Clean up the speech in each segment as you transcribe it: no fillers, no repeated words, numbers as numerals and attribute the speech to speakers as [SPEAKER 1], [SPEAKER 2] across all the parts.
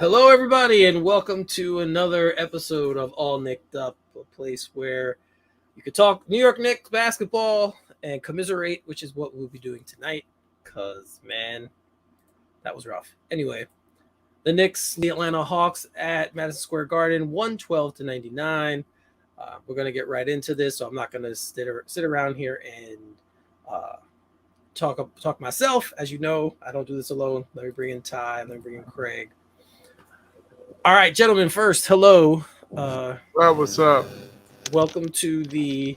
[SPEAKER 1] Hello, everybody, and welcome to another episode of All Knicked Up, a place where you can talk New York Knicks basketball and commiserate, which is what we'll be doing tonight. Because, man, that was rough. Anyway, the Knicks, the Atlanta Hawks at Madison Square Garden, 112-99. We're going to get right into this, so I'm not going to sit around here and talk myself. As you know, I don't do this alone. Let me bring in Ty. Let me bring in Craig. All right, gentlemen, first, hello.
[SPEAKER 2] Well, what's up?
[SPEAKER 1] Welcome to the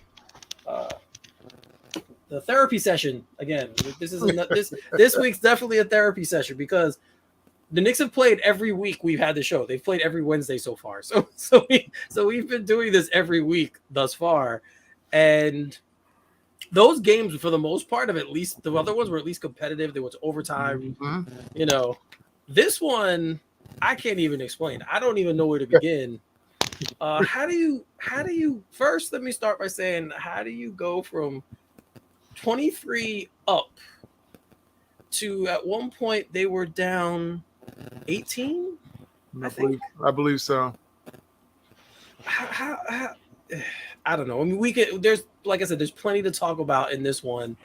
[SPEAKER 1] therapy session again. This week's definitely a therapy session because the Knicks have played every week we've had the show. They've played every Wednesday so far. So we've been doing this every week thus far, and those games, for the most part, of at least the other ones were at least competitive. They went to overtime.
[SPEAKER 2] Mhm.
[SPEAKER 1] You know, this one I can't even explain. I don't even know where to begin. How do you first? Let me start by saying, how do you go from 23 up to at one point they were down 18?
[SPEAKER 2] I believe so.
[SPEAKER 1] How I don't know. I mean, there's, like I said, there's plenty to talk about in this one.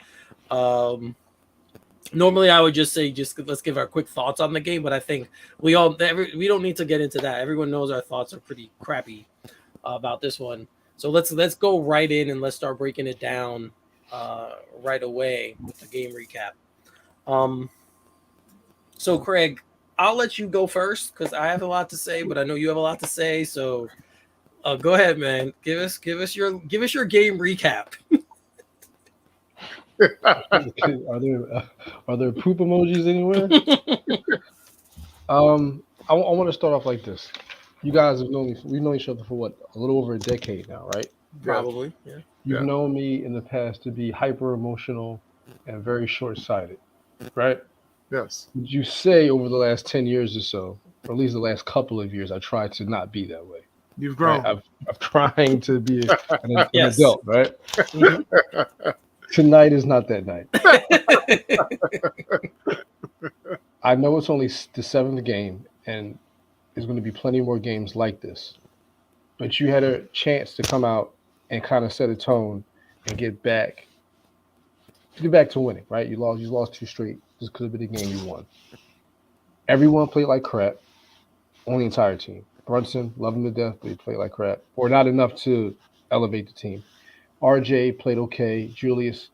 [SPEAKER 1] Normally, I would just say, let's give our quick thoughts on the game, but I think we don't need to get into that. Everyone knows our thoughts are pretty crappy about this one. So let's go right in and let's start breaking it down right away with the game recap. So Craig, I'll let you go first because I have a lot to say, but I know you have a lot to say. So go ahead, man. Give us your game recap.
[SPEAKER 3] Are there poop emojis anywhere? I want to start off like this. You guys we've known each other for what, a little over a decade now, right?
[SPEAKER 1] Probably, yeah.
[SPEAKER 3] You've known me in the past to be hyper emotional and very short-sighted, right?
[SPEAKER 2] Yes.
[SPEAKER 3] Would you say over the last 10 years or so, or at least the last couple of years, I tried to not be that way?
[SPEAKER 2] You've grown.
[SPEAKER 3] Right? I'm trying to be an
[SPEAKER 1] Yes.
[SPEAKER 3] adult, right? Tonight is not that night. I know it's only the seventh game, and there's going to be plenty more games like this. But you had a chance to come out and kind of set a tone and get back to winning, right? You lost two straight. This could have been the game you won. Everyone played like crap on the entire team. Brunson, love him to death, but he played like crap, or not enough to elevate the team. RJ played okay. Julius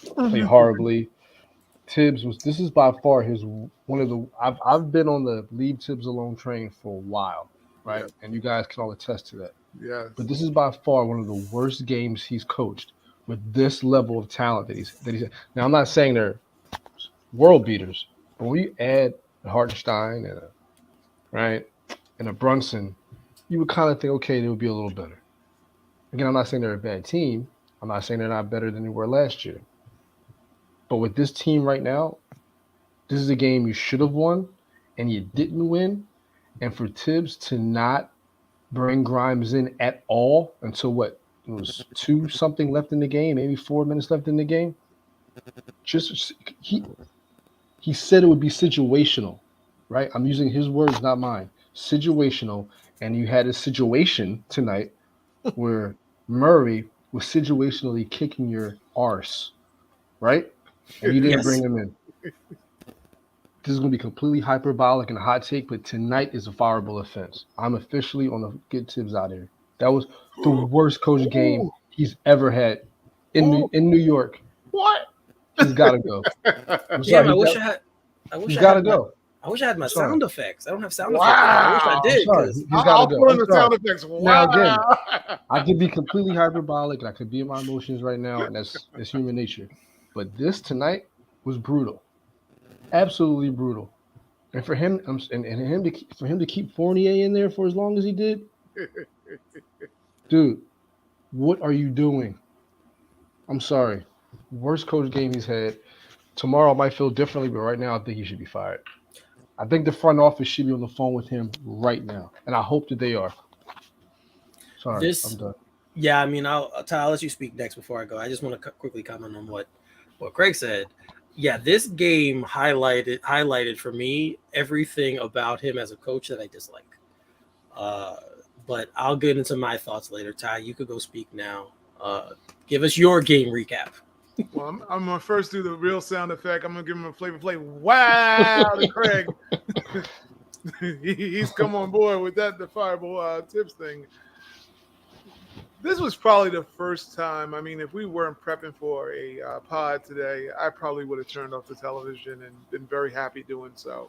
[SPEAKER 3] played horribly. Tibbs this is by far I've been on the leave Tibbs alone train for a while, right?
[SPEAKER 2] Yeah.
[SPEAKER 3] And you guys can all attest to that.
[SPEAKER 2] Yes.
[SPEAKER 3] But this is by far one of the worst games he's coached with this level of talent that he's. Now I'm not saying they're world beaters, but when you add a Hartenstein and a Brunson, you would kind of think, okay, they would be a little better. Again, I'm not saying they're a bad team. I'm not saying they're not better than they were last year. But with this team right now, this is a game you should have won, and you didn't win. And for Tibbs to not bring Grimes in at all until what? It was 2-something left in the game, maybe 4 minutes left in the game. He said it would be situational, right? I'm using his words, not mine. Situational. And you had a situation tonight where Murray was situationally kicking your arse, right? And you didn't bring him in. This is going to be completely hyperbolic and a hot take, but tonight is a fireable offense. I'm officially on the get Tibbs out of here. That was the worst coach game he's ever had in New York.
[SPEAKER 2] What?
[SPEAKER 3] He's got to go.
[SPEAKER 1] Damn, I wish I had my sound effects. I don't have sound effects. I wish I did.
[SPEAKER 2] I'll put in the sound effects. Wow.
[SPEAKER 3] Now again, I could be completely hyperbolic and I could be in my emotions right now, and that's human nature. But this tonight was brutal, absolutely brutal. And for him, to keep Fournier in there for as long as he did, dude, what are you doing? I'm sorry, worst coach game he's had. Tomorrow I might feel differently, but right now I think he should be fired. I think the front office should be on the phone with him right now, and I hope that they are. Sorry, I'm done.
[SPEAKER 1] Yeah, I mean, I'll let you speak next before I go. I just want to quickly comment on what Craig said. yeah, this game highlighted for me everything about him as a coach that I dislike. But I'll get into my thoughts later. Ty, you could go speak now. Give us your game recap.
[SPEAKER 2] Well, I'm gonna first do the real sound effect. I'm gonna give him a flavor play. Wow, to Craig. He's come on board with that defiable tips thing. This was probably the first time. I mean, if we weren't prepping for a pod today, I probably would have turned off the television and been very happy doing so.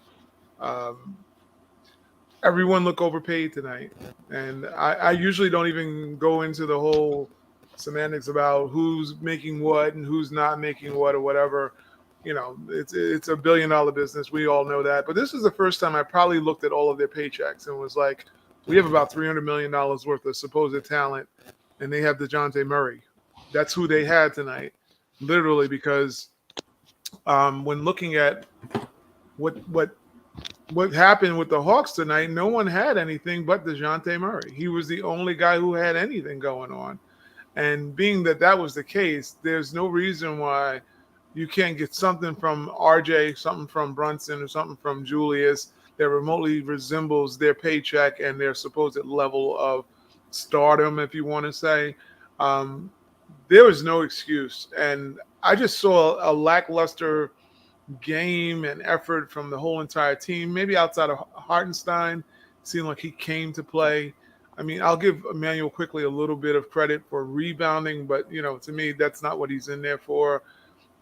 [SPEAKER 2] Everyone looked overpaid tonight, and I usually don't even go into the whole semantics about who's making what and who's not making what or whatever. You know, it's $1 billion business. We all know that. But this is the first time I probably looked at all of their paychecks and was like, we have about $300 million worth of supposed talent, and they have DeJounte Murray. That's who they had tonight, literally, because when looking at what happened with the Hawks tonight, no one had anything but DeJounte Murray. He was the only guy who had anything going on. And being that was the case, there's no reason why you can't get something from RJ, something from Brunson, or something from Julius that remotely resembles their paycheck and their supposed level of stardom, if you want to say. There was no excuse. And I just saw a lackluster game and effort from the whole entire team, maybe outside of Hartenstein. Seemed like he came to play. I mean, I'll give Emmanuel Quickly a little bit of credit for rebounding, but, you know, to me, that's not what he's in there for.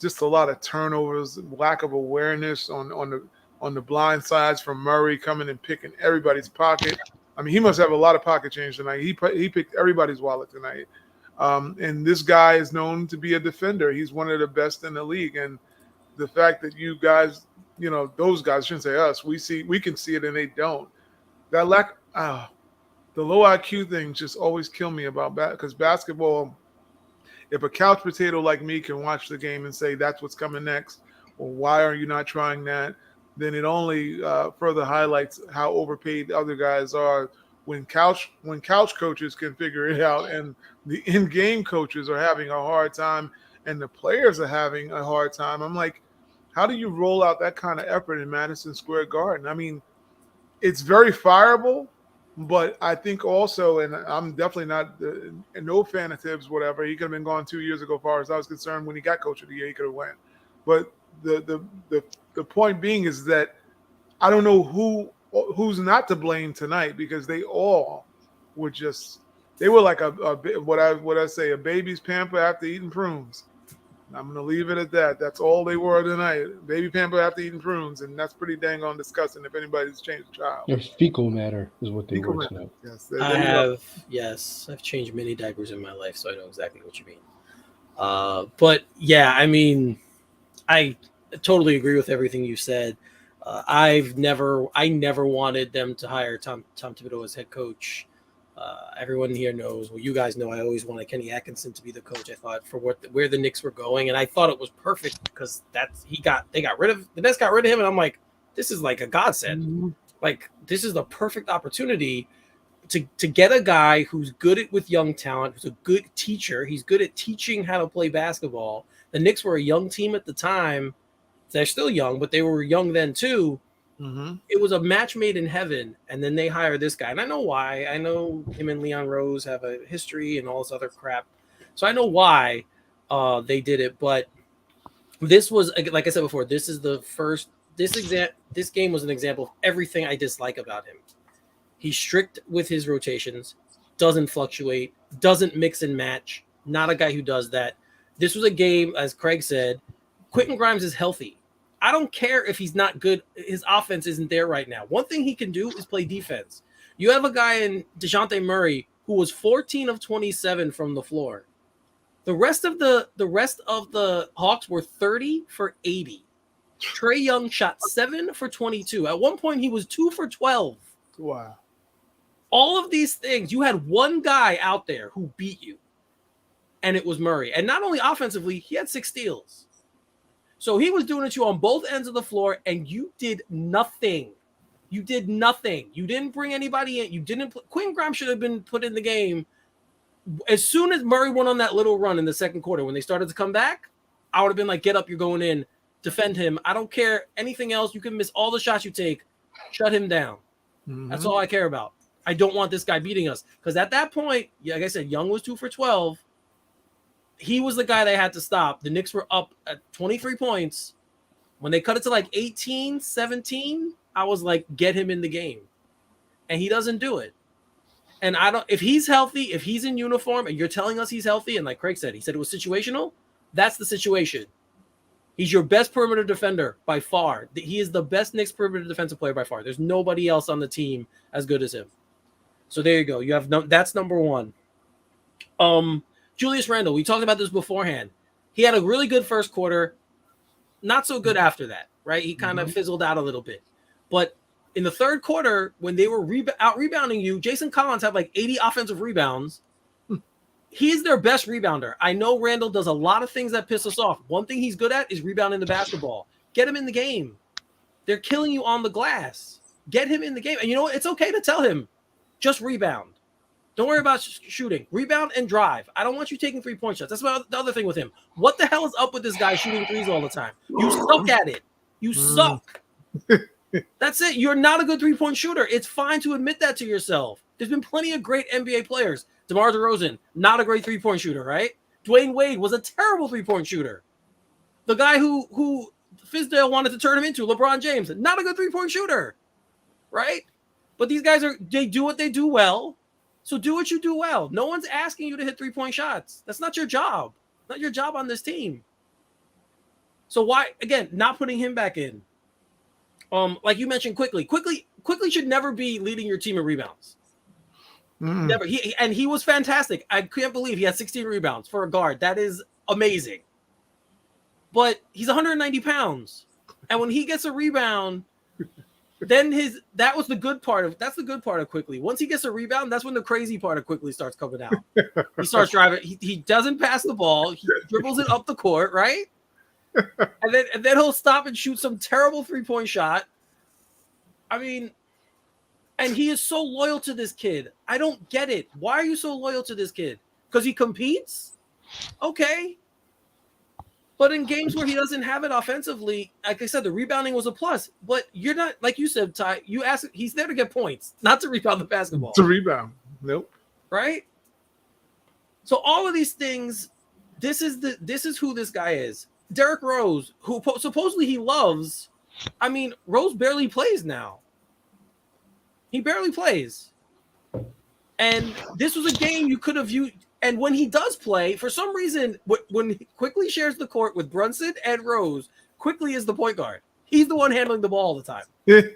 [SPEAKER 2] Just a lot of turnovers, lack of awareness on the blind sides from Murray coming and picking everybody's pocket. I mean, he must have a lot of pocket change tonight. He picked everybody's wallet tonight. And this guy is known to be a defender. He's one of the best in the league. And the fact that you guys, you know, those guys, I shouldn't say us, we can see it and they don't. That lack, the low IQ things just always kill me about because basketball, if a couch potato like me can watch the game and say that's what's coming next, or why are you not trying that, then it only further highlights how overpaid the other guys are. When couch coaches can figure it out and the in-game coaches are having a hard time and the players are having a hard time, I'm like, how do you roll out that kind of effort in Madison Square Garden? I mean, it's very fireable, but I think also, and I'm definitely not no fan of Tibbs, whatever. He could have been gone 2 years ago, as far as I was concerned. When he got Coach of the Year, he could have went. But the point being is that I don't know who's not to blame tonight, because they all were just, they were like what I say, a baby's pamper after eating prunes. I'm going to leave it at that. That's all they were tonight. Baby pamper after eating prunes, and that's pretty dang on disgusting if anybody's changed a child.
[SPEAKER 3] Your fecal matter is what they were tonight.
[SPEAKER 2] Yes,
[SPEAKER 1] I've changed many diapers in my life, so I know exactly what you mean. But yeah, I mean, I totally agree with everything you said. I never wanted them to hire Tom Thibodeau as head coach. Everyone here knows. Well, you guys know I always wanted Kenny Atkinson to be the coach. I thought for where the Knicks were going, and I thought it was perfect because the Nets got rid of him, and I'm like, this is like a godsend. Mm-hmm. Like, this is the perfect opportunity to get a guy who's good with young talent, who's a good teacher. He's good at teaching how to play basketball. The Knicks were a young team at the time. They're still young, but they were young then too. Mm-hmm. It was a match made in heaven, and then they hire this guy. And I know why. I know him and Leon Rose have a history and all this other crap. So I know why they did it. But this was, like I said before, this is the first – this game was an example of everything I dislike about him. He's strict with his rotations, doesn't fluctuate, doesn't mix and match, not a guy who does that. This was a game, as Craig said, Quentin Grimes is healthy. I don't care if he's not good. His offense isn't there right now. One thing he can do is play defense. You have a guy in DeJounte Murray who was 14 of 27 from the floor. The rest of the Hawks were 30 for 80. Trae Young shot 7 for 22. At one point, he was 2 for 12.
[SPEAKER 2] Wow.
[SPEAKER 1] All of these things, you had one guy out there who beat you, and it was Murray. And not only offensively, he had 6 steals. So he was doing it to you on both ends of the floor, and you did nothing. You did nothing. You didn't bring anybody in. You didn't. Quentin Grimes should have been put in the game. As soon as Murray went on that little run in the second quarter, when they started to come back, I would have been like, get up, you're going in. defend him. I don't care anything else. You can miss all the shots you take. Shut him down.
[SPEAKER 2] Mhm.
[SPEAKER 1] That's all I care about. I don't want this guy beating us. Because at that point, like I said, Young was 2 for 12. He was the guy they had to stop. The Knicks were up at 23 points. When they cut it to like 18, 17, I was like, get him in the game. And he doesn't do it. And if he's healthy, if he's in uniform and you're telling us he's healthy, and like Craig said, he said it was situational, that's the situation. He's your best perimeter defender by far. He is the best Knicks perimeter defensive player by far. There's nobody else on the team as good as him. So there you go. You have that's number one. Julius Randle, we talked about this beforehand. He had a really good first quarter, not so good after that, right? He kind of fizzled out a little bit. But in the third quarter, when they were out rebounding you, Jason Collins had like 80 offensive rebounds. He's their best rebounder. I know Randall does a lot of things that piss us off. One thing he's good at is rebounding the basketball. Get him in the game. They're killing you on the glass. Get him in the game. And you know what? It's okay to tell him, just rebound. Don't worry about shooting. Rebound and drive. I don't want you taking 3-point shots. That's the other thing with him. What the hell is up with this guy shooting threes all the time? You suck at it. You suck. That's it. You're not a good 3-point shooter. It's fine to admit that to yourself. There's been plenty of great NBA players. DeMar DeRozan, not a great 3-point shooter, right? Dwayne Wade was a terrible 3-point shooter. The guy who Fizdale wanted to turn him into, LeBron James, not a good 3-point shooter, right? But these guys they do what they do well. So do what you do well. No one's asking you to hit 3-point shots. That's not your job. Not your job on this team. So why, again, not putting him back in? Like you mentioned, quickly should never be leading your team in rebounds. Never. He was fantastic. I can't believe he had 16 rebounds for a guard. That is amazing. But he's 190 pounds. And when he gets a rebound, then that was the good part of Quickly. Once he gets a rebound, that's when the crazy part of Quickly starts coming out. He starts driving. He doesn't pass the ball. He dribbles it up the court, right? And then he'll stop and shoot some terrible 3-point shot. I mean, and he is so loyal to this kid. I don't get it. Why are you so loyal to this kid? Because he competes? Okay. But in games where he doesn't have it offensively, like I said, the rebounding was a plus. But you're not, like you said, Ty, you asked, he's there to get points, not to rebound the basketball.
[SPEAKER 2] To rebound. Nope.
[SPEAKER 1] Right? So all of these things, this is who this guy is. Derrick Rose, who supposedly he loves. I mean, Rose barely plays now. He barely plays. And this was a game you could have viewed. And when he does play, for some reason, when he quickly shares the court with Brunson and Rose, Quickly is the point guard. He's the one handling the ball all the time. And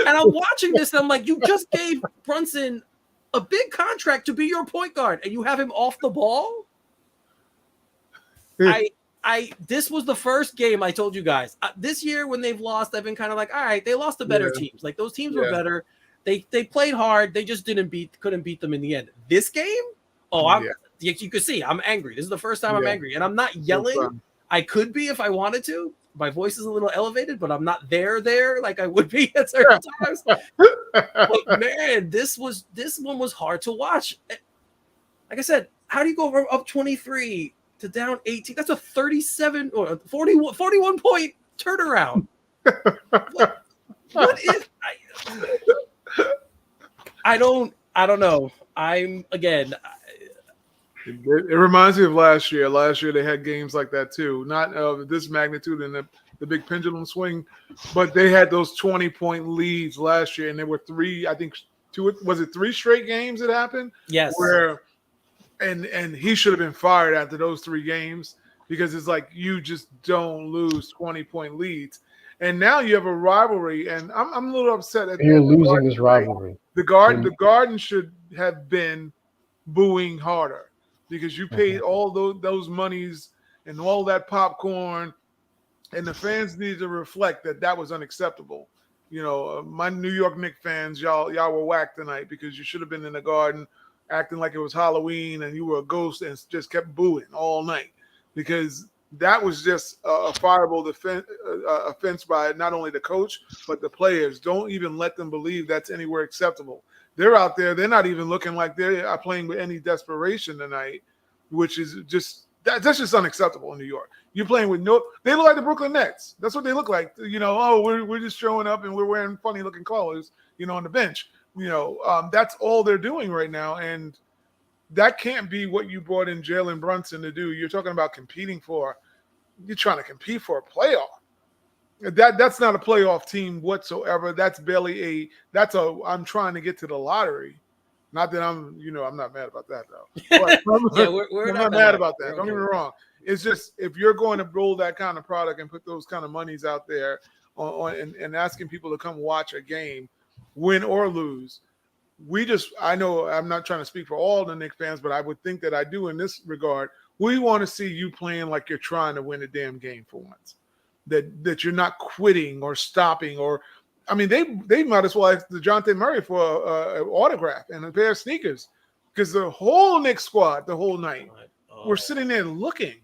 [SPEAKER 1] I'm watching this, and I'm like, you just gave Brunson a big contract to be your point guard, and you have him off the ball? This was the first game I told you guys. This year, when they've lost, I've been kind of like, all right, they lost to better teams. Like, those teams were better. They played hard. They just couldn't beat them in the end. This game, you could see I'm angry. This is the first time I'm angry, and I'm not yelling. I could be if I wanted to. My voice is a little elevated, but I'm not there like I would be at certain times. But man, this one was hard to watch. Like I said, how do you go from up 23 to down 18? That's a 37 or 41 point turnaround. What is? I don't know.
[SPEAKER 2] It reminds me of last year. Last year they had games like that too. Not of this magnitude and the big pendulum swing, but they had those 20-point leads last year, and there were three straight games that happened?
[SPEAKER 1] Yes.
[SPEAKER 2] Where and he should have been fired after those 3 games, because it's like you just don't lose 20-point leads. And now you have a rivalry, and I'm a little upset at
[SPEAKER 3] you're losing this rivalry.
[SPEAKER 2] The Garden should have been booing harder, because you paid all those monies and all that popcorn, and the fans need to reflect that was unacceptable. You know, my New York Knicks fans, y'all were whacked tonight, because you should have been in the Garden acting like it was Halloween and you were a ghost and just kept booing all night, because that was just a fireable offense by not only the coach, but the players. Don't even let them believe that's anywhere acceptable. They're out there. They're not even looking like they are playing with any desperation tonight, which is that's just unacceptable in New York. You're playing with no. They look like the Brooklyn Nets. That's what they look like. Oh, we're just showing up and we're wearing funny looking colors. On the bench. That's all they're doing right now, and that can't be what you brought in Jalen Brunson to do. You're talking about competing for. You're trying to compete for a playoff. That's not a playoff team whatsoever. That's barely I'm trying to get to the lottery. Not that I'm not mad about that though. But
[SPEAKER 1] Yeah, we're
[SPEAKER 2] I'm
[SPEAKER 1] not
[SPEAKER 2] not mad about that. Don't get me wrong. It's just if you're going to roll that kind of product and put those kind of monies out there and asking people to come watch a game, win or lose, I know I'm not trying to speak for all the Knicks fans, but I would think that I do in this regard. We want to see you playing like you're trying to win a damn game for once. That you're not quitting or stopping they might as well ask DeJounte Murray for an autograph and a pair of sneakers because the whole Knicks squad the whole night we're sitting there looking.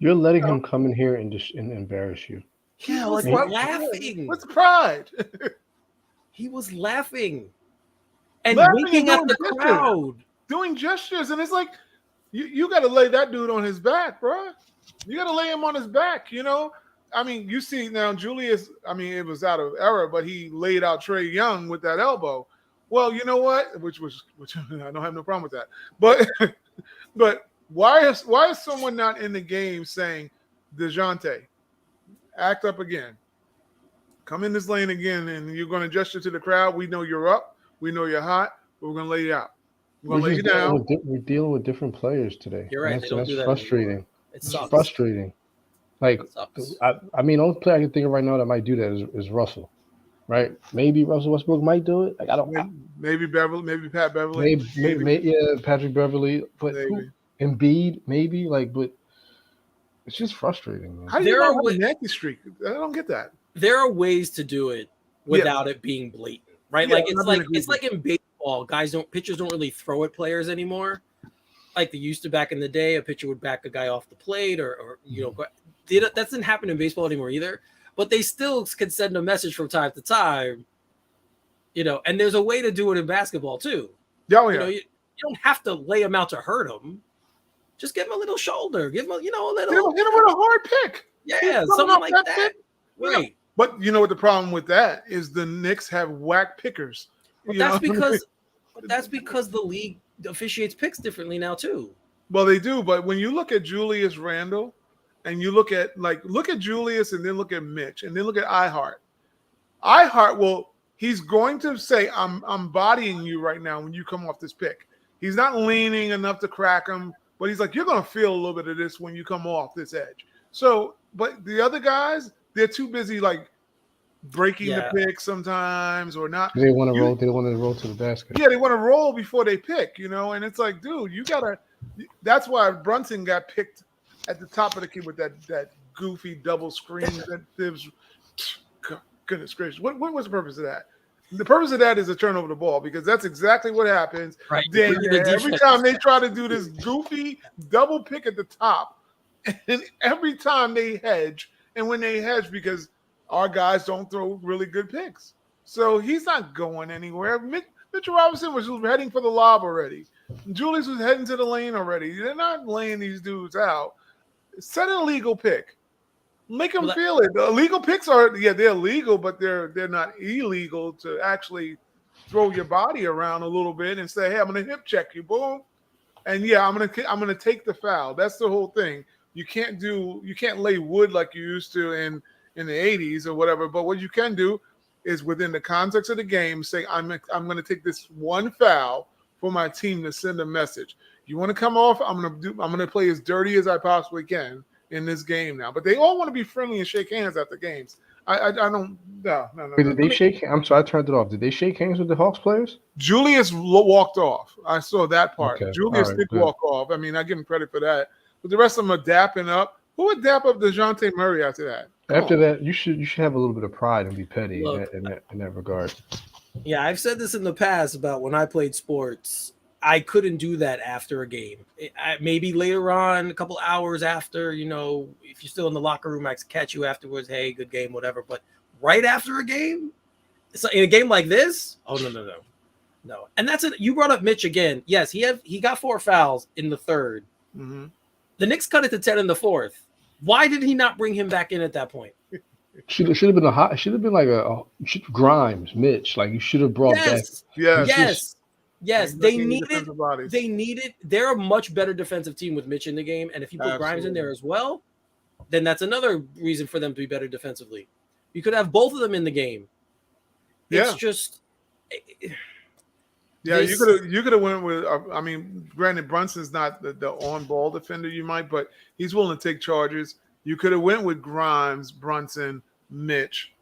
[SPEAKER 3] You're letting him come in here and embarrass you.
[SPEAKER 1] He was laughing.
[SPEAKER 2] What's the pride?
[SPEAKER 1] He was laughing and
[SPEAKER 2] Laughing
[SPEAKER 1] winking
[SPEAKER 2] and
[SPEAKER 1] at the crowd.
[SPEAKER 2] Doing gestures, and it's like you got to lay that dude on his back, bro. You got to lay him on his back, you see now Julius, it was out of error, but he laid out Trae Young with that elbow. Well, you know what? Which I don't have no problem with that. But why is someone not in the game saying, DeJounte, act up again. Come in this lane again, and you're going to gesture to the crowd. We know you're up. We know you're hot. But we're going to lay you out. We're going to lay you down.
[SPEAKER 3] We're dealing with different players today.
[SPEAKER 1] You're right.
[SPEAKER 3] That's frustrating.
[SPEAKER 1] It sucks.
[SPEAKER 3] It's frustrating. Like, the only player I can think of right now that might do that is Russell, right? Maybe Russell Westbrook might do it. Like, I don't.
[SPEAKER 2] Maybe Beverly. Maybe Pat Beverly.
[SPEAKER 3] Maybe Patrick Beverly. But Embiid, maybe. But it's just frustrating. Man.
[SPEAKER 2] How do you have a Yankee streak? I don't get that.
[SPEAKER 1] There are ways to do it without it being blatant, right?
[SPEAKER 2] Yeah,
[SPEAKER 1] it's like in baseball, pitchers don't really throw at players anymore. Like they used to back in the day, a pitcher would back a guy off the plate or that doesn't happen in baseball anymore either. But they still can send a message from time to time, and there's a way to do it in basketball too.
[SPEAKER 2] Oh, yeah.
[SPEAKER 1] You don't have to lay him out to hurt him. Just give him a little shoulder. Give him a little.
[SPEAKER 2] Hit him with a hard pick.
[SPEAKER 1] Yeah, something like that. Right.
[SPEAKER 2] But you know what the problem with that is the Knicks have whack pickers.
[SPEAKER 1] But that's because the league officiates picks differently now too.
[SPEAKER 2] Well, they do, but when you look at Julius Randle and you look at Julius and then look at Mitch and then look at iHeart, he's going to say, I'm bodying you right now when you come off this pick. He's not leaning enough to crack him, but he's like, you're going to feel a little bit of this when you come off this edge. So, but the other guys, they're too busy breaking the pick sometimes or not.
[SPEAKER 3] They want to roll. They want to roll to the basket.
[SPEAKER 2] Yeah, they want to roll before they pick, and it's like, dude, you gotta. That's why Brunson got picked at the top of the key with that goofy double screen. Goodness gracious, what was the purpose of that? The purpose of that is to turn over the ball because that's exactly what happens.
[SPEAKER 1] Right.
[SPEAKER 2] Then every time they try to do this goofy double pick at the top, and every time they hedge, and when they hedge because our guys don't throw really good picks. So he's not going anywhere. Mitchell Robinson was heading for the lob already. Julius was heading to the lane already. They're not laying these dudes out. Set an illegal pick. Make them feel it. The illegal picks they're legal, but they're not illegal to actually throw your body around a little bit and say, hey, I'm going to hip check you. Boom. And I'm going to take the foul. That's the whole thing. You can't lay wood like you used to in the 80s or whatever, but what you can do is within the context of the game say I'm going to take this one foul for my team to send a message. You want to come off, I'm going to play as dirty as I possibly can in this game now. But they all want to be friendly and shake hands after games. I don't no.
[SPEAKER 3] Did they shake? I'm sorry, I turned it off. Did they shake hands with the Hawks players?
[SPEAKER 2] Julius walked off. I saw that part.
[SPEAKER 3] Okay.
[SPEAKER 2] Julius did walk off. I give him credit for that. But the rest of them are dapping up. Who would dap up DeJounte Murray after that?
[SPEAKER 3] After that, you should have a little bit of pride and be petty in that regard.
[SPEAKER 1] Yeah, I've said this in the past about when I played sports. I couldn't do that after a game. Maybe later on, a couple hours after, if you're still in the locker room, I can catch you afterwards. Hey, good game, whatever. But right after a game, in a game like this, oh no. And that's it. You brought up Mitch again. Yes, he got 4 fouls in the third.
[SPEAKER 2] Mm-hmm.
[SPEAKER 1] The Knicks cut it to 10 in the fourth. Why did he not bring him back in at that point?
[SPEAKER 3] Should have been Grimes, Mitch. Like you should have brought back.
[SPEAKER 1] Yes,
[SPEAKER 2] Yes.
[SPEAKER 1] yes.
[SPEAKER 2] Defensive bodies.
[SPEAKER 1] They needed. They're a much better defensive team with Mitch in the game, and if you put Grimes in there as well, then that's another reason for them to be better defensively. You could have both of them in the game. It's just.
[SPEAKER 2] Yeah, you could have went with. I mean, granted, Brunson's not the on-ball defender you might, but he's willing to take charges. You could have went with Grimes, Brunson, Mitch,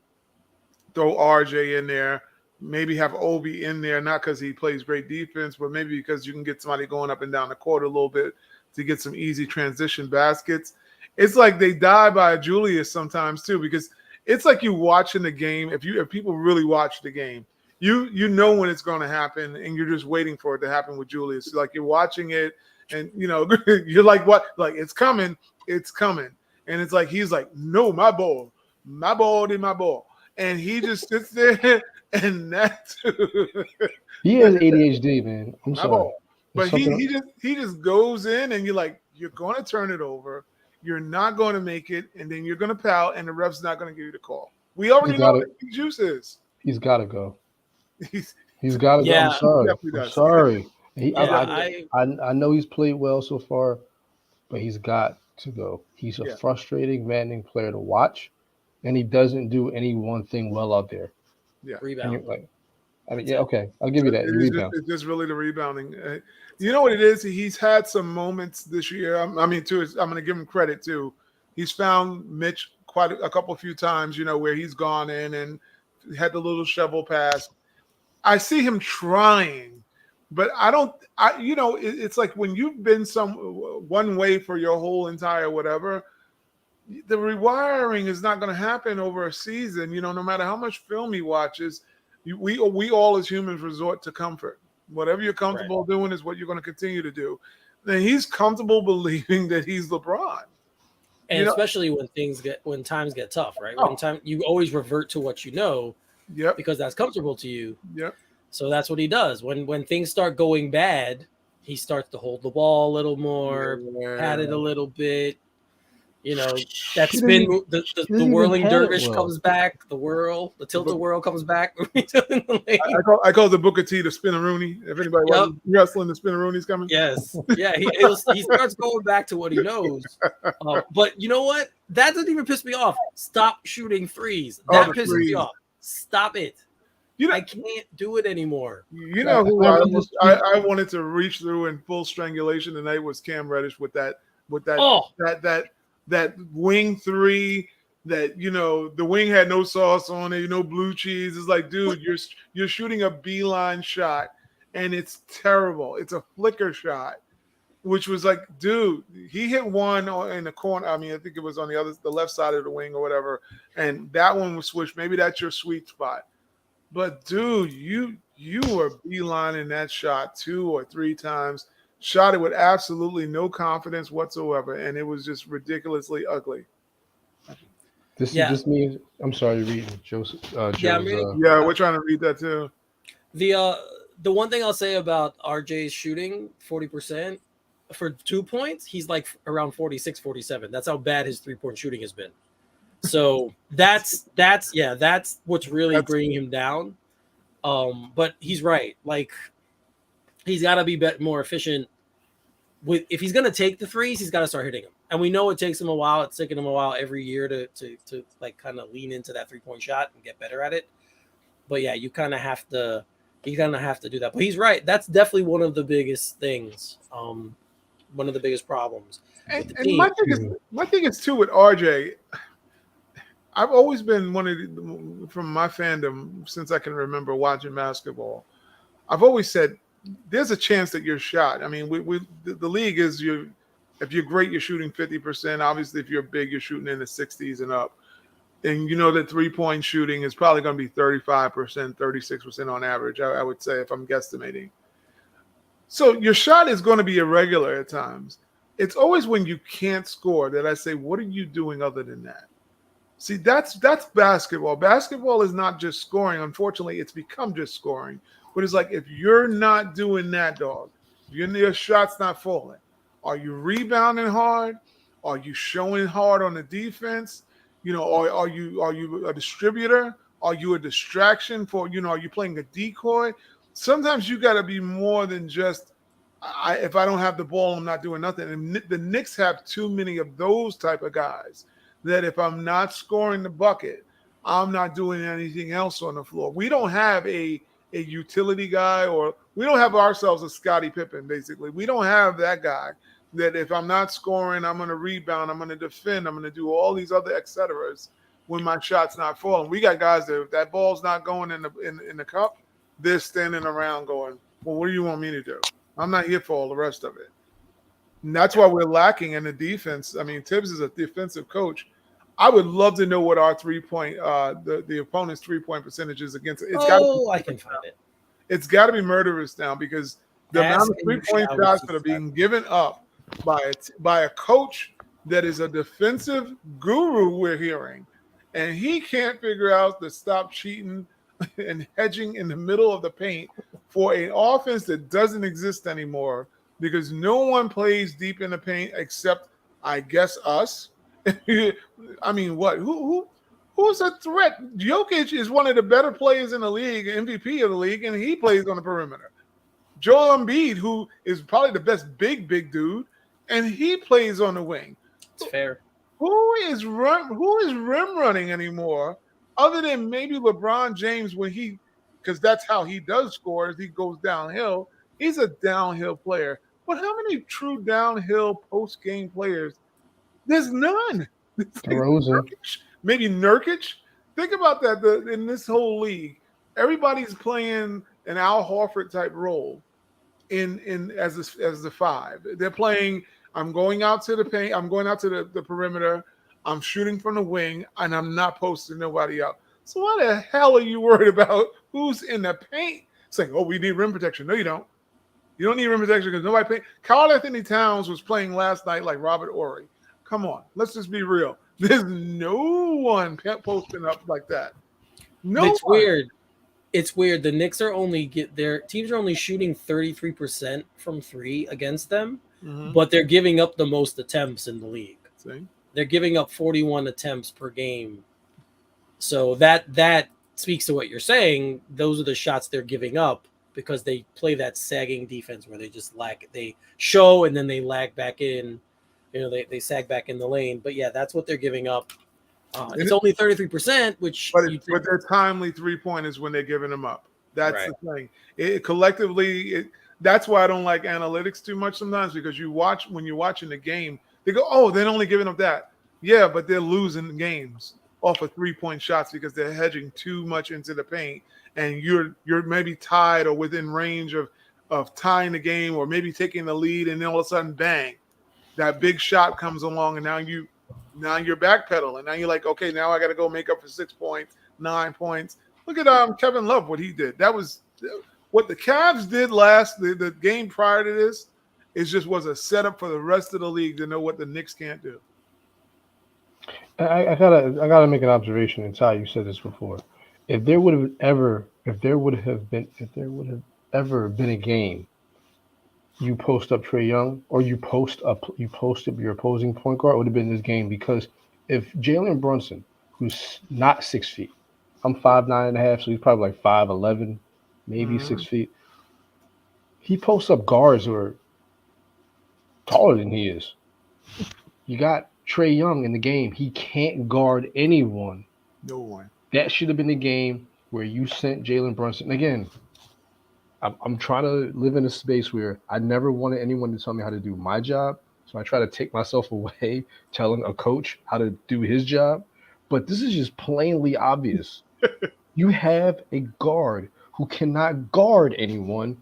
[SPEAKER 2] throw RJ in there, maybe have Obi in there, not because he plays great defense, but maybe because you can get somebody going up and down the court a little bit to get some easy transition baskets. It's like they die by Julius sometimes too, because it's like you watching the game. If people really watch the game, you know when it's going to happen, and you're just waiting for it to happen with Julius. Like you're watching it, and you're like, what? Like it's coming. And it's like he's like, no, my ball, did my ball, and he just sits there, and that
[SPEAKER 3] he has ADHD, man. I'm sorry,
[SPEAKER 2] ball. But he just goes in, and you're like, you're going to turn it over, you're not going to make it, and then you're going to pout, and the ref's not going to give you the call. We already know what the juice is.
[SPEAKER 3] He's got to go. He's got to go. I'm sorry. I'm sorry. I know he's played well so far, but he's got to go. He's a frustrating, maddening player to watch, and he doesn't do any one thing well out there.
[SPEAKER 2] Yeah,
[SPEAKER 1] rebound.
[SPEAKER 3] Okay, I'll give you that.
[SPEAKER 2] It's just really the rebounding. You know what it is? He's had some moments this year. I'm going to give him credit too. He's found Mitch quite a few times, where he's gone in and had the little shovel pass. I see him trying, but it's like when you've been one way for your whole entire whatever, the rewiring is not going to happen over a season. No matter how much film he watches, we all as humans resort to comfort. Whatever you're comfortable doing is what you're going to continue to do. And he's comfortable believing that he's LeBron.
[SPEAKER 1] And especially when times get tough, right? When you always revert to what you know.
[SPEAKER 2] Yep.
[SPEAKER 1] Because that's comfortable to you.
[SPEAKER 2] Yep.
[SPEAKER 1] So that's what he does. When things start going bad, he starts to hold the ball a little more, pat it a little bit. That spin, the whirling dervish comes back. The tilt-a-whirl comes back.
[SPEAKER 2] I call the Booker T the spin-a-rooney. If anybody watches wrestling, the spin-a-rooney's coming.
[SPEAKER 1] Yes. Yeah, he starts going back to what he knows. But you know what? That doesn't even piss me off. Stop shooting threes. That pisses me off. Stop it. I can't do it anymore.
[SPEAKER 2] You know who I wanted to reach through in full strangulation tonight was Cam Reddish with that wing three that the wing had no sauce on it, blue cheese. It's like, dude, you're shooting a beeline shot and it's terrible. It's a flicker shot, which was like, dude, he hit one in the corner. I mean, I think it was on the left side of the wing or whatever, and that one was switched. Maybe that's your sweet spot. But dude, you were beelining that shot 2 or 3 times, shot it with absolutely no confidence whatsoever, and it was just ridiculously ugly.
[SPEAKER 3] This means I'm sorry, reading Joseph.
[SPEAKER 1] I'm reading.
[SPEAKER 2] We're trying to read that too.
[SPEAKER 1] The one thing I'll say about RJ's shooting, 40% for 2 points, he's like around 46, 47. That's how bad his 3-point shooting has been. So that's what's really bringing him down. But he's right. Like he's got to be more efficient. If he's going to take the threes, he's got to start hitting them. And we know it takes him a while. It's taken him a while every year to like kind of lean into that 3-point shot and get better at it. But yeah, you kind of have to do that. But he's right. That's definitely one of the biggest things. One of the biggest problems.
[SPEAKER 2] And my thing is too with RJ. I've always been from my fandom since I can remember watching basketball. I've always said there's a chance that you're shot. I mean, the league is if you're great, you're shooting 50%. Obviously, if you're big, you're shooting in the 60s and up. And that 3-point shooting is probably going to be 35%, 36% on average, I would say, if I'm guesstimating. So your shot is going to be irregular at times. It's always when you can't score that I say, what are you doing other than that? See, that's basketball. Basketball is not just scoring. Unfortunately, it's become just scoring. But it's like, if you're not doing that, dog, your shot's not falling. Are you rebounding hard? Are you showing hard on the defense? You know, are you a distributor? Are you a distraction for, you know, are you playing a decoy? Sometimes you got to be more than just, if I don't have the ball, I'm not doing nothing. And the Knicks have too many of those type of guys that if I'm not scoring the bucket, I'm not doing anything else on the floor. We don't have a utility guy, or we don't have ourselves a Scottie Pippen, basically. We don't have that guy that if I'm not scoring, I'm going to rebound, I'm going to defend, I'm going to do all these other et ceteras when my shot's not falling. We got guys that if that ball's not going in the cup, they're standing around going, well, what do you want me to do? I'm not here for all the rest of it. And that's why we're lacking in the defense. I mean, Tibbs is a defensive coach. I would love to know what our 3-point, the opponent's 3-point percentage is against it.
[SPEAKER 1] I can find it.
[SPEAKER 2] It's got to be murderous now, because the amount of 3-point shots that are being given up by a coach that is a defensive guru, we're hearing, and he can't figure out to stop cheating and hedging in the middle of the paint for an offense that doesn't exist anymore, because no one plays deep in the paint except, I guess, us. I mean, what? Who's a threat? Jokic is one of the better players in the league, MVP of the league, and he plays on the perimeter. Joel Embiid, who is probably the best big dude, and he plays on the wing.
[SPEAKER 1] It's fair.
[SPEAKER 2] Who is rim running anymore, other than maybe LeBron James because that's how he does score, as he goes downhill. He's a downhill player. But how many true downhill post-game players? There's none.
[SPEAKER 3] DeRozan.
[SPEAKER 2] Maybe Nurkic. Think about that. In this whole league, everybody's playing an Al Horford type role as the five. They're playing, I'm going out to the paint, I'm going out to the perimeter, I'm shooting from the wing, and I'm not posting nobody out. So why the hell are you worried about who's in the paint? Saying, oh, we need rim protection. No, you don't. You don't need rim protection because nobody paint. Karl-Anthony Towns was playing last night like Robert Horry. Come on, let's just be real. There's no one posting up like that. No,
[SPEAKER 1] it's weird. It's weird. The Knicks their teams are only shooting 33% from three against them, but they're giving up the most attempts in the league.
[SPEAKER 2] See?
[SPEAKER 1] They're giving up 41 attempts per game. So that speaks to what you're saying. Those are the shots they're giving up because they play that sagging defense where they just they show and then they lag back in. You know, they sag back in the lane. But yeah, that's what they're giving up. It's only 33%,
[SPEAKER 2] but their timely 3-pointers when they're giving them up. That's right. The thing. Collectively, that's why I don't like analytics too much sometimes, because when you're watching the game, they go, oh, they're only giving up that. Yeah, but they're losing games off of 3-point shots because they're hedging too much into the paint, and you're maybe tied or within range of tying the game or maybe taking the lead, and then all of a sudden, bang, that big shot comes along, and now you're backpedaling. Now you're like, okay, now I got to go make up for 6 points, 9 points. Look at Kevin Love, what he did. That was what the Cavs did the game prior to this. Was a setup for the rest of the league to know what the Knicks can't do.
[SPEAKER 3] I gotta make an observation. And Ty, you said this before. If there would have ever been a game, you post up Trae Young or you post up your opposing point guard, would have been this game, because if Jalen Brunson, who's not 6 feet, I'm 5'9.5", so he's probably like 5'11", maybe 6 feet. He posts up guards who are taller than he is. You got Trae Young in the game. He can't guard anyone.
[SPEAKER 2] No one. That
[SPEAKER 3] should have been the game where you sent Jalen Brunson. Again, I'm trying to live in a space where I never wanted anyone to tell me how to do my job. So I try to take myself away telling a coach how to do his job. But this is just plainly obvious. You have a guard who cannot guard anyone,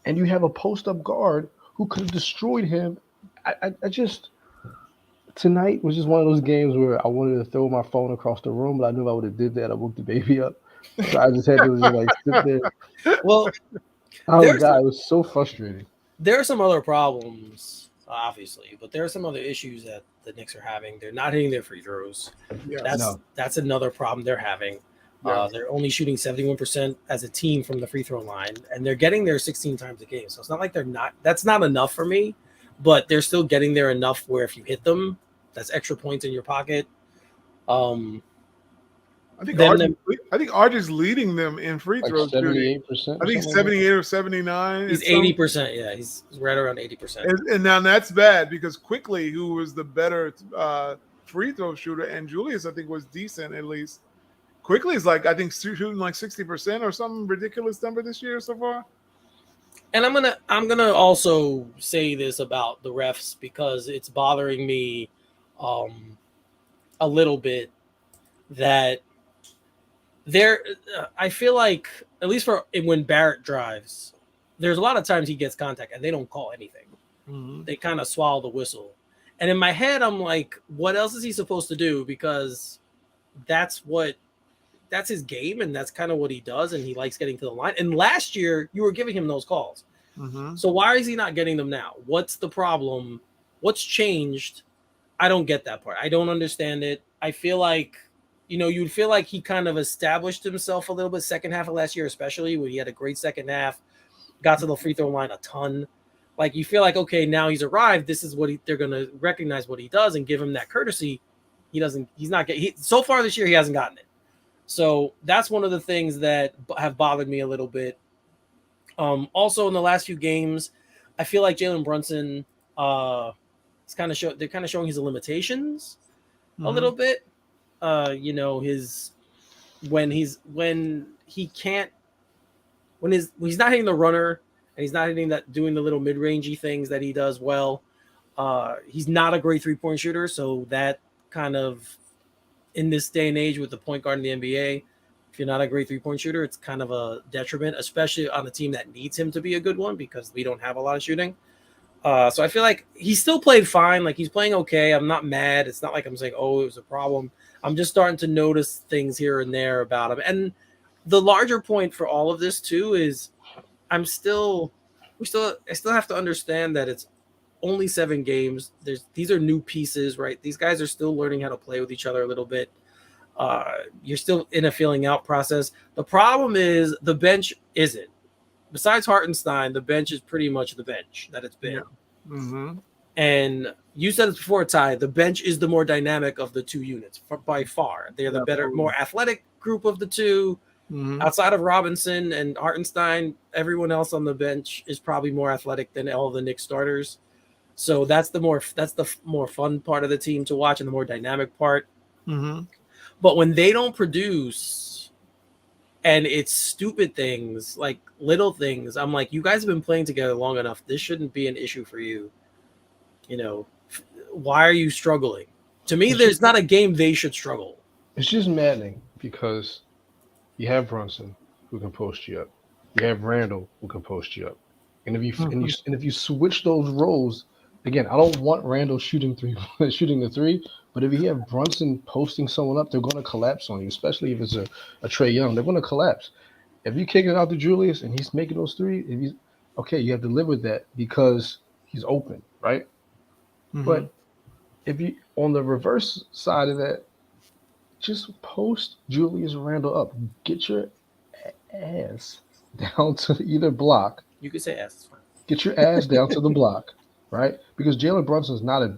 [SPEAKER 3] and you have a post-up guard who could have destroyed him. Tonight was just one of those games where I wanted to throw my phone across the room, but I knew if I would have did that, I woke the baby up. So I just had to like sit there.
[SPEAKER 1] Well,
[SPEAKER 3] oh my God, it was so frustrating.
[SPEAKER 1] There are some other problems, obviously, but there are some other issues that the Knicks are having. They're not hitting their free throws. Yes. That's another problem they're having. Yes. They're only shooting 71% as a team from the free throw line, and they're getting there 16 times a game. So it's not like that's not enough for me, but they're still getting there enough where if you hit them, That's extra points in your pocket. Um,
[SPEAKER 2] I think
[SPEAKER 1] then
[SPEAKER 2] RJ's leading them in free
[SPEAKER 3] Like
[SPEAKER 2] throws shooting.
[SPEAKER 3] 78%.
[SPEAKER 2] I think 78 or 79.
[SPEAKER 1] he's 80%. Yeah, he's right around 80%.
[SPEAKER 2] And now that's bad because Quickly, who was the better free throw shooter, and Julius, I think, was decent at least. Quickly is like, I think, shooting like 60% or some ridiculous number this year so far.
[SPEAKER 1] And I'm gonna also say this about the refs because it's bothering me a little bit that I feel like at least for when Barrett drives, there's a lot of times he gets contact and they don't call anything.
[SPEAKER 2] Mm-hmm.
[SPEAKER 1] They kind of swallow the whistle. And in my head, I'm like, what else is he supposed to do? Because that's his game, and that's kind of what he does, and he likes getting to the line. And last year, you were giving him those calls.
[SPEAKER 2] Mm-hmm.
[SPEAKER 1] So why is he not getting them now? What's the problem? What's changed? I don't get that part. I don't understand it. I feel like, you'd feel like he kind of established himself a little bit second half of last year, especially when he had a great second half, got to the free throw line a ton. Like you feel like, okay, now he's arrived. This is what they're going to recognize what he does and give him that courtesy. So far this year, he hasn't gotten it. So that's one of the things that have bothered me a little bit. Also in the last few games, I feel like Jalen Brunson, they're kind of showing his limitations a little bit. When he's not hitting the runner and he's not doing the little mid-rangey things that he does well. He's not a great 3-point shooter, so that kind of, in this day and age with the point guard in the NBA, if you're not a great 3-point shooter, it's kind of a detriment, especially on a team that needs him to be a good one because we don't have a lot of shooting. So I feel like he still played fine. Like he's playing okay. I'm not mad. It's not like I'm saying, oh, it was a problem. I'm just starting to notice things here and there about him. And the larger point for all of this too is I still have to understand that it's only 7 games. These are new pieces, right? These guys are still learning how to play with each other a little bit. You're still in a feeling out process. The problem is the bench isn't. Besides Hartenstein, the bench is pretty much the bench that it's been.
[SPEAKER 2] Yeah. Mm-hmm.
[SPEAKER 1] And you said it before, Ty, the bench is the more dynamic of the two units by far. They're the better, more athletic group of the two. Mm-hmm. Outside of Robinson and Hartenstein, everyone else on the bench is probably more athletic than all the Knicks starters. So that's the more fun part of the team to watch and the more dynamic part.
[SPEAKER 2] Mm-hmm.
[SPEAKER 1] But when they don't produce and it's stupid things, like little things, I'm like, you guys have been playing together long enough. This shouldn't be an issue for you. Why are you struggling? To me, there's not a game they should struggle.
[SPEAKER 3] It's just maddening because you have Brunson who can post you up. You have Randall who can post you up. And if you switch those roles, again, I don't want Randall shooting the three, but if you have Brunson posting someone up, they're going to collapse on you, especially if it's a Trae Young. They're going to collapse. If you kick it out to Julius and he's making those threes, you have to live with that because he's open, right? Mm-hmm. But if you on the reverse side of that, just post Julius Randle up. Get your ass down to either block.
[SPEAKER 1] You could say ass. It's fine.
[SPEAKER 3] Get your ass down to the block, right? Because Jalen Brunson's not a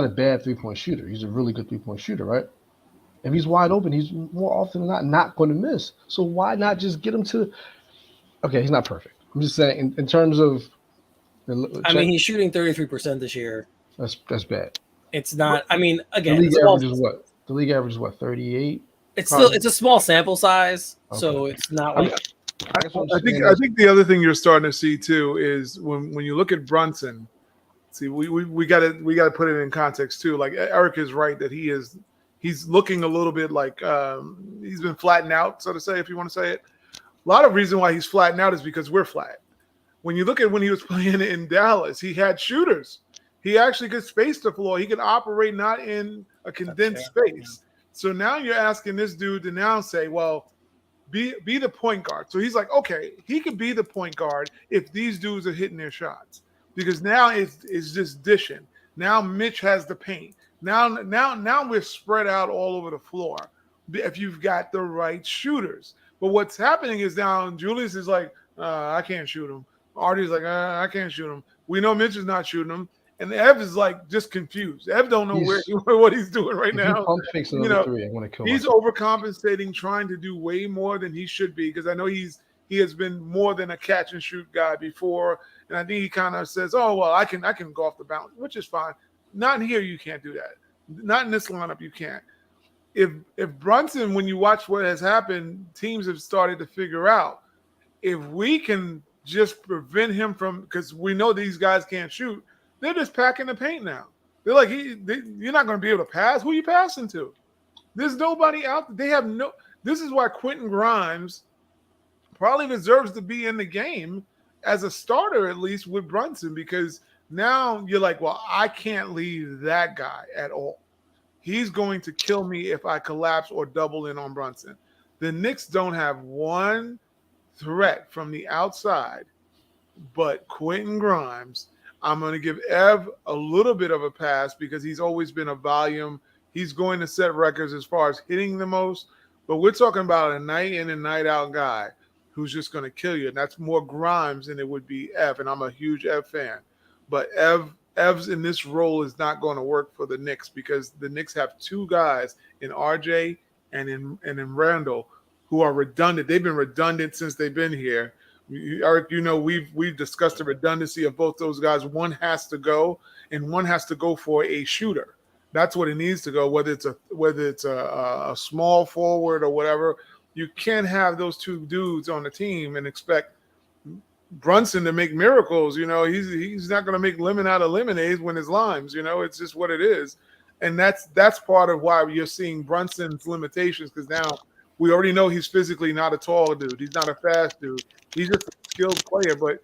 [SPEAKER 3] bad 3-point shooter. He's a really good 3-point shooter, right? If he's wide open, he's more often than not going to miss. So why not just get him to? Okay, he's not perfect. I'm just saying in terms of.
[SPEAKER 1] He's shooting 33% this year.
[SPEAKER 3] That's bad.
[SPEAKER 1] It's not. I mean, again,
[SPEAKER 3] the league average is what? The league average is what? 38.
[SPEAKER 1] It's a small sample size, okay. So it's not like.
[SPEAKER 2] I think the other thing you're starting to see too is when you look at Brunson. See, we got to put it in context too. Like Eric is right that he's looking a little bit like he's been flattened out, so to say, if you want to say it. A lot of reason why he's flattened out is because we're flat. When you look at when he was playing in Dallas, he had shooters. He actually could space the floor. He could operate not in a condensed space. So now you're asking this dude to now say, well, be the point guard. So he's like, okay, he could be the point guard if these dudes are hitting their shots. Because now it's just dishing. Now Mitch has the paint. Now we're spread out all over the floor if you've got the right shooters. But what's happening is now Julius is like, I can't shoot him. Artie's like, I can't shoot him. We know Mitch is not shooting him. And Ev is like just confused. Ev don't know what he's doing right
[SPEAKER 3] If
[SPEAKER 2] now.
[SPEAKER 3] he pump fakes another three, I'm going to kill
[SPEAKER 2] He's
[SPEAKER 3] myself.
[SPEAKER 2] overcompensating, trying to do way more than he should be, because I know he has been more than a catch and shoot guy before, and I think he kind of says, "Oh well, I can go off the bounce," which is fine. Not in here, you can't do that. Not in this lineup, you can't. If Brunson, when you watch what has happened, teams have started to figure out if we can just prevent him from, because we know these guys can't shoot, they're just packing the paint now. They're like, you're not going to be able to pass. Who are you passing to? There's nobody out there. They have no. This is why Quentin Grimes probably deserves to be in the game as a starter, at least with Brunson, because now you're like, well, I can't leave that guy at all. He's going to kill me if I collapse or double in on Brunson. The Knicks don't have one threat from the outside but Quentin Grimes. I'm going to give Ev a little bit of a pass because he's always been a volume. He's going to set records as far as hitting the most, but we're talking about a night in and night out guy who's just going to kill you, and that's more Grimes than it would be Ev, and I'm a huge Ev fan. But Ev's in this role is not going to work for the Knicks because the Knicks have two guys in RJ and in Randall who are redundant. They've been redundant since they've been here. Eric, we've discussed the redundancy of both those guys. One has to go, and one has to go for a shooter. That's what it needs to go. Whether it's a small forward or whatever, you can't have those two dudes on the team and expect Brunson to make miracles. He's not going to make lemon out of lemonade when it's limes. It's just what it is, and that's part of why you're seeing Brunson's limitations, because now we already know he's physically not a tall dude. He's not a fast dude. He's just a skilled player. But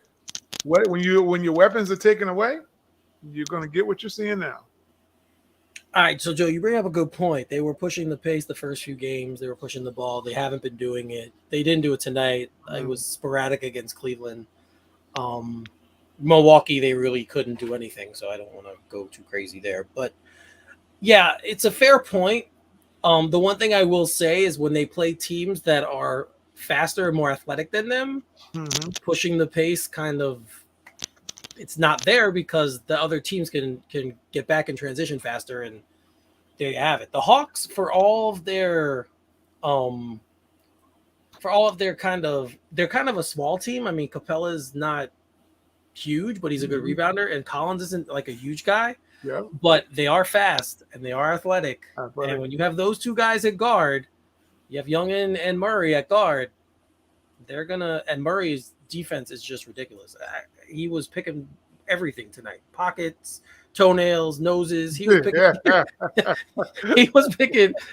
[SPEAKER 2] when your weapons are taken away, you're going to get what you're seeing now.
[SPEAKER 1] All right, so Joe, you bring up a good point. They were pushing the pace the first few games. They were pushing the ball. They haven't been doing it. They didn't do it tonight. It was sporadic against Cleveland. Milwaukee, they really couldn't do anything, so I don't want to go too crazy there. But, yeah, it's a fair point. The one thing I will say is when they play teams that are faster and more athletic than them, pushing the pace it's not there because the other teams can get back in transition faster, and there you have it. The Hawks, for all of their they're kind of a small team. I mean, Capella's not huge, but he's a good rebounder, and Collins isn't like a huge guy.
[SPEAKER 2] Yeah.
[SPEAKER 1] But they are fast and they are athletic. And when you have those two guys at guard, you have Youngin and Murray at guard, and Murray's defense is just ridiculous. He was picking everything tonight. Pockets, toenails, noses. He was picking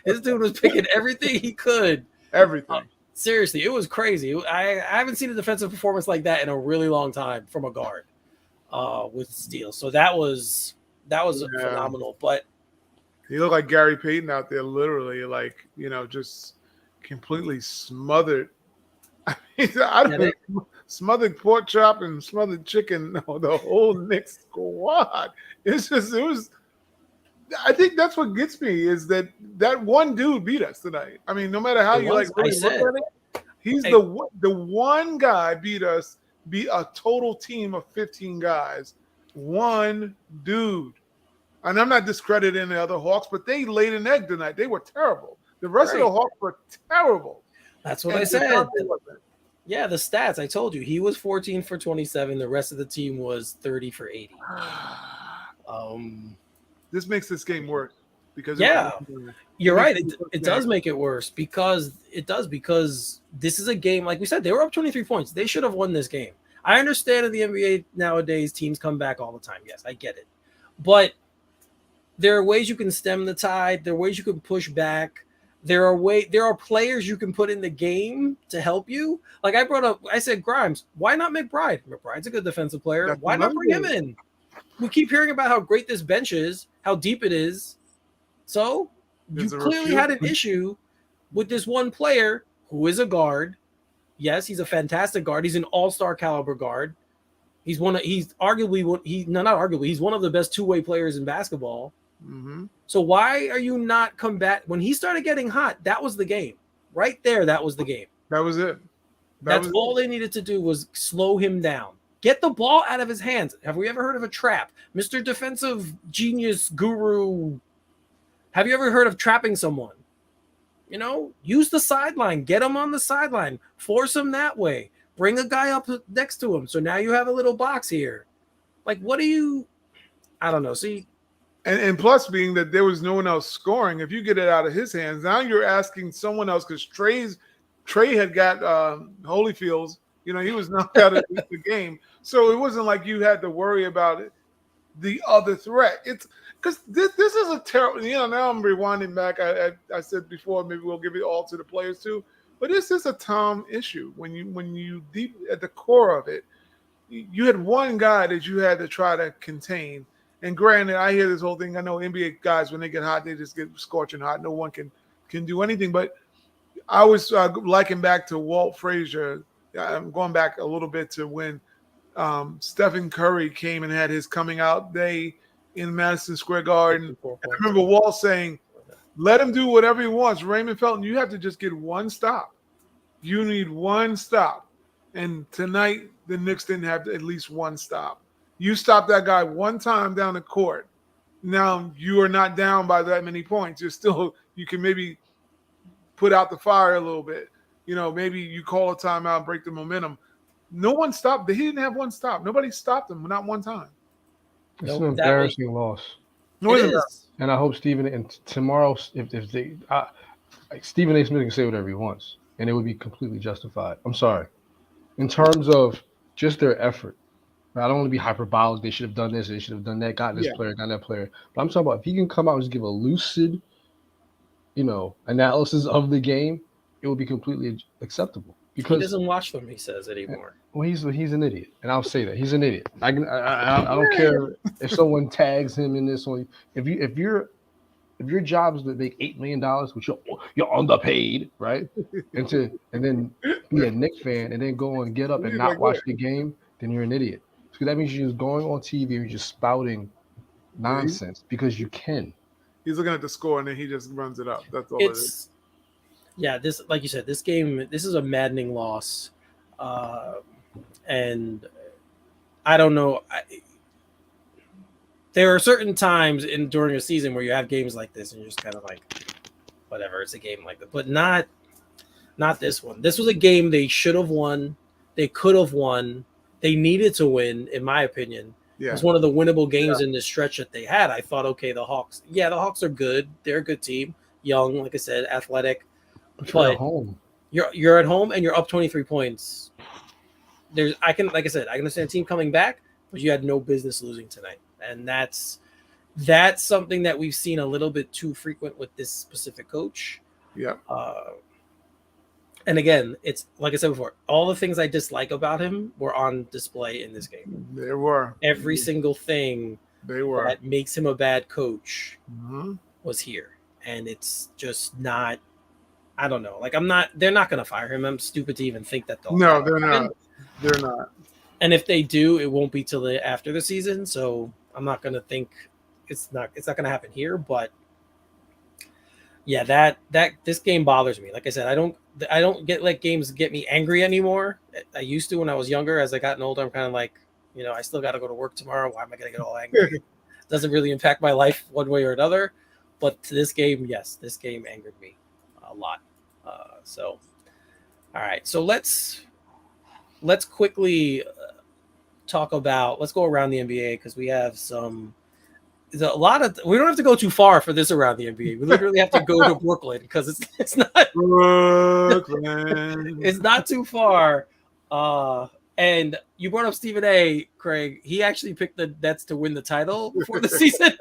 [SPEAKER 1] this dude was picking everything he could.
[SPEAKER 2] Everything.
[SPEAKER 1] Seriously, it was crazy. I haven't seen a defensive performance like that in a really long time from a guard with steals. So that was phenomenal. But
[SPEAKER 2] he looked like Gary Payton out there, literally, just completely smothered. Smothered pork chop and smothered chicken. No, the whole Knicks squad. I think that's what gets me is that one dude beat us tonight. I mean, no matter how really look at it, he's the one guy beat us. Beat a total team of 15 guys. One dude. And I'm not discrediting the other Hawks, but they laid an egg tonight. They were terrible. The rest of the Hawks were terrible.
[SPEAKER 1] That's what I said. Yeah, the stats. I told you. He was 14 for 27. The rest of the team was 30 for 80.
[SPEAKER 2] This makes this game worse. Because
[SPEAKER 1] you're right. It does make it worse because this is a game, like we said, they were up 23 points. They should have won this game. I understand in the NBA nowadays teams come back all the time. Yes, I get it. But there are ways you can stem the tide. There are ways you can push back. There are players you can put in the game to help you. Like I said Grimes. Why not McBride? McBride's a good defensive player. Why not bring him in? We keep hearing about how great this bench is, how deep it is. So you clearly had an issue with this one player who is a guard. Yes, he's a fantastic guard. He's an all-star caliber guard. He's one of the best two-way players in basketball.
[SPEAKER 2] Mm-hmm.
[SPEAKER 1] So why are you not when he started getting hot? That was the game. Right there, that was the game.
[SPEAKER 2] That was it.
[SPEAKER 1] That's all they needed to do was slow him down. Get the ball out of his hands. Have we ever heard of a trap? Mr. Defensive Genius Guru, have you ever heard of trapping someone? Use the sideline. Get him on the sideline. Force him that way. Bring a guy up next to him. So now you have a little box here. Like, what do you – I don't know. See –
[SPEAKER 2] and plus being that there was no one else scoring, if you get it out of his hands, now you're asking someone else because Trey had got Holyfield's. He was knocked out of the game. So it wasn't like you had to worry about it, the other threat. It's because this is a terrible. Now I'm rewinding back. I said before, maybe we'll give it all to the players too. But this is a Tom issue. When you deep at the core of it, you had one guy that you had to try to contain. And granted, I hear this whole thing. I know NBA guys, when they get hot, they just get scorching hot. No one can do anything. But I was liking back to Walt Frazier. I'm going back a little bit to when Stephen Curry came and had his coming out day in Madison Square Garden. And I remember Walt saying, let him do whatever he wants. Raymond Felton, you have to just get one stop. You need one stop. And tonight, the Knicks didn't have at least one stop. You stop that guy one time down the court. Now you are not down by that many points. You can maybe put out the fire a little bit. Maybe you call a timeout, break the momentum. No one stopped. He didn't have one stop. Nobody stopped him, not one time.
[SPEAKER 3] It's an embarrassing loss.
[SPEAKER 1] No, it is.
[SPEAKER 3] And I hope Stephen and tomorrow, if they, Stephen A. Smith can say whatever he wants, and it would be completely justified. I'm sorry. In terms of just their effort, I don't want to be hyperbolic. They should have done this. They should have done that. Got this player. Got that player. But I'm talking about if he can come out and just give a lucid, analysis of the game, it would be completely acceptable. Because
[SPEAKER 1] he doesn't watch them, he says, anymore.
[SPEAKER 3] Well, he's an idiot, and I'll say that he's an idiot. I don't care if someone tags him in this one. If your job is to make $8 million, which you're underpaid, right? and then be a Knicks fan and then go and get up and not watch the game, then you're an idiot. So that means you're just going on TV and you're just spouting nonsense because you can.
[SPEAKER 2] He's looking at the score and then he just runs it up. That's all it is.
[SPEAKER 1] Yeah, this, like you said, this game, this is a maddening loss. And I don't know. There are certain times during a season where you have games like this and you're just kind of like, whatever, it's a game like that. But not this one. This was a game they should have won. They could have won. They needed to win, in my opinion. Yeah. It was one of the winnable games in this stretch that they had. I thought, okay, the Hawks are good. They're a good team. Young, like I said, athletic. But you're at home. You're at home and you're up 23 points. I can understand a team coming back, but you had no business losing tonight. And that's something that we've seen a little bit too frequent with this specific coach.
[SPEAKER 2] Yeah.
[SPEAKER 1] And again, it's like I said before, all the things I dislike about him were on display in this game.
[SPEAKER 2] They were.
[SPEAKER 1] Every single thing that makes him a bad coach was here. And it's just not, I don't know. Like they're not going to fire him. I'm stupid to even think that they'll.
[SPEAKER 2] No, they're not. They're not.
[SPEAKER 1] And if they do, it won't be till after the season. So I'm not going to think it's not going to happen here. But yeah, that this game bothers me. Like I said, I don't let games get me angry anymore. I used to when I was younger. As I gotten older, I'm kind of like, I still got to go to work tomorrow. Why am I going to get all angry? It doesn't really impact my life one way or another. But to this game, yes, this game angered me a lot. So, all right. So let's quickly talk about. Let's go around the NBA because we have some. There's a lot of. We don't have to go too far for this around the NBA. We literally have to go to Brooklyn because it's not
[SPEAKER 2] Brooklyn.
[SPEAKER 1] It's not too far. And you brought up Stephen A. Craig. He actually picked the Nets to win the title before the season.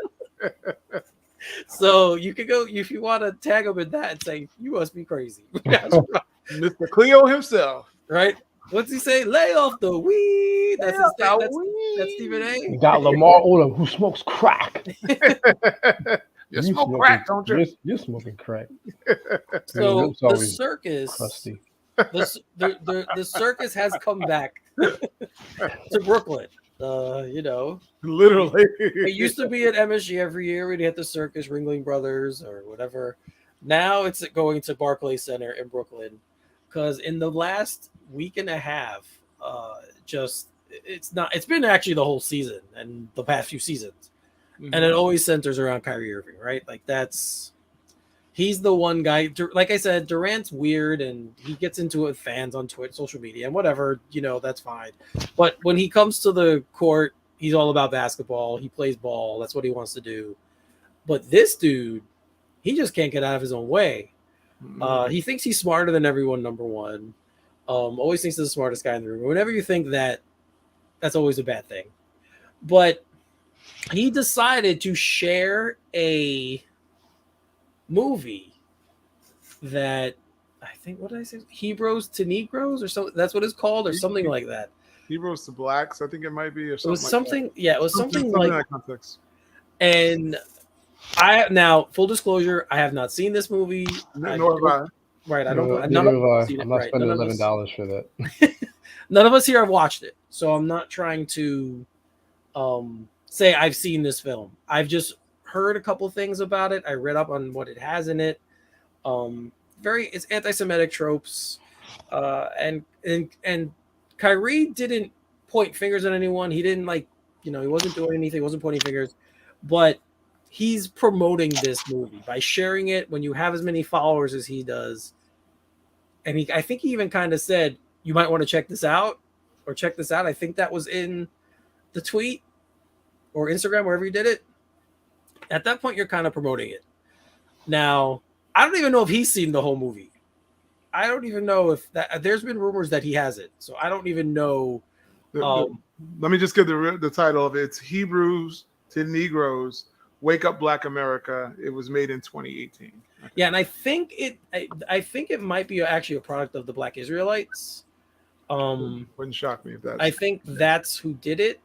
[SPEAKER 1] So you could go if you want to tag him in that and say you must be crazy.
[SPEAKER 2] Mr. Cleo himself,
[SPEAKER 1] right? What's he say? Lay off the weed. That's Stephen A.
[SPEAKER 3] You got Lamar Odom who smokes crack.
[SPEAKER 2] You smoke crack, don't you?
[SPEAKER 3] You're smoking crack.
[SPEAKER 1] So the circus,
[SPEAKER 3] crusty.
[SPEAKER 1] The circus has come back to Brooklyn.
[SPEAKER 2] Literally.
[SPEAKER 1] It used to be at MSG every year. We'd hit the circus, Ringling Brothers, or whatever. Now it's going to Barclays Center in Brooklyn because in the last week and a half, it's not. It's been actually the whole season and the past few seasons,
[SPEAKER 2] Mm-hmm.
[SPEAKER 1] and it always centers around Kyrie Irving, right? Like he's the one guy. Like I said, Durant's weird and he gets into it with fans on Twitter, social media, and whatever. That's fine. But when he comes to the court, he's all about basketball. He plays ball. That's what he wants to do. But this dude, he just can't get out of his own way. He thinks he's smarter than everyone. Number one, always thinks he's the smartest guy in the room. Whenever you think that, that's always a bad thing. But he decided to share a movie that I think, what did I say? Hebrews to Negroes or something. That's what it's called, or something like that.
[SPEAKER 2] Heroes to Blacks, I think it might be, or something.
[SPEAKER 1] It was something, yeah, it was something like
[SPEAKER 2] that context.
[SPEAKER 1] And now, full disclosure, I have not seen this movie.
[SPEAKER 2] Nor have I.
[SPEAKER 1] Right, I don't.
[SPEAKER 3] Neither
[SPEAKER 1] None
[SPEAKER 3] have
[SPEAKER 1] of
[SPEAKER 3] I.
[SPEAKER 1] us seen it.
[SPEAKER 3] I'm not
[SPEAKER 1] Right,
[SPEAKER 3] spending
[SPEAKER 1] none of us-
[SPEAKER 3] $11 for that.
[SPEAKER 1] None of us here have watched it, so I'm not trying to say I've seen this film. I've just heard a couple things about it. I read up on what it has in it. It's anti-Semitic tropes, and Kyrie didn't point fingers at anyone. He didn't he wasn't doing anything. He wasn't pointing fingers, but he's promoting this movie by sharing it when you have as many followers as he does. And I think he even kind of said, you might want to check this out or check this out. I think that was in the tweet or Instagram, wherever you did it. At that point, you're kind of promoting it. Now, I don't even know if he's seen the whole movie. I don't even know if that. There's been rumors that he hasn't, so I don't even know.
[SPEAKER 2] Let me just give the title of it. It's Hebrews to Negroes, Wake Up Black America. It was made in 2018.
[SPEAKER 1] Yeah, and I think it might be actually a product of the Black Israelites.
[SPEAKER 2] Wouldn't shock me if that.
[SPEAKER 1] I think that's who did it.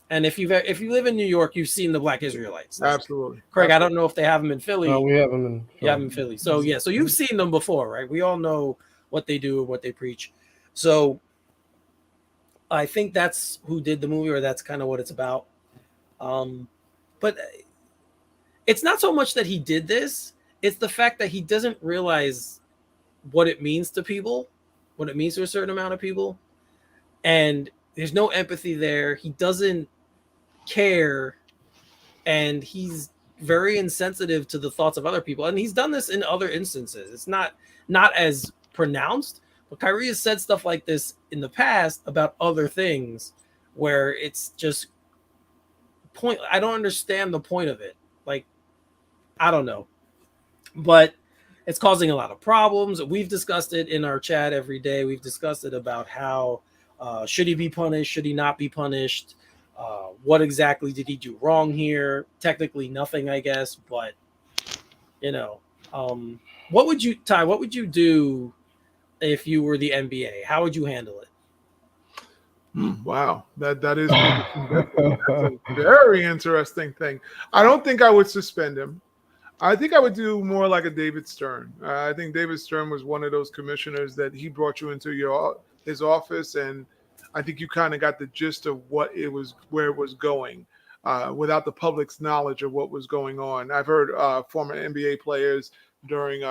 [SPEAKER 1] And if you live in New York, you've seen the Black Israelites.
[SPEAKER 2] Absolutely.
[SPEAKER 1] Craig, I don't know if they have them in Philly.
[SPEAKER 3] No, we have them in Philly.
[SPEAKER 1] You have them in Philly. So yeah, so you've seen them before, right? We all know what they do and what they preach. So I think that's who did the movie, or that's kind of what it's about. But it's not so much that he did this, it's the fact that he doesn't realize what it means to people, what it means to a certain amount of people. And there's no empathy there. He doesn't care. And he's very insensitive to the thoughts of other people. And he's done this in other instances. It's not as pronounced, but Kyrie has said stuff like this in the past about other things where it's just I don't understand the point of it. Like, I don't know. But it's causing a lot of problems. We've discussed it in our chat every day. We've discussed it about how should he be punished? Should he not be punished? What exactly did he do wrong here? Technically nothing, I guess. But, what would you do if you were the NBA? How would you handle it?
[SPEAKER 2] Wow, that's a very interesting thing. I don't think I would suspend him. I think I would do more like a David Stern. I think David Stern was one of those commissioners that he brought you into his office, and I think you kind of got the gist of where it was going, without the public's knowledge of what was going on. I've heard former NBA players during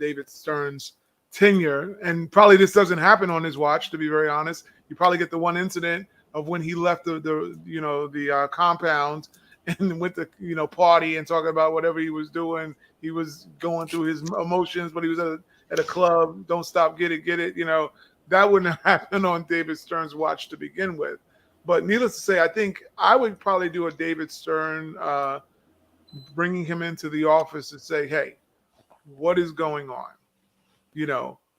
[SPEAKER 2] David Stern's tenure, and probably this doesn't happen on his watch, to be very honest. You probably get the one incident of when he left the compound and went to party and talking about whatever he was doing. He was going through his emotions, but he was at a club. Don't stop, get it. That wouldn't happen on David Stern's watch to begin with. But needless to say, I think I would probably do a David Stern, bringing him into the office and say, "Hey, what is going on?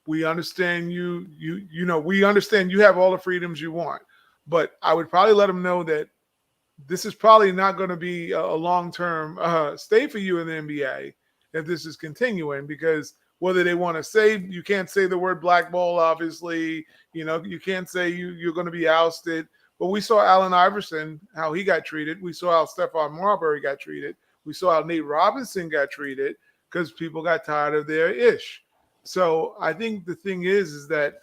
[SPEAKER 2] We understand we understand you have all the freedoms you want, but I would probably let him know that this is probably not going to be a long-term stay for you in the NBA if this is continuing, because whether they want to say, you can't say the word blackball, obviously, you can't say you're going to be ousted. But we saw Allen Iverson, how he got treated. We saw how Stephon Marbury got treated. We saw how Nate Robinson got treated because people got tired of their ish. So I think the thing is that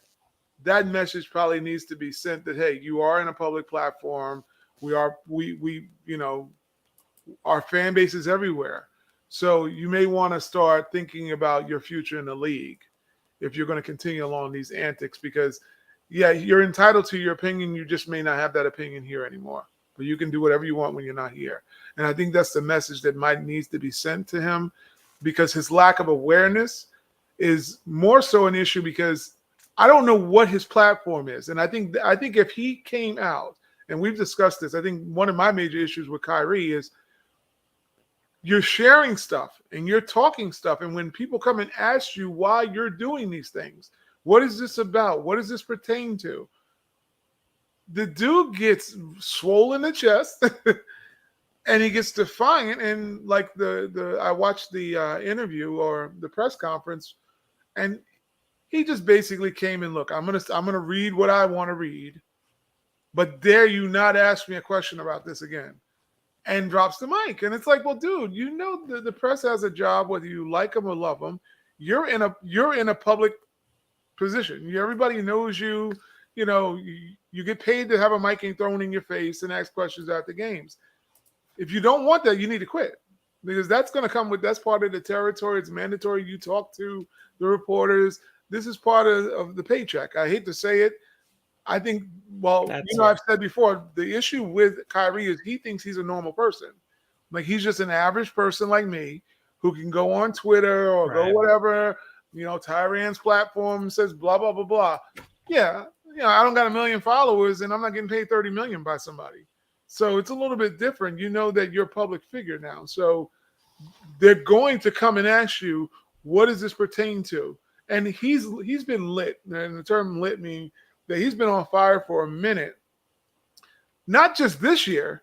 [SPEAKER 2] message probably needs to be sent that, hey, you are in a public platform. Our fan base is everywhere. So you may want to start thinking about your future in the league if you're going to continue along these antics, because yeah, you're entitled to your opinion. You just may not have that opinion here anymore. But you can do whatever you want when you're not here. And I think that's the message that might needs to be sent to him, because his lack of awareness is more so an issue because I don't know what his platform is. And I think if he came out, and we've discussed this, I think one of my major issues with Kyrie is you're sharing stuff and you're talking stuff. And when people come and ask you why you're doing these things, what is this about? What does this pertain to? The dude gets swollen in the chest and he gets defiant. And like I watched the interview or the press conference, and he just basically came and look, I'm gonna read what I want to read, but dare you not ask me a question about this again, and drops the mic. And it's like, well, dude, you know the press has a job whether you like them or love them. You're in a public position. Everybody knows you. You know, you get paid to have a mic thrown in your face and ask questions after games. If you don't want that, you need to quit, because that's going to come with, that's part of the territory. It's mandatory. You talk to the reporters. This is part of the paycheck. I hate to say it. I think, well, I've said before, the issue with Kyrie is he thinks he's a normal person. Like, he's just an average person like me who can go on Twitter or go whatever, Tyran's platform says blah, blah, blah, blah. Yeah. I don't got 1 million followers and I'm not getting paid 30 million by somebody. So it's a little bit different. You know that you're a public figure now. So they're going to come and ask you, what does this pertain to? And he's been lit. And the term lit means that he's been on fire for a minute. Not just this year.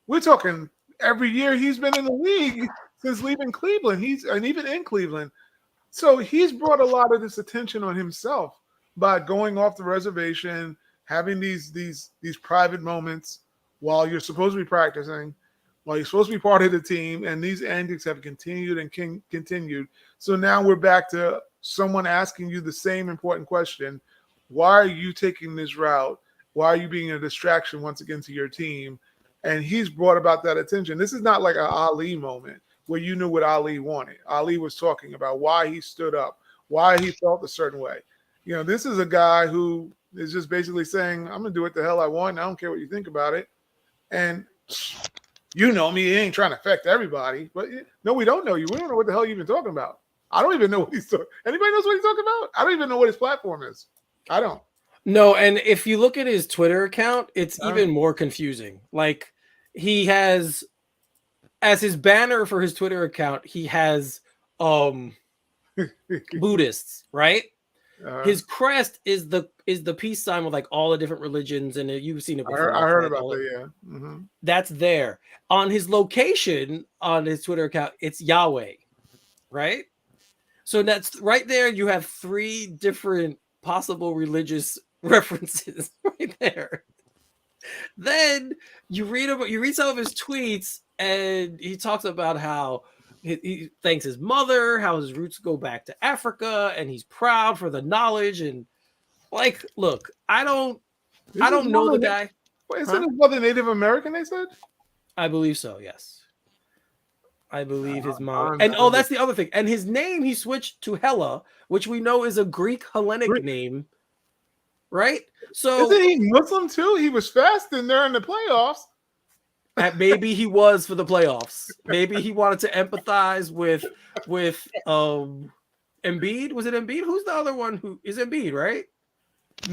[SPEAKER 2] We're talking every year he's been in the league since leaving Cleveland. And even in Cleveland. So he's brought a lot of this attention on himself by going off the reservation, having these private moments while you're supposed to be practicing, while you're supposed to be part of the team, and these antics have continued and continued. So now we're back to someone asking you the same important question: why are you taking this route? Why are you being a distraction once again to your team? And he's brought about that attention. This is not like an Ali moment where you knew what Ali wanted. Ali was talking about why he stood up, why he felt a certain way. This is a guy who is just basically saying, I'm going to do what the hell I want. I don't care what you think about it. And you know me, he ain't trying to affect everybody. But no, we don't know you. We don't know what the hell you've been talking about. I don't even know what he's talking. Anybody knows what he's talking about? I don't even know what his platform is. I don't.
[SPEAKER 1] No, and if you look at his Twitter account, it's even more confusing. Like, he has, as his banner for his Twitter account, he has Buddhists, right? His crest is the peace sign with like all the different religions, and you've seen it before.
[SPEAKER 2] I heard about that. Yeah,
[SPEAKER 1] That's there on his location on his Twitter account. It's Yahweh, right? So that's right there. You have 3 different possible religious references right there. Then you read some of his tweets, and he talks about how he thanks his mother, how his roots go back to Africa, and he's proud for the knowledge. And like, look, I don't know the guy.
[SPEAKER 2] Isn't his mother Native American? They said.
[SPEAKER 1] I believe so. Yes, I believe his mom. And that's the other thing. And his name he switched to Hella, which we know is a Greek Hellenic name, right? So
[SPEAKER 2] isn't he Muslim too? He was fasting during the playoffs.
[SPEAKER 1] Maybe he was for the playoffs. Maybe he wanted to empathize with Embiid. Was it Embiid? Who's the other one who is Embiid, right?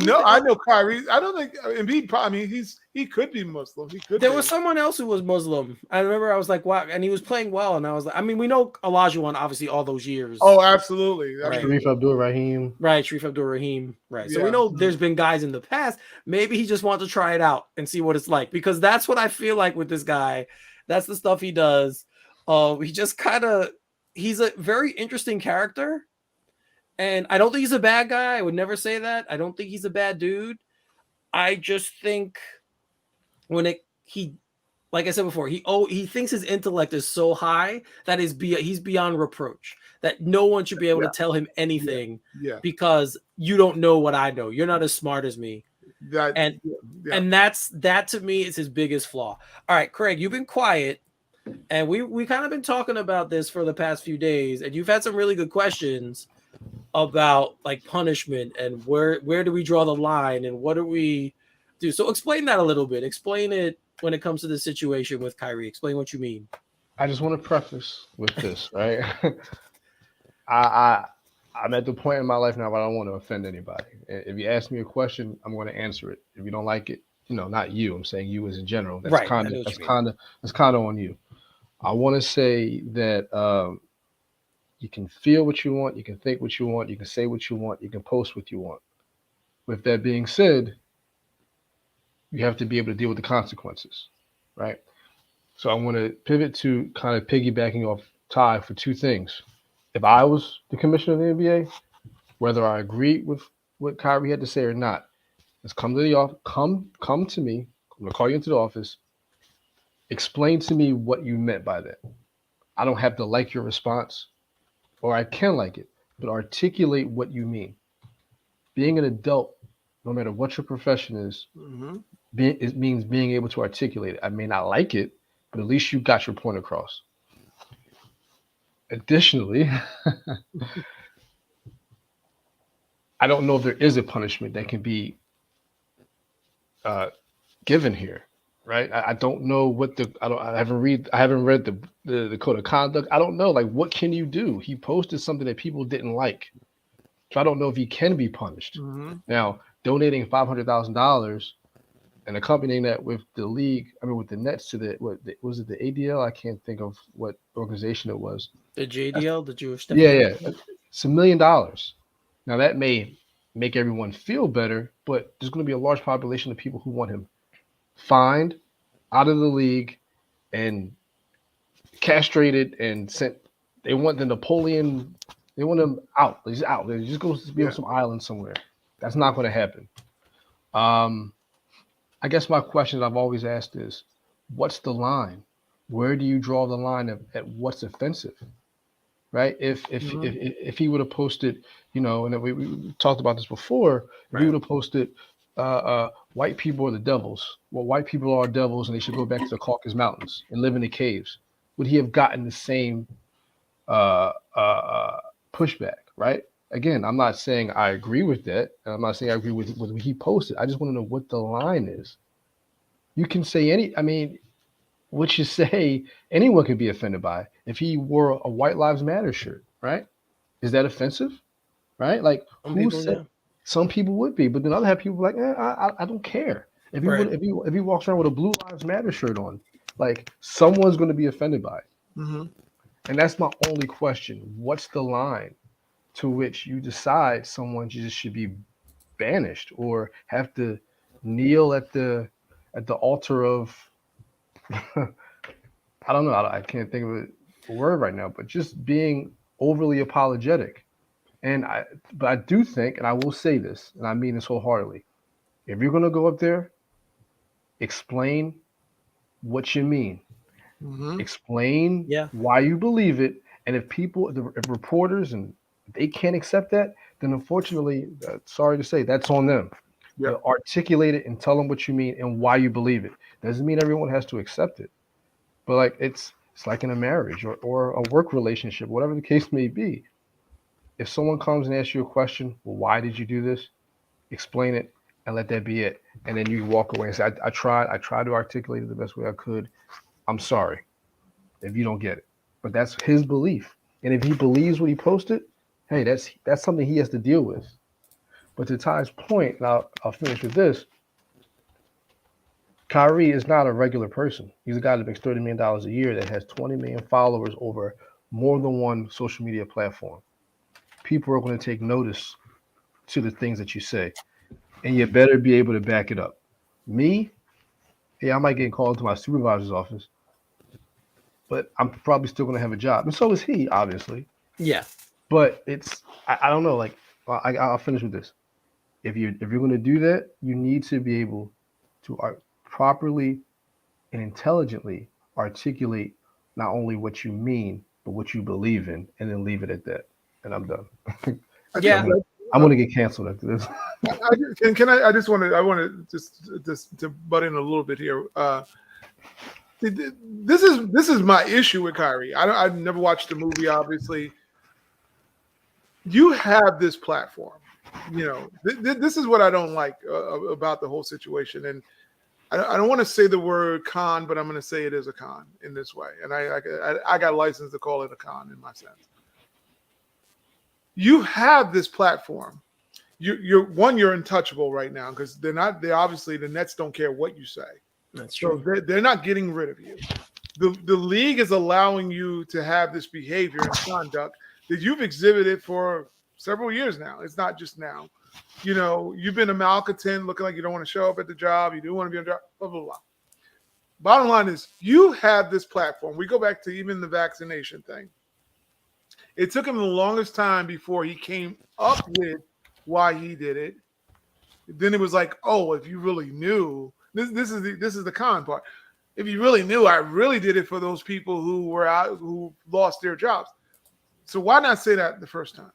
[SPEAKER 2] No, I know Kyrie. I don't think Embiid. I mean, he could be Muslim. There
[SPEAKER 1] was someone else who was Muslim. I remember I was like, wow, and he was playing well, and I was like, I mean, we know Olajuwon obviously all those years.
[SPEAKER 2] Oh, absolutely.
[SPEAKER 1] Right.
[SPEAKER 3] Sharif Abdul-Rahim.
[SPEAKER 1] Right, Sharif Abdul-Rahim. Right. So we know there's been guys in the past. Maybe he just wanted to try it out and see what it's like, because that's what I feel like with this guy. That's the stuff he does. He just he's a very interesting character. And I don't think he's a bad guy. I would never say that. I don't think he's a bad dude. I just think like I said before, he thinks his intellect is so high that he's beyond reproach. That no one should be able to tell him anything because you don't know what I know. You're not as smart as me. And that to me is his biggest flaw. All right, Craig, you've been quiet, and we kind of been talking about this for the past few days, and you've had some really good questions. about like punishment and where do we draw the line and what do we do? So explain that a little bit. Explain it when it comes to the situation with Kyrie. Explain what you mean.
[SPEAKER 3] I just want to preface with this, right? I I'm at the point in my life now where I don't want to offend anybody. If you ask me a question, I'm going to answer it. If you don't like it, not you. I'm saying you as in general. That's
[SPEAKER 1] Right. I
[SPEAKER 3] kind
[SPEAKER 1] know
[SPEAKER 3] of
[SPEAKER 1] what
[SPEAKER 3] that's
[SPEAKER 1] you mean.
[SPEAKER 3] kind of that's kind of on you. I want to say that you can feel what you want, you can think what you want, you can say what you want, you can post what you want. With that being said, you have to be able to deal with the consequences, right? So I want to pivot to kind of piggybacking off Ty for two things. If I was the commissioner of the NBA, whether I agree with what Kyrie had to say or not, let's come to the office. Come to me. I'm gonna call you into the office. Explain to me what you meant by that. I don't have to like your response, or I can like it, but articulate what you mean. Being an adult, no matter what your profession is,
[SPEAKER 2] Mm-hmm.
[SPEAKER 3] it means being able to articulate it. I may not like it, but at least you got your point across. Additionally, I don't know if there is a punishment that can be uh, given here, right? I don't know what the I haven't read the code of conduct. I don't know, like, what can you do? He posted something that people didn't like, so I don't know if he can be punished.
[SPEAKER 2] Mm-hmm.
[SPEAKER 3] Now, donating $500,000 and accompanying that with the league, I mean, with the Nets to was it the ADL? I can't think of what organization it was.
[SPEAKER 1] The JDL, the Jewish
[SPEAKER 3] Yeah,
[SPEAKER 1] Defamation
[SPEAKER 3] yeah,
[SPEAKER 1] League.
[SPEAKER 3] it's $1 million. Now that may make everyone feel better, but there's going to be a large population of people who want him fined, out of the league, and castrated and sent. They want the Napoleon. They want him out. He's out. They just go be on
[SPEAKER 2] Yeah.
[SPEAKER 3] some island somewhere. That's not going to happen. Um, I guess my question that I've always asked is, what's the line? Where do you draw the line at what's offensive? Right? If he would have posted, and we talked about this before, if he
[SPEAKER 2] Right.
[SPEAKER 3] would have posted, white people are the devils. Well, white people are devils, and they should go back to the Caucasus Mountains and live in the caves. Would he have gotten the same pushback? Right? Again, I'm not saying I agree with that, and I'm not saying I agree with what he posted. I just want to know what the line is. You can say I mean, what you say, anyone could be offended by. If he wore a White Lives Matter shirt, right? Is that offensive? Right? Like,
[SPEAKER 1] Some
[SPEAKER 3] who
[SPEAKER 1] people,
[SPEAKER 3] said?
[SPEAKER 1] yeah.
[SPEAKER 3] Some people would be, but then other have people like, I don't care. If he
[SPEAKER 1] Right.
[SPEAKER 3] would, if he walks around with a Blue Lives Matter shirt on, like, someone's going to be offended by it.
[SPEAKER 2] Mm-hmm.
[SPEAKER 3] And that's my only question. What's the line to which you decide someone just should be banished or have to kneel at the altar of I don't know. I can't think of a word right now, but just being overly apologetic. But I do think, and I will say this, and I mean this wholeheartedly. If you're gonna go up there, explain what you mean.
[SPEAKER 2] Mm-hmm.
[SPEAKER 3] Explain
[SPEAKER 1] Yeah.
[SPEAKER 3] why you believe it. And if reporters and they can't accept that, then unfortunately, sorry to say, that's on them.
[SPEAKER 2] Yeah.
[SPEAKER 3] Articulate it and tell them what you mean and why you believe it. Doesn't mean everyone has to accept it. But like it's like in a marriage or a work relationship, whatever the case may be. If someone comes and asks you a question, well, why did you do this? Explain it and let that be it. And then you walk away and say, I tried to articulate it the best way I could. I'm sorry if you don't get it. But that's his belief. And if he believes what he posted, hey, that's something he has to deal with. But to Ty's point, and I'll finish with this. Kyrie is not a regular person. He's a guy that makes $30 million a year that has 20 million followers over more than one social media platform. People are going to take notice to the things that you say, and you better be able to back it up. Me, yeah, I might get called to my supervisor's office, but I'm probably still going to have a job, and so is he, obviously.
[SPEAKER 1] Yeah.
[SPEAKER 3] But I don't know. Like, I'll finish with this. If you're going to do that, you need to be able to properly and intelligently articulate not only what you mean, but what you believe in, and then leave it at that. And I'm done.
[SPEAKER 1] Yeah.
[SPEAKER 3] I'm gonna get canceled after this.
[SPEAKER 2] I just want to just to butt in a little bit here. This is my issue with Kyrie. I've never watched the movie, obviously. you have this platform. You know, this is what I don't like about the whole situation. And I don't want to say the word con, but I'm going to say it is a con in this way. And I got license to call it a con in my sense. You have this platform. You're untouchable right now because they obviously the Nets don't care what you say.
[SPEAKER 1] That's true.
[SPEAKER 2] So they're not getting rid of you. The league is allowing you to have this behavior and conduct that you've exhibited for several years now. It's not just now. You know, you've been a malcontent, looking like you don't want to show up at the job. You do want to be on the job, blah, blah, blah. Bottom line is you have this platform. We go back to even the vaccination thing. It took him the longest time before he came up with why he did it. Then it was like, oh, if you really knew, this is the con part. If you really knew, I really did it for those people who were out, who lost their jobs. So why not say that the first time?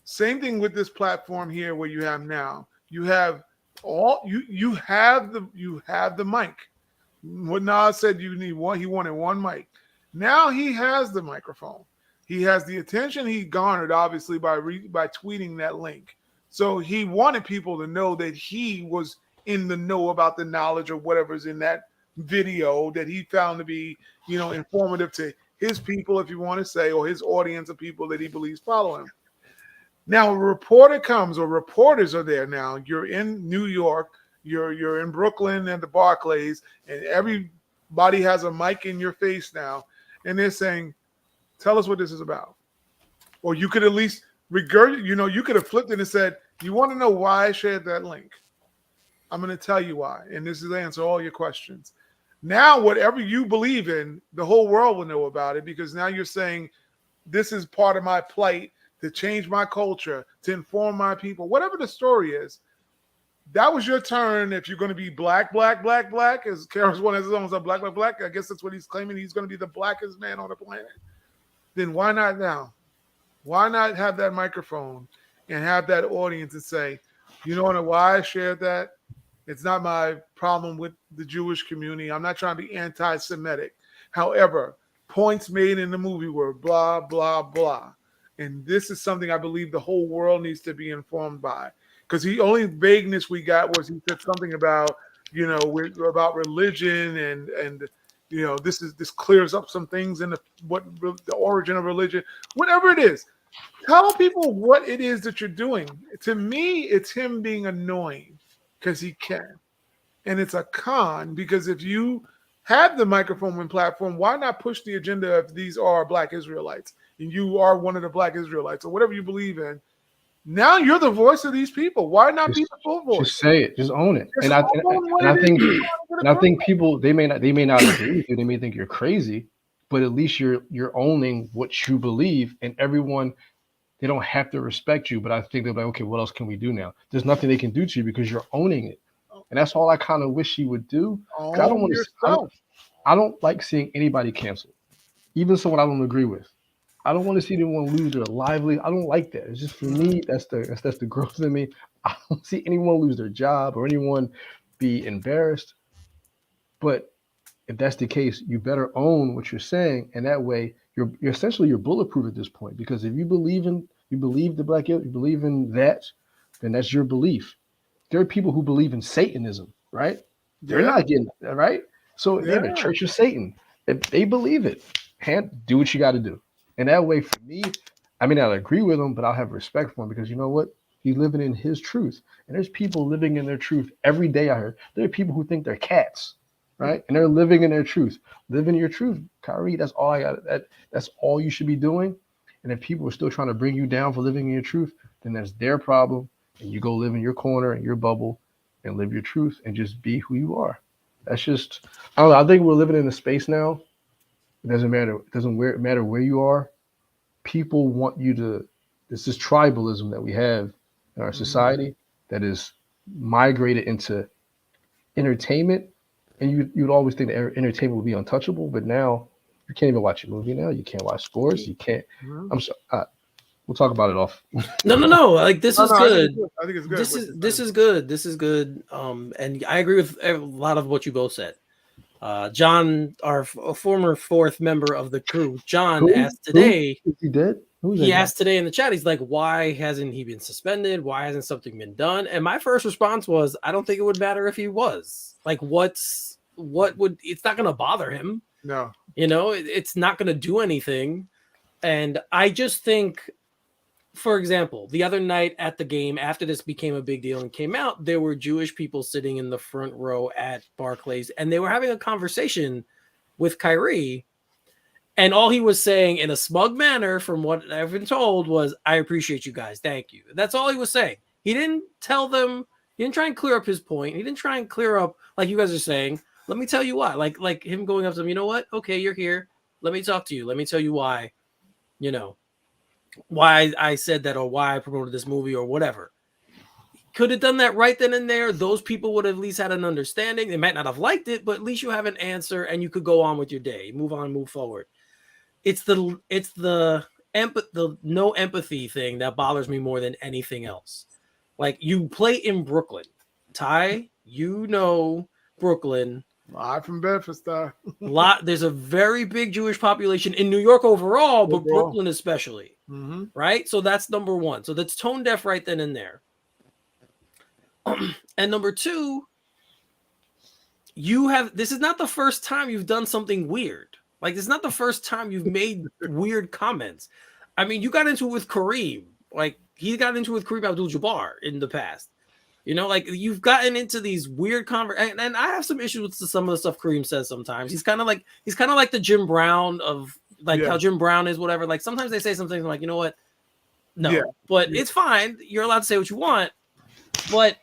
[SPEAKER 2] Same thing with this platform here where you have now. You have you have the mic. What Nas said you need one, he wanted one mic. Now he has the microphone. He has the attention he garnered, obviously, by tweeting that link. So he wanted people to know that he was in the know about the knowledge of whatever's in that video that he found to be, you know, informative to his people, if you want to say, or his audience of people that he believes follow him. Now a reporter comes, or reporters are there now. You're in New York, you're in Brooklyn and the Barclays, and everybody has a mic in your face now, and they're saying, tell us what this is about. Or you could at least you could have flipped it and said, you want to know why I shared that link? I'm going to tell you why. And this is to answer all your questions. Now, whatever you believe in, the whole world will know about it, because now you're saying this is part of my plight to change my culture, to inform my people, whatever the story is. That was your turn. If you're going to be black, as Karis one has his own, black, I guess that's what he's claiming. He's going to be the blackest man on the planet. Then why not now? Why not have that microphone and have that audience and say, you know why I shared that? It's not my problem with the Jewish community. I'm not trying to be anti-Semitic. However, points made in the movie were blah, blah, blah. And this is something I believe the whole world needs to be informed by. Because the only vagueness we got was he said something about, about religion and this clears up some things in the origin of religion. Whatever it is, tell people what it is that you're doing. To me, it's him being annoying because he can. And it's a con because if you have the microphone and platform, why not push the agenda if these are Black Israelites and you are one of the Black Israelites or whatever you believe in? Now you're the voice of these people. Why not be the full voice?
[SPEAKER 3] Just say it. Just own it. And I think people they may not agree with you. They may think you're crazy, but at least you're owning what you believe. And everyone, they don't have to respect you, but I think they're like, okay, what else can we do now? There's nothing they can do to you because you're owning it. And that's all I kind of wish he would do. I don't want to. I don't like seeing anybody canceled, even someone I don't agree with. I don't want to see anyone lose their livelihood. I don't like that. It's just for me, that's the growth in me. I don't see anyone lose their job or anyone be embarrassed. But if that's the case, you better own what you're saying, and that way you're essentially bulletproof at this point. Because if you believe the Black, you believe in that, then that's your belief. There are people who believe in Satanism, right? They're not getting that, right? So they're the Church of Satan. If they believe it, do what you got to do. And that way, for me, I may not agree with him, but I'll have respect for him because you know what? He's living in his truth. And there's people living in their truth every day. I heard there are people who think they're cats, right? And they're living in their truth. Live in your truth, Kyrie. That's all I got. That's all you should be doing. And if people are still trying to bring you down for living in your truth, then that's their problem. And you go live in your corner, in your bubble, and live your truth and just be who you are. That's just, I don't know. I think we're living in a space now. It doesn't matter. It doesn't matter where you are. People want you to. This is tribalism that we have in our society that is migrated into entertainment. And you'd always think that entertainment would be untouchable, but now you can't even watch a movie. Now you can't watch sports. You can't. I'm sorry. We'll talk about it off.
[SPEAKER 1] No. Like this is good.
[SPEAKER 2] I think it's good.
[SPEAKER 1] This is good. This is good. And I agree with a lot of what you both said. John, our former fourth member of the crew, John asked today.
[SPEAKER 3] Is he dead? Who's
[SPEAKER 1] he
[SPEAKER 3] that guy?
[SPEAKER 1] asked today in the chat, he's like, why hasn't he been suspended? Why hasn't something been done? And my first response was, I don't think it would matter if he was. Like, it's not going to bother him.
[SPEAKER 2] No.
[SPEAKER 1] It's not going to do anything. And I just think, for example, the other night at the game, after this became a big deal and came out, there were Jewish people sitting in the front row at Barclays, and they were having a conversation with Kyrie. And all he was saying in a smug manner, from what I've been told, was, I appreciate you guys. Thank you. That's all he was saying. He didn't tell them, he didn't try and clear up his point. He didn't try and clear up, like you guys are saying, let me tell you why. Like him going up to them, you know what? Okay, you're here. Let me talk to you. Let me tell you why, why I said that or why I promoted this movie or whatever. Could have done that right then and there. Those people would have at least had an understanding. They might not have liked it, but at least you have an answer and you could go on with your day. Move on, move forward. It's the no empathy thing that bothers me more than anything else. Like, you play in Brooklyn, Ty, Brooklyn.
[SPEAKER 2] Live from Bedford.
[SPEAKER 1] There's a very big Jewish population in New York overall, but Brooklyn especially, right? So that's number one. So that's tone deaf right then and there. And number two, this is not the first time you've done something weird. Like, this is not the first time you've made weird comments. I mean, you got into it with Kareem. Like, he got into it with Kareem Abdul-Jabbar in the past. Like, you've gotten into these weird conversations. And I have some issues with some of the stuff Kareem says sometimes. He's kind of like the Jim Brown of, like, how Jim Brown is, whatever. Like, sometimes they say something like, you know what? No. Yeah. But it's fine. You're allowed to say what you want. But,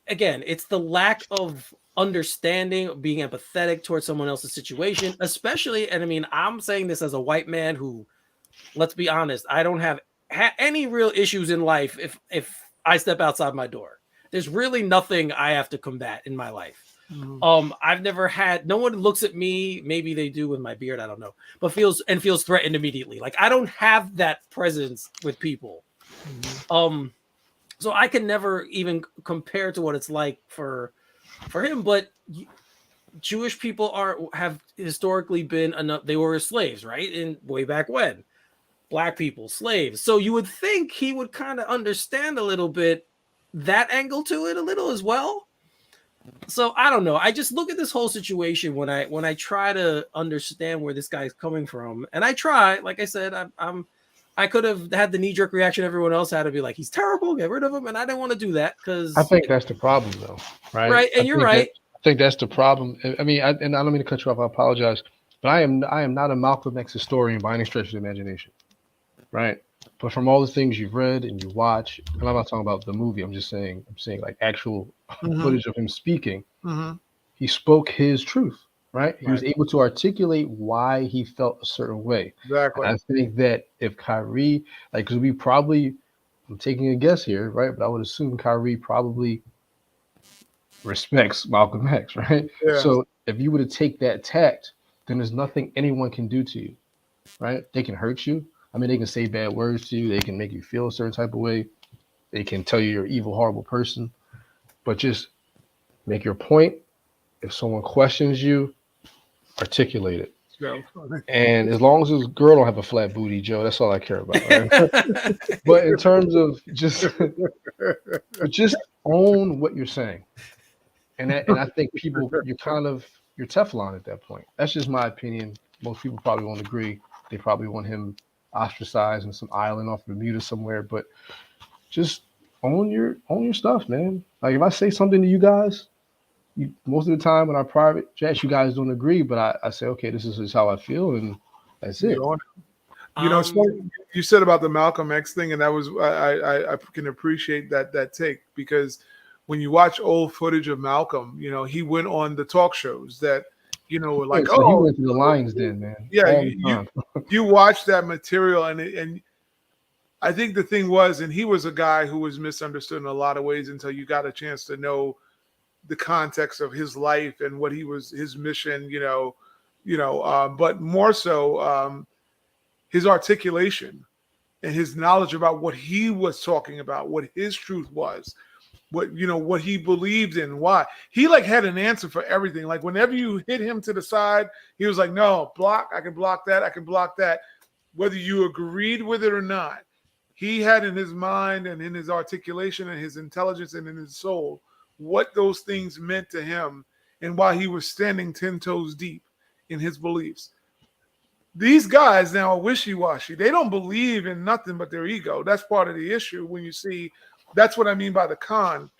[SPEAKER 1] again, it's the lack of understanding, being empathetic towards someone else's situation, especially, and I mean, I'm saying this as a white man who, let's be honest, I don't have any real issues in life if I step outside my door. There's really nothing I have to combat in my life. I've never had, no one looks at me, maybe they do with my beard, I don't know, but feels threatened immediately. Like, I don't have that presence with people. So I can never even compare to what it's like for him, but Jewish people have historically been enough. They were slaves, right? In way back when, Black people, slaves. So you would think he would kind of understand a little bit that angle to it a little as well. So I don't know. I just look at this whole situation when I try to understand where this guy's coming from, and I try. Like I said, I could have had the knee-jerk reaction everyone else had to be like, he's terrible, get rid of him. And I didn't want to do that because...
[SPEAKER 3] I think that's the problem, though, right?
[SPEAKER 1] Right, and you're right.
[SPEAKER 3] I think that's the problem. I mean, and I don't mean to cut you off. I apologize. But I am not a Malcolm X historian by any stretch of the imagination, right? But from all the things you've read and you watch, and I'm not talking about the movie, I'm saying like actual footage of him speaking, he spoke his truth. Right? He was able to articulate why he felt a certain way.
[SPEAKER 2] Exactly.
[SPEAKER 3] And I think that if Kyrie, because I'm taking a guess here, right? But I would assume Kyrie probably respects Malcolm X, right? Yeah. So if you were to take that tact, then there's nothing anyone can do to you, right? They can hurt you. I mean, they can say bad words to you. They can make you feel a certain type of way. They can tell you you're an evil, horrible person. But just make your point. If someone questions you, articulate it. Yeah. And as long as this girl don't have a flat booty, Joe, that's all I care about. Right? But in terms of just own what you're saying. And I think people, you're Teflon at that point. That's just my opinion. Most people probably won't agree. They probably want him ostracized in some island off Bermuda somewhere. But just own your stuff, man. Like, if I say something to you guys, most of the time in our private chats, you guys don't agree, but I say, okay, this is how I feel, and that's it.
[SPEAKER 2] It's funny you said about the Malcolm X thing, and that was I can appreciate that take, because when you watch old footage of Malcolm, he went on the talk shows that were like,
[SPEAKER 3] he went to the Lions Den, man.
[SPEAKER 2] Yeah, you watch that material, and I think the thing was, and he was a guy who was misunderstood in a lot of ways until you got a chance to know the context of his life and what his mission, but more so his articulation and his knowledge about what he was talking about, what his truth was, what he believed in, why. He had an answer for everything. Like, whenever you hit him to the side, he was like, no, block, I can block that, I can block that. whether you agreed with it or not, he had in his mind and in his articulation and his intelligence and in his soul what those things meant to him and why he was standing 10 toes deep in his beliefs. These guys now are wishy-washy. They don't believe in nothing but their ego. That's part of the issue when you see, that's what I mean by the con.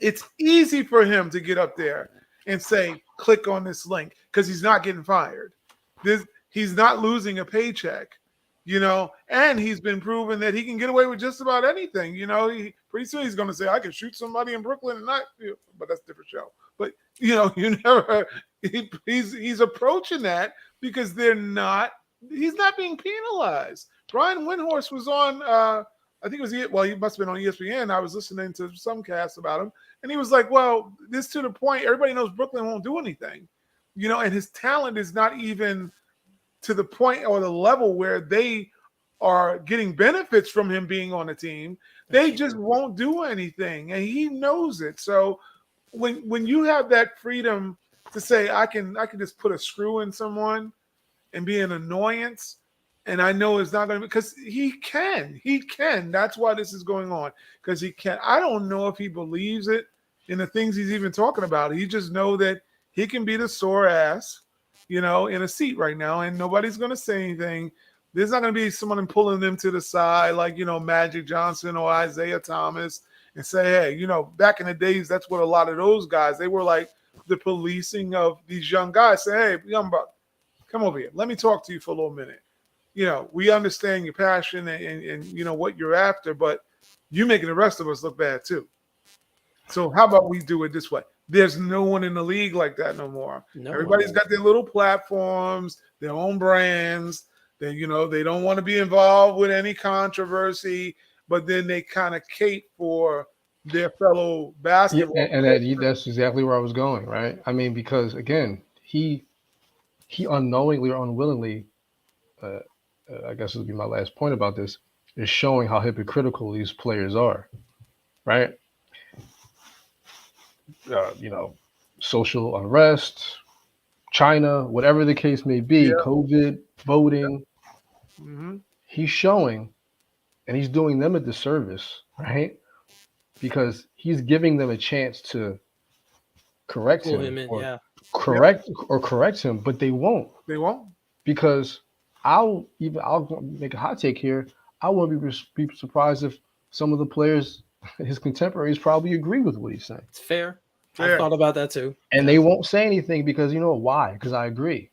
[SPEAKER 2] It's easy for him to get up there and say, click on this link because he's not getting fired. He's not losing a paycheck, and he's been proven that he can get away with just about anything. Pretty soon he's going to say, I can shoot somebody in Brooklyn and not, but that's a different show. But, he's approaching that because he's not being penalized. Brian Windhorst was on, I think it was, he must have been on ESPN. I was listening to some cast about him, and he was like, well, this to the point, everybody knows Brooklyn won't do anything, and his talent is not even to the point or the level where they are getting benefits from him being on the team. They just won't do anything, and he knows it. So when you have that freedom to say, I can just put a screw in someone and be an annoyance, and I know it's not going to be, because he can. That's why this is going on, because he can. I don't know if he believes it in the things he's even talking about. He just know that he can be the sore ass, in a seat right now, and nobody's going to say anything. There's not going to be someone pulling them to the side like, Magic Johnson or Isaiah Thomas and say, hey, back in the days, that's what a lot of those guys, they were like the policing of these young guys. Say, hey, young buck, come over here. Let me talk to you for a little minute. We understand your passion and what you're after, but you're making the rest of us look bad too. So how about we do it this way? There's no one in the league like that no more. Everybody's got their little platforms, their own brands. They, they don't want to be involved with any controversy, but then they kind of cape for their fellow basketball.
[SPEAKER 3] Yeah, and that's exactly where I was going, right? I mean, because again, he unknowingly or unwillingly, I guess this would be my last point about this, is showing how hypocritical these players are, right? Social unrest, China, whatever the case may be, COVID, voting.
[SPEAKER 2] Mm-hmm.
[SPEAKER 3] He's showing, and he's doing them a disservice, right? Because he's giving them a chance to correct him, correct him, but they won't.
[SPEAKER 2] They won't,
[SPEAKER 3] because I'll make a hot take here. I wouldn't be surprised if some of the players, his contemporaries, probably agree with what he's saying.
[SPEAKER 1] It's fair. I thought about that too.
[SPEAKER 3] And they won't say anything because why? Because I agree.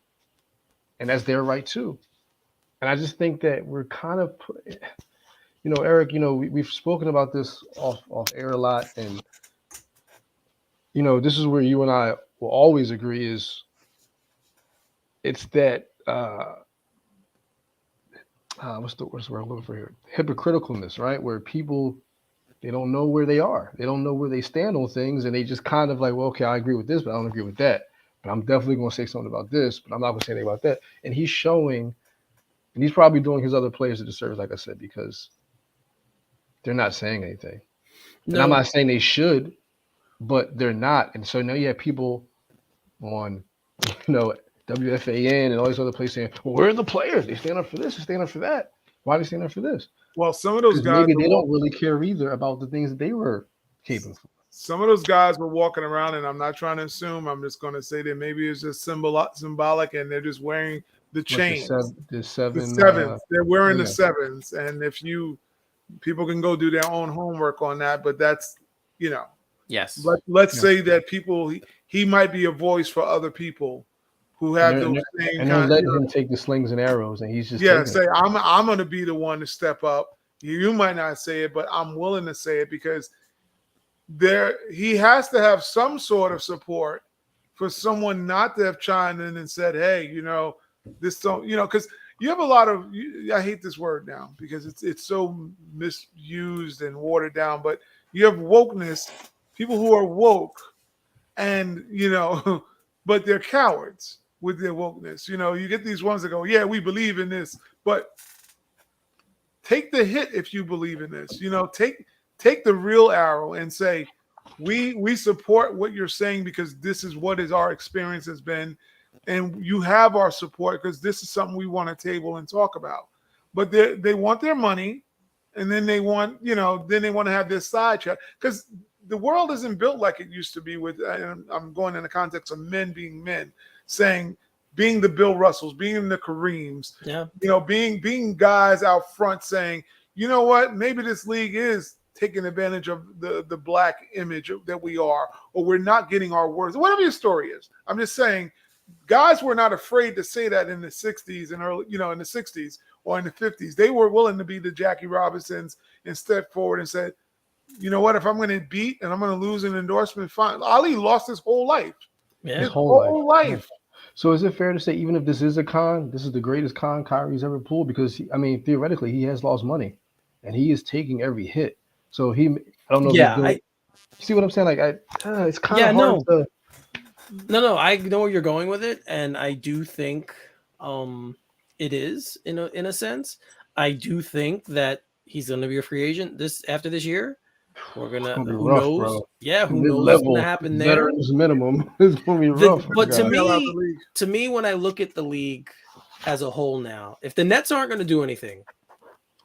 [SPEAKER 3] And that's their right too. And I just think that we're kind of, Eric, we've spoken about this off air a lot. And, this is where you and I will always agree is it's that, what's the word I'm looking for here? Hypocriticalness, right? Where people, they don't know where they are. They don't know where they stand on things. And they just kind of like, well, okay, I agree with this, but I don't agree with that. But I'm definitely going to say something about this, but I'm not going to say anything about that. And he's showing, and he's probably doing his other players a disservice, like I said, because they're not saying anything. No. And I'm not saying they should, but they're not. And so now you have people on, WFAN and all these other places saying, well, where are the players? They stand up for this, they stand up for that. Why are they stand up for this?
[SPEAKER 2] Well, some of those guys,
[SPEAKER 3] maybe they don't really care either about the things that they were capable of.
[SPEAKER 2] Some of those guys were walking around, and I'm not trying to assume. I'm just going to say that maybe it's just symbolic, and they're just wearing the chains.
[SPEAKER 3] The sevens.
[SPEAKER 2] They're wearing the sevens, and if people can go do their own homework on that, but that's
[SPEAKER 1] Yes.
[SPEAKER 2] Let's say that he might be a voice for other people who have those same.
[SPEAKER 3] And they're letting him take the slings and arrows, and he's just
[SPEAKER 2] say I'm going to be the one to step up. You might not say it, but I'm willing to say it because he has to have some sort of support for someone not to have chimed in and said, hey, this don't, because you have a lot of, I hate this word now because it's so misused and watered down, but you have wokeness, people who are woke and, but they're cowards with their wokeness. You get these ones that go, yeah, we believe in this, but take the hit if you believe in this, take the real arrow and say, we support what you're saying because this is what our experience has been. And you have our support because this is something we want to table and talk about. but they want their money, and then they want to have this side chat because the world isn't built like it used to be. I'm going in the context of men being men, being the Bill Russells, being the Kareems, being guys out front saying, you know what, maybe this league is taking advantage of the black image that we are, or we're not getting our worth, whatever your story is. I'm just saying, guys were not afraid to say that in the 60s and early, in the 60s or in the 50s. They were willing to be the Jackie Robinsons and step forward and said, you know what, if I'm going to beat and I'm going to lose an endorsement, fine. Ali lost his whole life.
[SPEAKER 1] Yeah.
[SPEAKER 2] His whole life.
[SPEAKER 3] So is it fair to say, even if this is a con, this is the greatest con Kyrie's ever pulled? Because, theoretically, he has lost money, and he is taking every hit. So I don't know.
[SPEAKER 1] Yeah,
[SPEAKER 3] you see what I'm saying? Like, it's kind of hard to.
[SPEAKER 1] No, I know where you're going with it, and I do think it is in a sense. I do think that he's going to be a free agent after this year. We're gonna who
[SPEAKER 3] rough,
[SPEAKER 1] knows?
[SPEAKER 3] Bro.
[SPEAKER 1] Yeah, who knows what's gonna happen there?
[SPEAKER 3] Veterans minimum is gonna be rough.
[SPEAKER 1] But to me, when I look at the league as a whole now, if the Nets aren't going to do anything,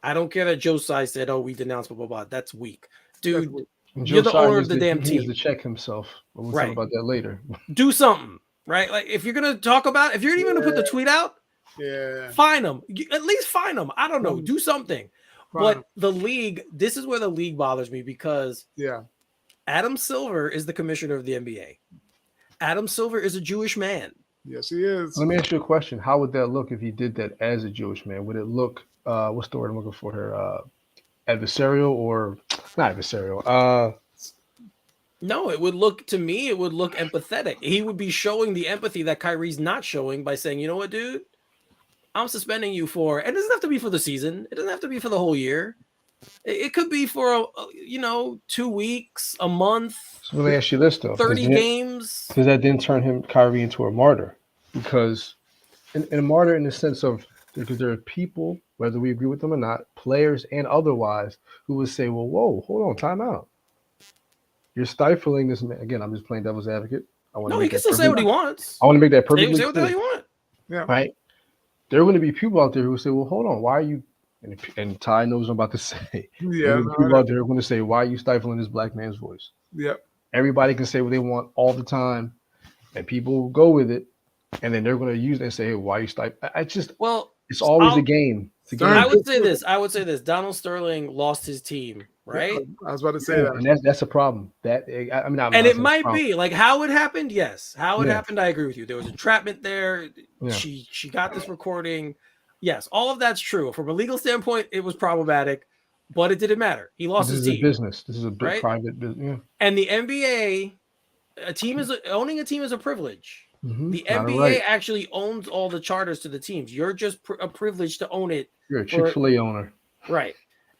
[SPEAKER 1] I don't care that Joe Tsai said, "Oh, we denounced blah blah blah." That's weak, dude. You're the owner of the damn team.
[SPEAKER 3] He has to check himself. We'll talk about that later.
[SPEAKER 1] Do something, right? Like if you're gonna talk about, if you're even gonna put the tweet out, fine him. At least fine him. I don't know. Do something. But the league, this is where the league bothers me because Adam Silver is the commissioner of the NBA. Adam Silver is a Jewish man.
[SPEAKER 2] Yes, he is.
[SPEAKER 3] Let me ask you a question. How would that look if he did that as a Jewish man? Would it look, what's the word I'm looking for here? Adversarial or not adversarial?
[SPEAKER 1] No, it would look empathetic. He would be showing the empathy that Kyrie's not showing by saying, you know what, dude? I'm suspending you for, and it doesn't have to be for the season. It doesn't have to be for the whole year. It could be for, 2 weeks, a month.
[SPEAKER 3] So let me ask you this, though.
[SPEAKER 1] 30 games.
[SPEAKER 3] Because that didn't turn Kyrie into a martyr. Because a martyr in the sense of, because there are people, whether we agree with them or not, players and otherwise, who would say, well, whoa, hold on, time out. You're stifling this man. Again, I'm just playing devil's advocate.
[SPEAKER 1] He can still say what he wants.
[SPEAKER 3] I want to make that perfectly
[SPEAKER 1] clear. Say what the hell you want.
[SPEAKER 2] Yeah.
[SPEAKER 3] Right? There are going to be people out there who will say, well, hold on, why are you, and Ty knows what I'm about to say.
[SPEAKER 2] Yeah.
[SPEAKER 3] People out there are going to say, why are you stifling this black man's voice?
[SPEAKER 2] Yep.
[SPEAKER 3] Everybody can say what they want all the time, and people will go with it, and then they're going to use it and say, hey, why are you stifling? It's always a game.
[SPEAKER 1] I would say this. Donald Sterling lost his team, right?
[SPEAKER 2] Yeah, I was about to say that.
[SPEAKER 3] And that's a problem.
[SPEAKER 1] It might be like how it happened. Yes, how it happened. I agree with you. There was entrapment there. Yeah. She got this recording. Yes, all of that's true. From a legal standpoint, it was problematic, but it didn't matter. He lost his team.
[SPEAKER 3] This is a business. This is a big private business. Yeah.
[SPEAKER 1] And the NBA, owning a team is a privilege. Mm-hmm. The NBA actually owns all the charters to the teams. You're just a privilege to own it.
[SPEAKER 3] You're a Chick-fil-A owner.
[SPEAKER 1] Right.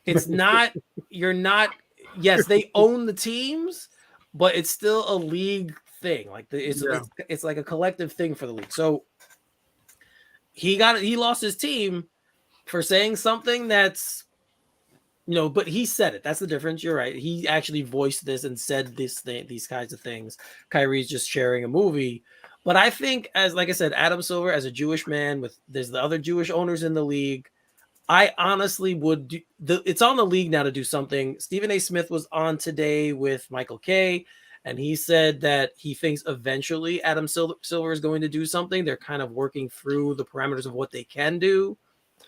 [SPEAKER 1] It's not, you're not, yes, they own the teams, but it's still a league thing. Like it's like a collective thing for the league. So he lost his team for saying something that's, but he said it. That's the difference. You're right. He actually voiced this and said these kinds of things. Kyrie's just sharing a movie. But I think, like I said, Adam Silver, as a Jewish man, there's the other Jewish owners in the league, I honestly would it's on the league now to do something. Stephen A. Smith was on today with Michael Kay, and he said that he thinks eventually Adam Silver is going to do something. They're kind of working through the parameters of what they can do.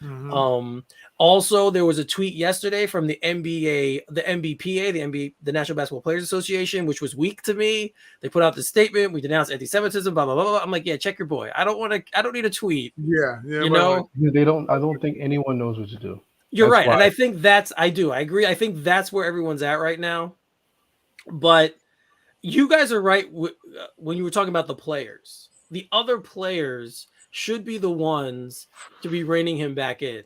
[SPEAKER 1] Mm-hmm. Also, there was a tweet yesterday from the NBA, the NBPA, the National Basketball Players Association, which was weak to me. They put out this statement: we denounce anti-Semitism. Blah blah blah blah. I'm like, yeah, check your boy. I don't need a tweet.
[SPEAKER 2] Yeah.
[SPEAKER 3] They don't. I don't think anyone knows what to do.
[SPEAKER 1] You're right, and I think I agree. I think that's where everyone's at right now. But you guys are right when you were talking about the players. The other players should be the ones to be reining him back in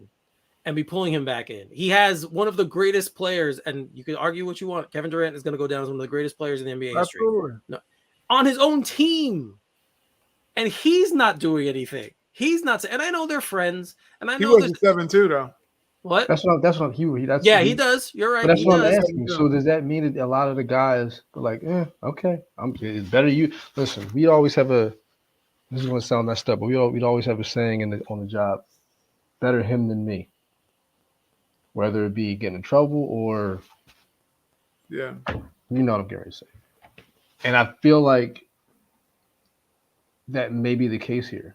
[SPEAKER 1] and be pulling him back in. He has one of the greatest players, and you can argue what you want. Kevin Durant is going to go down as one of the greatest players in the NBA history. No, on his own team. And he's not doing anything. He's not. And I know they're friends. And I know
[SPEAKER 2] he was 7-2 though.
[SPEAKER 1] What?
[SPEAKER 3] That's what he
[SPEAKER 1] does. You're right.
[SPEAKER 3] That's what I'm asking. So does that mean that a lot of the guys are like, okay, it's better you. Listen, we always have this is going to sound messed up, but we'd always have a saying on the job, better him than me. whether it be getting in trouble or
[SPEAKER 2] Yeah.
[SPEAKER 3] you know what I'm getting ready to say. And I feel like that may be the case here.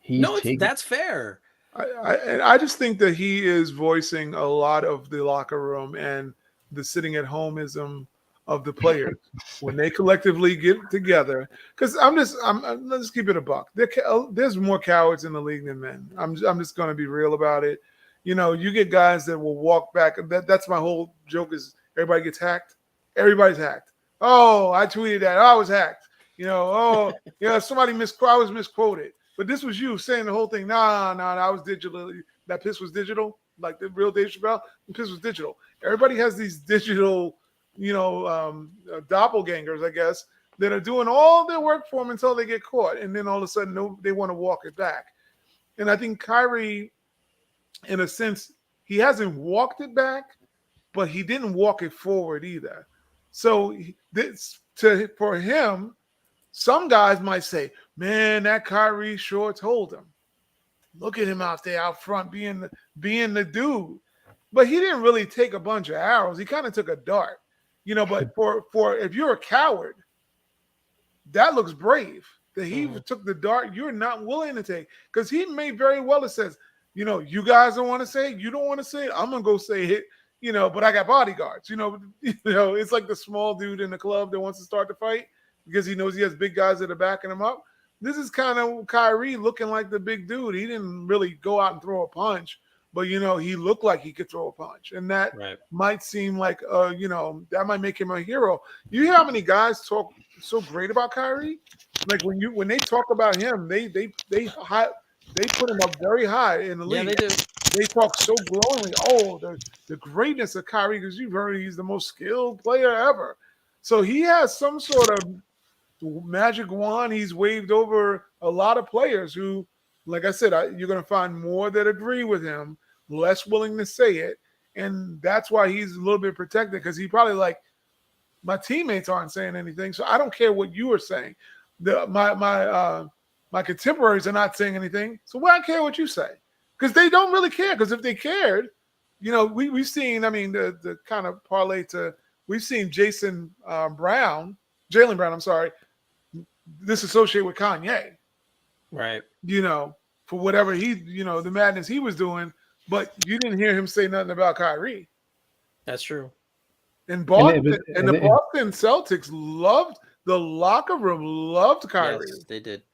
[SPEAKER 3] He's
[SPEAKER 1] No,
[SPEAKER 3] taking
[SPEAKER 1] that's fair.
[SPEAKER 2] I just think that he is voicing a lot of the locker room and the sitting at homeism of the players when they collectively get together. Because let's keep it a buck. There's more cowards in the league than men. I'm just going to be real about it. You know, you get guys that will walk back. That's my whole joke is everybody gets hacked. Everybody's hacked. Oh, I tweeted that. Oh, I was hacked. Somebody I was misquoted. But this was you saying the whole thing. Nah, I was digital. That piss was digital, like the real Dave Chappelle. The piss was digital. Everybody has these digital, doppelgangers, I guess, that are doing all their work for them until they get caught, and then all of a sudden, they want to walk it back. And I think Kyrie, in a sense, he hasn't walked it back, but he didn't walk it forward either. So for him. Some guys might say, man, that Kyrie sure told him. Look at him out there out front being the dude. But he didn't really take a bunch of arrows. He kind of took a dart. But for if you're a coward, that looks brave. That he took the dart you're not willing to take. Because he may very well have said, you guys don't want to say it, you don't want to say it, I'm gonna go say it, but I got bodyguards. It's like the small dude in the club that wants to start the fight because he knows he has big guys that are backing him up. This is kind of Kyrie looking like the big dude. He didn't really go out and throw a punch, but, he looked like he could throw a punch. And that might seem like, that might make him a hero. You hear how many guys talk so great about Kyrie? Like when they talk about him, they put him up very high in the league.
[SPEAKER 1] Yeah, they do.
[SPEAKER 2] They talk so glowingly. Oh, the greatness of Kyrie, because you've heard he's the most skilled player ever. So he has some sort of magic wand he's waved over a lot of players who, like I said, you're going to find more that agree with him, less willing to say it. And that's why he's a little bit protected, because he probably like, my teammates aren't saying anything, so I don't care what you are saying. My contemporaries are not saying anything, so why I care what you say? Because they don't really care. Because if they cared, we've seen, the kind of parlay to, we've seen Jaylen Brown, disassociate with Kanye.
[SPEAKER 1] Right.
[SPEAKER 2] For whatever the madness he was doing, but you didn't hear him say nothing about Kyrie.
[SPEAKER 1] That's true.
[SPEAKER 2] And Boston Boston Celtics loved, the locker room loved Kyrie.
[SPEAKER 1] Yes, they did.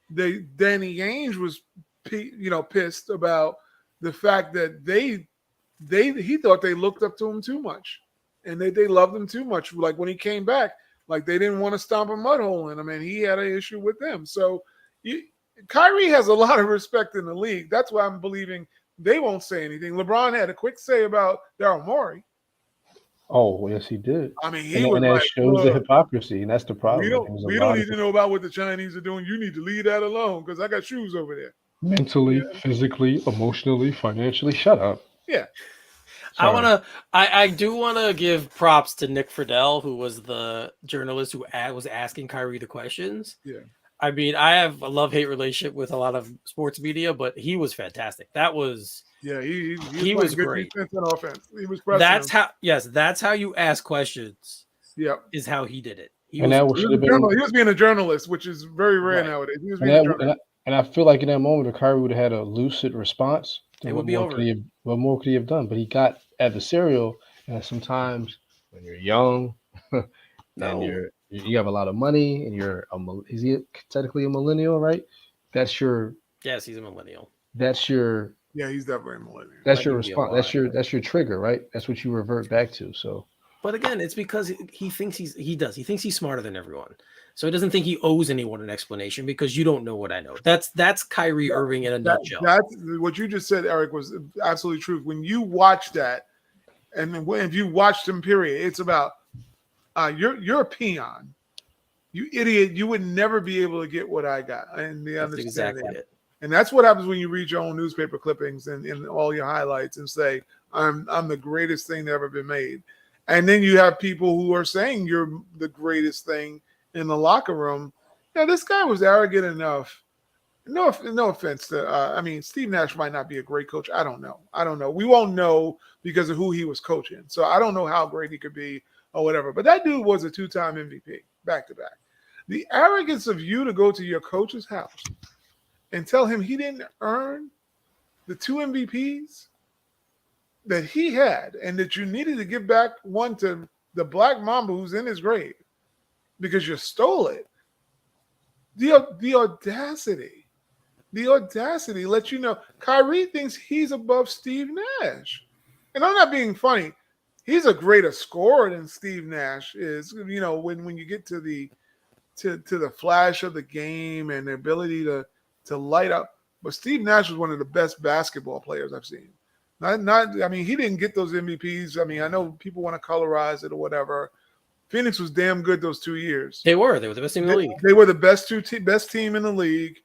[SPEAKER 2] Danny Ainge was pissed about the fact that he thought they looked up to him too much, and they loved him too much. Like when he came back, like they didn't want to stomp a mud hole in him, and he had an issue with them. So Kyrie has a lot of respect in the league. That's why I'm believing they won't say anything. LeBron had a quick say about Daryl Morey.
[SPEAKER 3] Oh, yes, he did.
[SPEAKER 2] And
[SPEAKER 3] that shows the hypocrisy, and that's the problem.
[SPEAKER 2] We don't need to know about what the Chinese are doing. You need to leave that alone because I got shoes over there.
[SPEAKER 3] Mentally, physically, emotionally, financially. Shut up.
[SPEAKER 2] Yeah.
[SPEAKER 3] Sorry.
[SPEAKER 1] I do want to give props to Nick Friedel, who was the journalist who was asking Kyrie the questions.
[SPEAKER 2] Yeah.
[SPEAKER 1] I have a love-hate relationship with a lot of sports media, but he was fantastic. That was he was great.
[SPEAKER 2] Defense and offense. He was
[SPEAKER 1] that's how you ask questions.
[SPEAKER 2] Yeah,
[SPEAKER 1] is how he did it. He
[SPEAKER 2] was being a journalist, which is very rare nowadays. He was being a journalist.
[SPEAKER 3] And I feel like in that moment, if Kyrie would have had a lucid response,
[SPEAKER 1] it would be over.
[SPEAKER 3] What more could he have done? But he got adversarial, and sometimes when you're young, and you have a lot of money, and is he technically a millennial, right? Yes,
[SPEAKER 1] he's a millennial.
[SPEAKER 2] He's definitely a millennial.
[SPEAKER 3] That's your response. That's your trigger, right? That's what you revert back to. So,
[SPEAKER 1] but again, it's because he thinks he thinks he's smarter than everyone. So he doesn't think he owes anyone an explanation because you don't know what I know. That's Kyrie Irving in a nutshell.
[SPEAKER 2] That's what you just said, Eric, was absolutely true. When you watch that, and if you watched him, period, it's about you're a peon. You idiot. You would never be able to get what I got. And
[SPEAKER 1] that's exactly it.
[SPEAKER 2] And that's what happens when you read your own newspaper clippings and all your highlights and say, I'm the greatest thing that ever been made. And then you have people who are saying you're the greatest thing in the locker room. This guy was arrogant enough No, no offense to. I mean, Steve Nash might not be a great coach. I don't know. I don't know. We won't know because of who he was coaching. So I don't know how great he could be or whatever. But that dude was a 2-time MVP back to back. The arrogance of you to go to your coach's house and tell him he didn't earn the 2 MVPs that he had, and that you needed to give back one to the Black Mamba who's in his grave because you stole it. The audacity. The audacity lets you know Kyrie thinks he's above Steve Nash. And I'm not being funny. He's a greater scorer than Steve Nash is. You know, when you get to the flash of the game and the ability to light up. But Steve Nash was one of the best basketball players I've seen. I mean, he didn't get those MVPs. I mean, I know people want to colorize it or whatever. Phoenix was damn good those 2 years.
[SPEAKER 1] They were the best team in the league.
[SPEAKER 2] They were the best team in the league.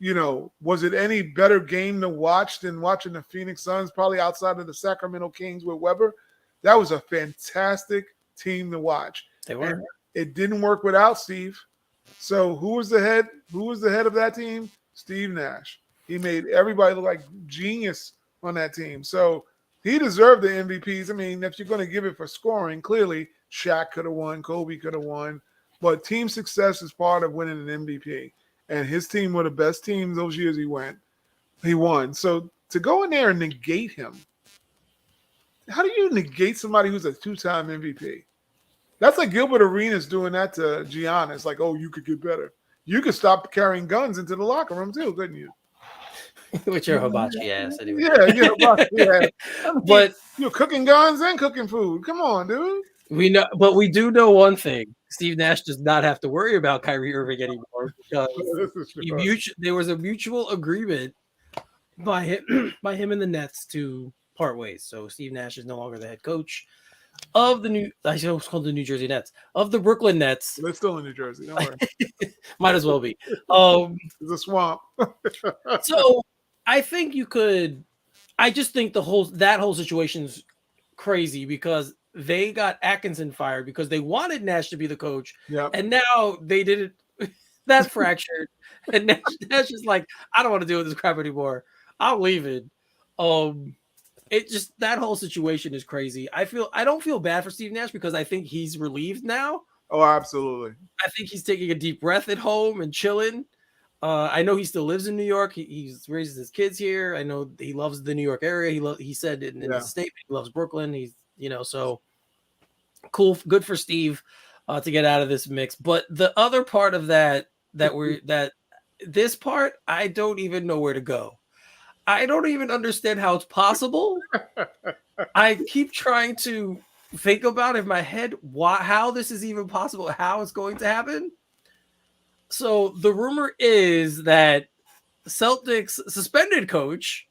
[SPEAKER 2] You know, was it any better game to watch than watching the Phoenix Suns, probably outside of the Sacramento Kings with Webber? That was a fantastic team to watch.
[SPEAKER 1] They were.
[SPEAKER 2] And it didn't work without Steve. So who was the head? Who was the head of that team? Steve Nash. He made everybody look like genius on that team. So he deserved the MVPs. I mean, if you're going to give it for scoring, clearly Shaq could have won, Kobe could have won. But team success is part of winning an MVP. And his team were the best team those years he won. So to go in there and negate him, how do you negate somebody who's a 2-time MVP? That's like Gilbert Arenas doing that to Giannis. Like, oh, you could get better. You could stop carrying guns into the locker room too, couldn't you?
[SPEAKER 1] With your hibachi ass, anyway.
[SPEAKER 2] Yeah, hibachi ass.
[SPEAKER 1] But
[SPEAKER 2] you're cooking guns and cooking food. Come on, dude.
[SPEAKER 1] We do know one thing: Steve Nash does not have to worry about Kyrie Irving anymore because there was a mutual agreement by him and the Nets to part ways. So Steve Nash is no longer the head coach of the New Jersey Nets, of the Brooklyn Nets.
[SPEAKER 2] They're still in New Jersey. Don't worry.
[SPEAKER 1] Might as well be.
[SPEAKER 2] It's a swamp.
[SPEAKER 1] So I think you could. I just think that whole situation's crazy because they got Atkinson fired because they wanted Nash to be the coach, and now they did it. That's fractured, and Nash is like, I don't want to deal with this crap anymore. I'm leaving. It just that whole situation is crazy. I don't feel bad for Steve Nash because I think he's relieved now.
[SPEAKER 2] Oh, absolutely.
[SPEAKER 1] I think he's taking a deep breath at home and chilling. I know he still lives in New York. He's raised his kids here. I know he loves the New York area. He said in his statement he loves Brooklyn. He's so cool, good for Steve to get out of this mix. But the other part of this part, I don't even know where to go. I don't even understand how it's possible. I keep trying to think about in my head how this is even possible, how it's going to happen. So the rumor is that Celtics suspended coach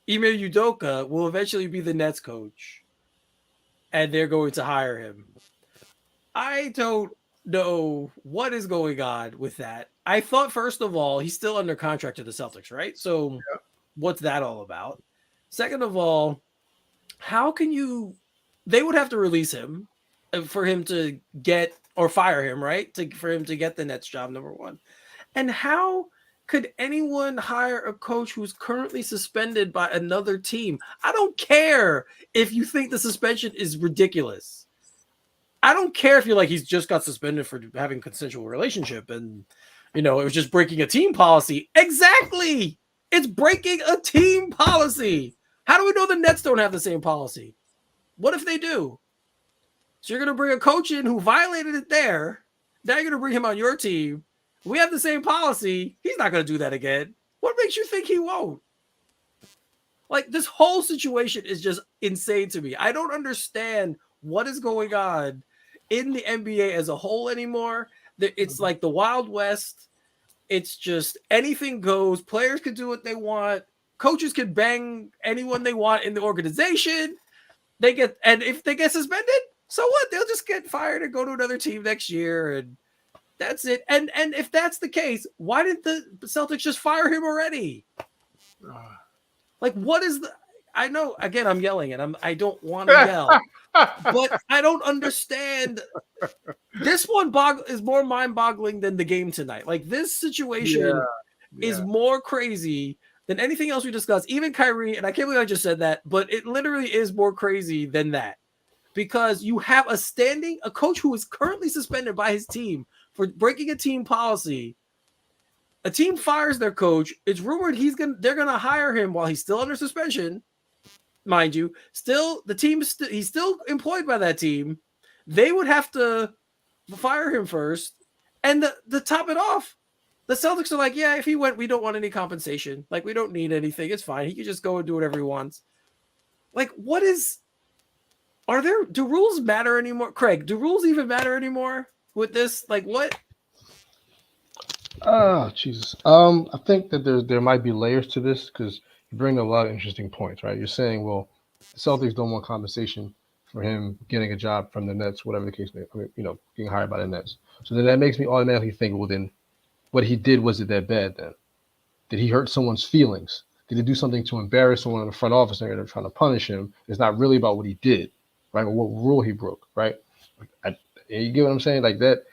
[SPEAKER 1] Ime Udoka will eventually be the Nets coach, and they're going to hire him. I don't know what is going on with that. I thought, first of all, he's still under contract to the Celtics, right? So what's that all about? Second of all, how can you – they would have to release him for him to get – or fire him, right? For him to get the Nets job, number one. And how could anyone hire a coach who's currently suspended by another team? I don't care if you think the suspension is ridiculous. I don't care if you're like, he's just got suspended for having a consensual relationship and, it was just breaking a team policy. Exactly. It's breaking a team policy. How do we know the Nets don't have the same policy? What if they do? So you're going to bring a coach in who violated it there. Now you're going to bring him on your team. We have the same policy. He's not going to do that again. What makes you think he won't? Like, this whole situation is just insane to me. I don't understand what is going on in the NBA as a whole anymore. It's like the Wild West. It's just anything goes. Players can do what they want. Coaches can bang anyone they want in the organization. And if they get suspended, so what? They'll just get fired and go to another team next year, and that's it. And if that's the case, why didn't the Celtics just fire him already? Like, what is the? I know. Again, I'm yelling, and I don't want to yell, but I don't understand. This one is more mind-boggling than the game tonight. Like, this situation is
[SPEAKER 2] Yeah.
[SPEAKER 1] more crazy than anything else we discussed. Even Kyrie, and I can't believe I just said that, but it literally is more crazy than that. Because you have a coach who is currently suspended by his team for breaking a team policy. A team fires their coach. It's rumored they're gonna hire him while he's still under suspension, mind you. Still, he's still employed by that team. They would have to fire him first, and to top it off, the Celtics are like, yeah, if he went, we don't want any compensation. Like, we don't need anything. It's fine. He can just go and do whatever he wants. Like, do rules matter anymore? Craig, do rules even matter anymore with this? Like, what?
[SPEAKER 3] Oh, Jesus. I think that there might be layers to this because you bring up a lot of interesting points, right? You're saying, well, the Celtics don't want compensation for him getting a job from the Nets, whatever the case may be, getting hired by the Nets. So then that makes me automatically think, well, then what he did, was it that bad then? Did he hurt someone's feelings? Did he do something to embarrass someone in the front office and they're trying to punish him? It's not really about what he did, right? Or what rule he broke, right? You get what I'm saying? Like that.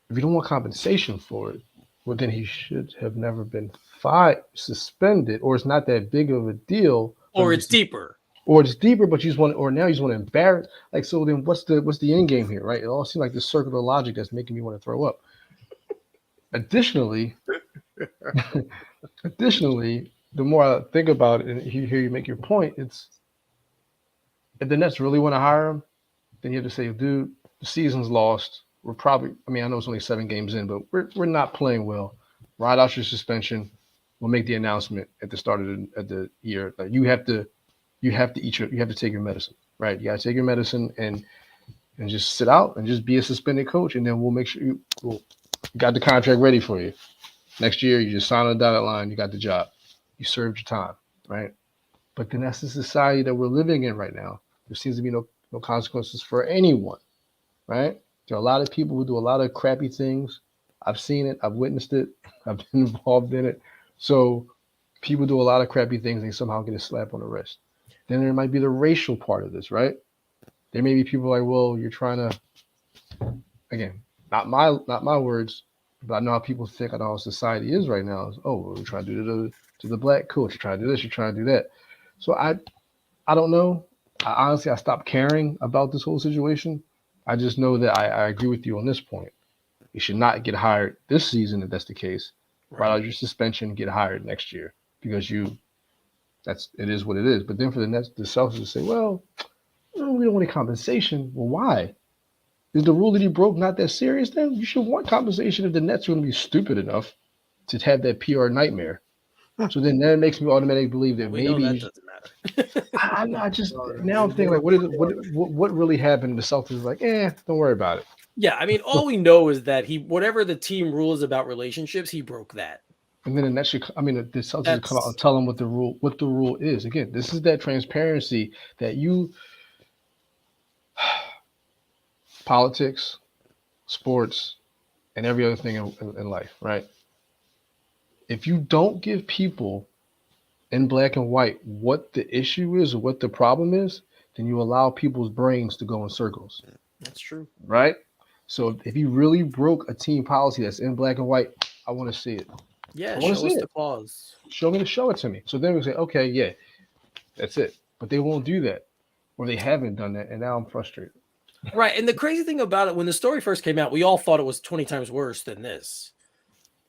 [SPEAKER 3] If you don't want compensation for it, well, then he should have never been suspended, or it's not that big of a deal.
[SPEAKER 1] Or it's deeper.
[SPEAKER 3] Or it's deeper, but now you just want to embarrass. Like, so then what's the end game here, right? It all seems like this circular logic that's making me want to throw up. Additionally, the more I think about it and hear you make your point, it's if the Nets really want to hire him, then you have to say, dude, the season's lost. We're probably, I know it's only 7 games in, but we're not playing well. Ride out your suspension. We'll make the announcement at the start of the year. Like you have to take your medicine, right? You got to take your medicine and just sit out and just be a suspended coach, and then we'll make sure you got the contract ready for you. Next year, you just sign on the dotted line. You got the job. You served your time, right? But then that's the society that we're living in right now. There seems to be no consequences for anyone, right? There are a lot of people who do a lot of crappy things. I've seen it. I've witnessed it. I've been involved in it. So people do a lot of crappy things and they somehow get a slap on the wrist. Then there might be the racial part of this, right? There may be people like, well, you're trying to, again, not my words, but I know how people think. I know how society is right now. Is, oh, we're trying to do to the black coach. You're trying to do this. You're trying to do that. So I don't know. I stopped caring about this whole situation. I just know that I agree with you on this point. You should not get hired this season if that's the case. Right out your suspension, get hired next year because it is what it is. But then for the Nets, the Celtics to say, well, we don't want any compensation. Well, why? Is the rule that he broke not that serious? Then you should want compensation if the Nets are going to be stupid enough to have that PR nightmare. So then that makes me automatically believe that maybe
[SPEAKER 1] that doesn't matter.
[SPEAKER 3] I just now I'm thinking like, what really happened? The Celtics was like, don't worry about it.
[SPEAKER 1] Yeah, all we know is that whatever the team rule is about relationships, he broke that.
[SPEAKER 3] And then the Celtics should come out and tell them what the rule is. Again, this is that transparency that politics, sports, and every other thing in life, right? If you don't give people in black and white what the issue is or what the problem is, then you allow people's brains to go in circles.
[SPEAKER 1] That's true.
[SPEAKER 3] Right? So if you really broke a team policy that's in black and white, I want to see it.
[SPEAKER 1] Yeah, show us the clause.
[SPEAKER 3] Show it to me. So then we say, okay, yeah, that's it. But they won't do that. Or they haven't done that, and now I'm frustrated.
[SPEAKER 1] Right. And the crazy thing about it, when the story first came out, we all thought it was 20 times worse than this.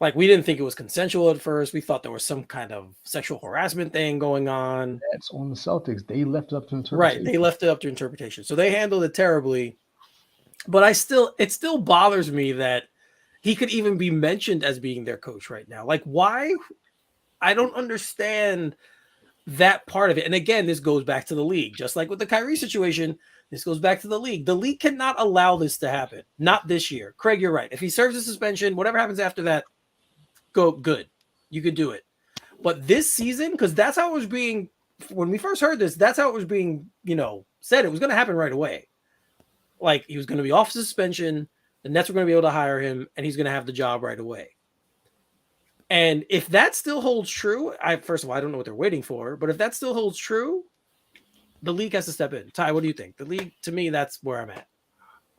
[SPEAKER 1] Like, we didn't think it was consensual at first. We thought there was some kind of sexual harassment thing going on.
[SPEAKER 3] That's on the Celtics. They left it up to interpretation.
[SPEAKER 1] Right. They left it up to interpretation. So they handled it terribly. But it still bothers me that he could even be mentioned as being their coach right now. Like, why? I don't understand that part of it. And again, this goes back to the league. Just like with the Kyrie situation, this goes back to the league. The league cannot allow this to happen. Not this year. Craig, you're right. If he serves a suspension, whatever happens after that, go good. You could do it. But this season, because that's how it was being, when we first heard this, that's how it was being, said. It was going to happen right away. Like, he was going to be off suspension. The Nets were going to be able to hire him, and he's going to have the job right away. And if that still holds true, first of all, I don't know what they're waiting for, but if that still holds true, the league has to step in. Ty, what do you think? The league, to me, that's where I'm at.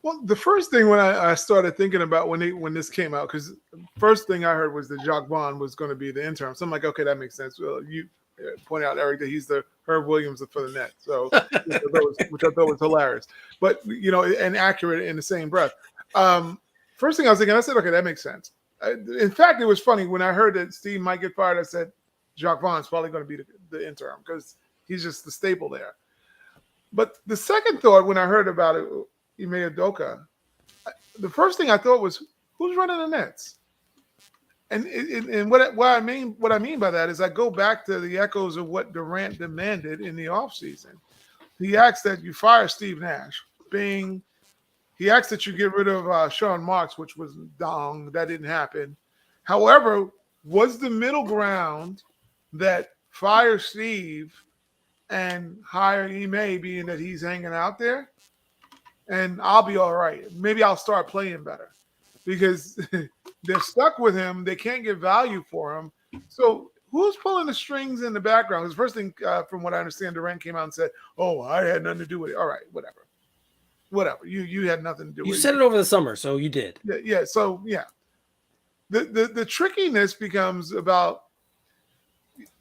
[SPEAKER 2] Well, the first thing when I started thinking about when this came out, because first thing I heard was that Jacques Vaughn was going to be the interim. So I'm like, okay, that makes sense. Well, you pointed out, Eric, that he's the Herb Williams for the Nets, so which I thought was hilarious, but and accurate in the same breath. First thing I was thinking, I said, okay, that makes sense. In fact, it was funny when I heard that Steve might get fired. I said, Jacques Vaughn's probably going to be the interim because he's just the staple there. But the second thought when I heard about it, Ime Udoka, the first thing I thought was, who's running the Nets? And what I mean by that is I go back to the echoes of what Durant demanded in the offseason. He asked that you fire Steve Nash. Bing. He asked that you get rid of Sean Marks, which was dong. That didn't happen. However, was the middle ground that fire Steve and hire Ime, being that he's hanging out there, and I'll be all right. Maybe I'll start playing better because they're stuck with him. They can't get value for him. So who's pulling the strings in the background? Because first thing, from what I understand, Durant came out and said, "Oh, I had nothing to do with it." All right, whatever. You had nothing to do with it.
[SPEAKER 1] You said it over the summer, so you did.
[SPEAKER 2] Yeah. So yeah, the trickiness becomes about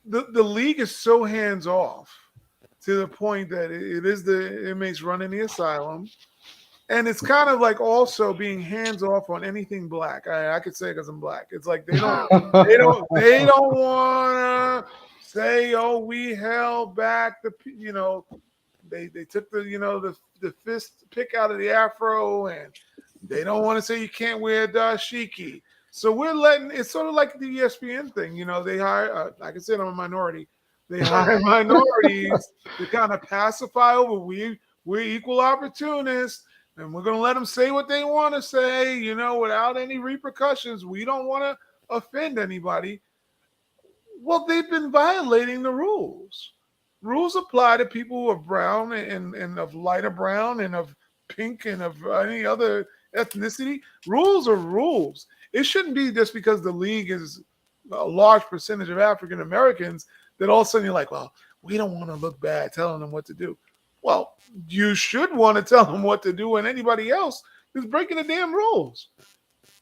[SPEAKER 2] the league is so hands off to the point that it is the inmates running the asylum. And it's kind of like also being hands off on anything black. I could say because I'm black. It's like they don't want to say, "Oh, we held back the." They took the fist pick out of the afro, and they don't want to say you can't wear dashiki. So we're letting it's sort of like the ESPN thing. They hire. Like I said, I'm a minority. They hire minorities to kind of pacify over. We're equal opportunists. And we're going to let them say what they want to say, without any repercussions. We don't want to offend anybody. Well, they've been violating the rules. Rules apply to people who are brown and of lighter brown and of pink and of any other ethnicity. Rules are rules. It shouldn't be just because the league is a large percentage of African Americans that all of a sudden you're like, well, we don't want to look bad telling them what to do. Well, you should want to tell them what to do, and anybody else is breaking the damn rules.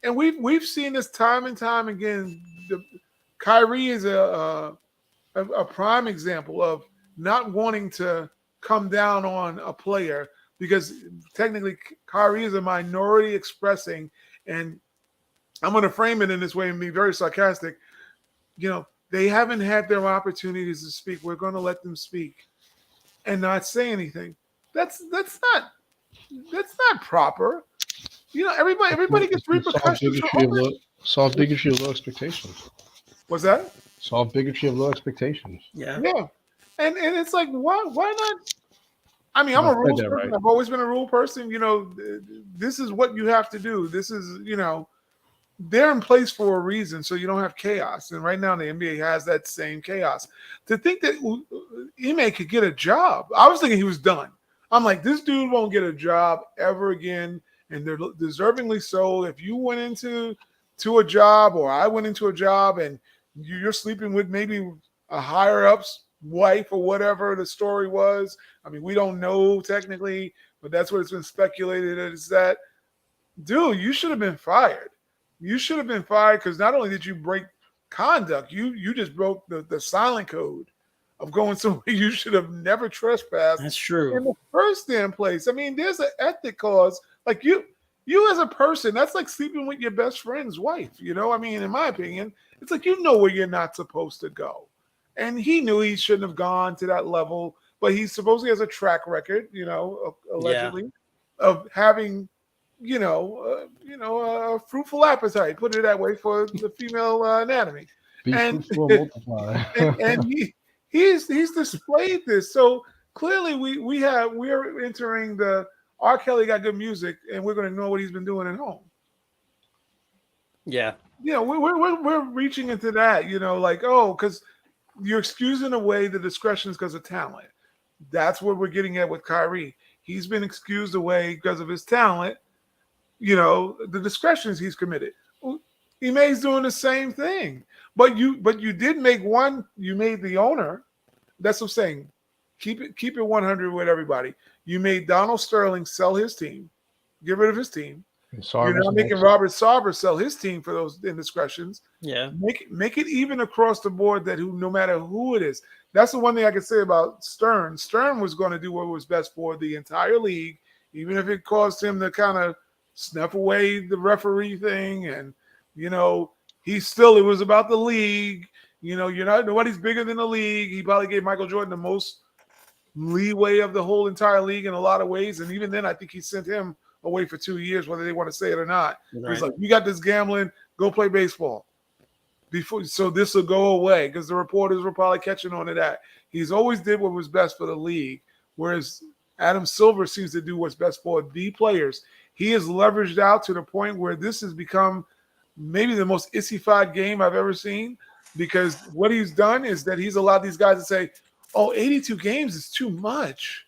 [SPEAKER 2] And we've seen this time and time again. Kyrie is a prime example of not wanting to come down on a player because technically Kyrie is a minority expressing, and I'm going to frame it in this way and be very sarcastic. They haven't had their opportunities to speak. We're going to let them speak and not say anything. That's not proper. Everybody gets repercussions.
[SPEAKER 3] Solve bigotry of low expectations.
[SPEAKER 2] What's that?
[SPEAKER 3] Solve bigotry of low expectations.
[SPEAKER 1] Yeah.
[SPEAKER 2] And it's like, why not? I mean, I'm a rules person. Right. I've always been a rule person. This is what you have to do. This is, they're in place for a reason, so you don't have chaos. And right now, the NBA has that same chaos. To think that Ime could get a job, I was thinking he was done. I'm like, this dude won't get a job ever again, and they're deservingly so. If you went into a job, or I went into a job, and you're sleeping with maybe a higher up's wife or whatever the story was. I mean, we don't know technically, but that's what it's been speculated is that, dude, you should have been fired. You should have been fired because not only did you break conduct, you just broke the silent code of going somewhere you should have never trespassed.
[SPEAKER 1] That's true.
[SPEAKER 2] In the first damn place. I mean, there's an ethic clause. Like you as a person, that's like sleeping with your best friend's wife. I mean, in my opinion, it's like where you're not supposed to go. And he knew he shouldn't have gone to that level, but he supposedly has a track record, allegedly, of having a fruitful appetite, put it that way, for the female anatomy. And he's displayed this. So clearly we're entering the R. Kelly got good music, and we're going to know what he's been doing at home.
[SPEAKER 1] Yeah.
[SPEAKER 2] We're reaching into that, because you're excusing away the discretions because of talent. That's what we're getting at with Kyrie. He's been excused away because of his talent. The discretions he's committed. Ime's doing the same thing. But you did make one. You made the owner. That's what I'm saying. Keep it 100 with everybody. You made Donald Sterling sell his team. Get rid of his team.
[SPEAKER 3] And
[SPEAKER 2] You're
[SPEAKER 3] Sarver's
[SPEAKER 2] not making
[SPEAKER 3] next.
[SPEAKER 2] Robert Sarver sell his team for those indiscretions.
[SPEAKER 1] Yeah.
[SPEAKER 2] Make it even across the board that no matter who it is. That's the one thing I can say about Stern. Stern was going to do what was best for the entire league, even if it caused him to kind of snuff away the referee thing. And, you know, it was about the league. You know, nobody's bigger than the league. He probably gave Michael Jordan the most leeway of the whole entire league in a lot of ways. And even then, I think he sent him away for 2 years, whether they want to say it or not.
[SPEAKER 1] Right.
[SPEAKER 2] He's like, you got this gambling, go play baseball. So this will go away, because the reporters were probably catching on to that. He's always did what was best for the league, whereas Adam Silver seems to do what's best for the players. He is leveraged out to the point where this has become maybe the most issified game I've ever seen, because what he's done is that he's allowed these guys to say, oh, 82 games is too much.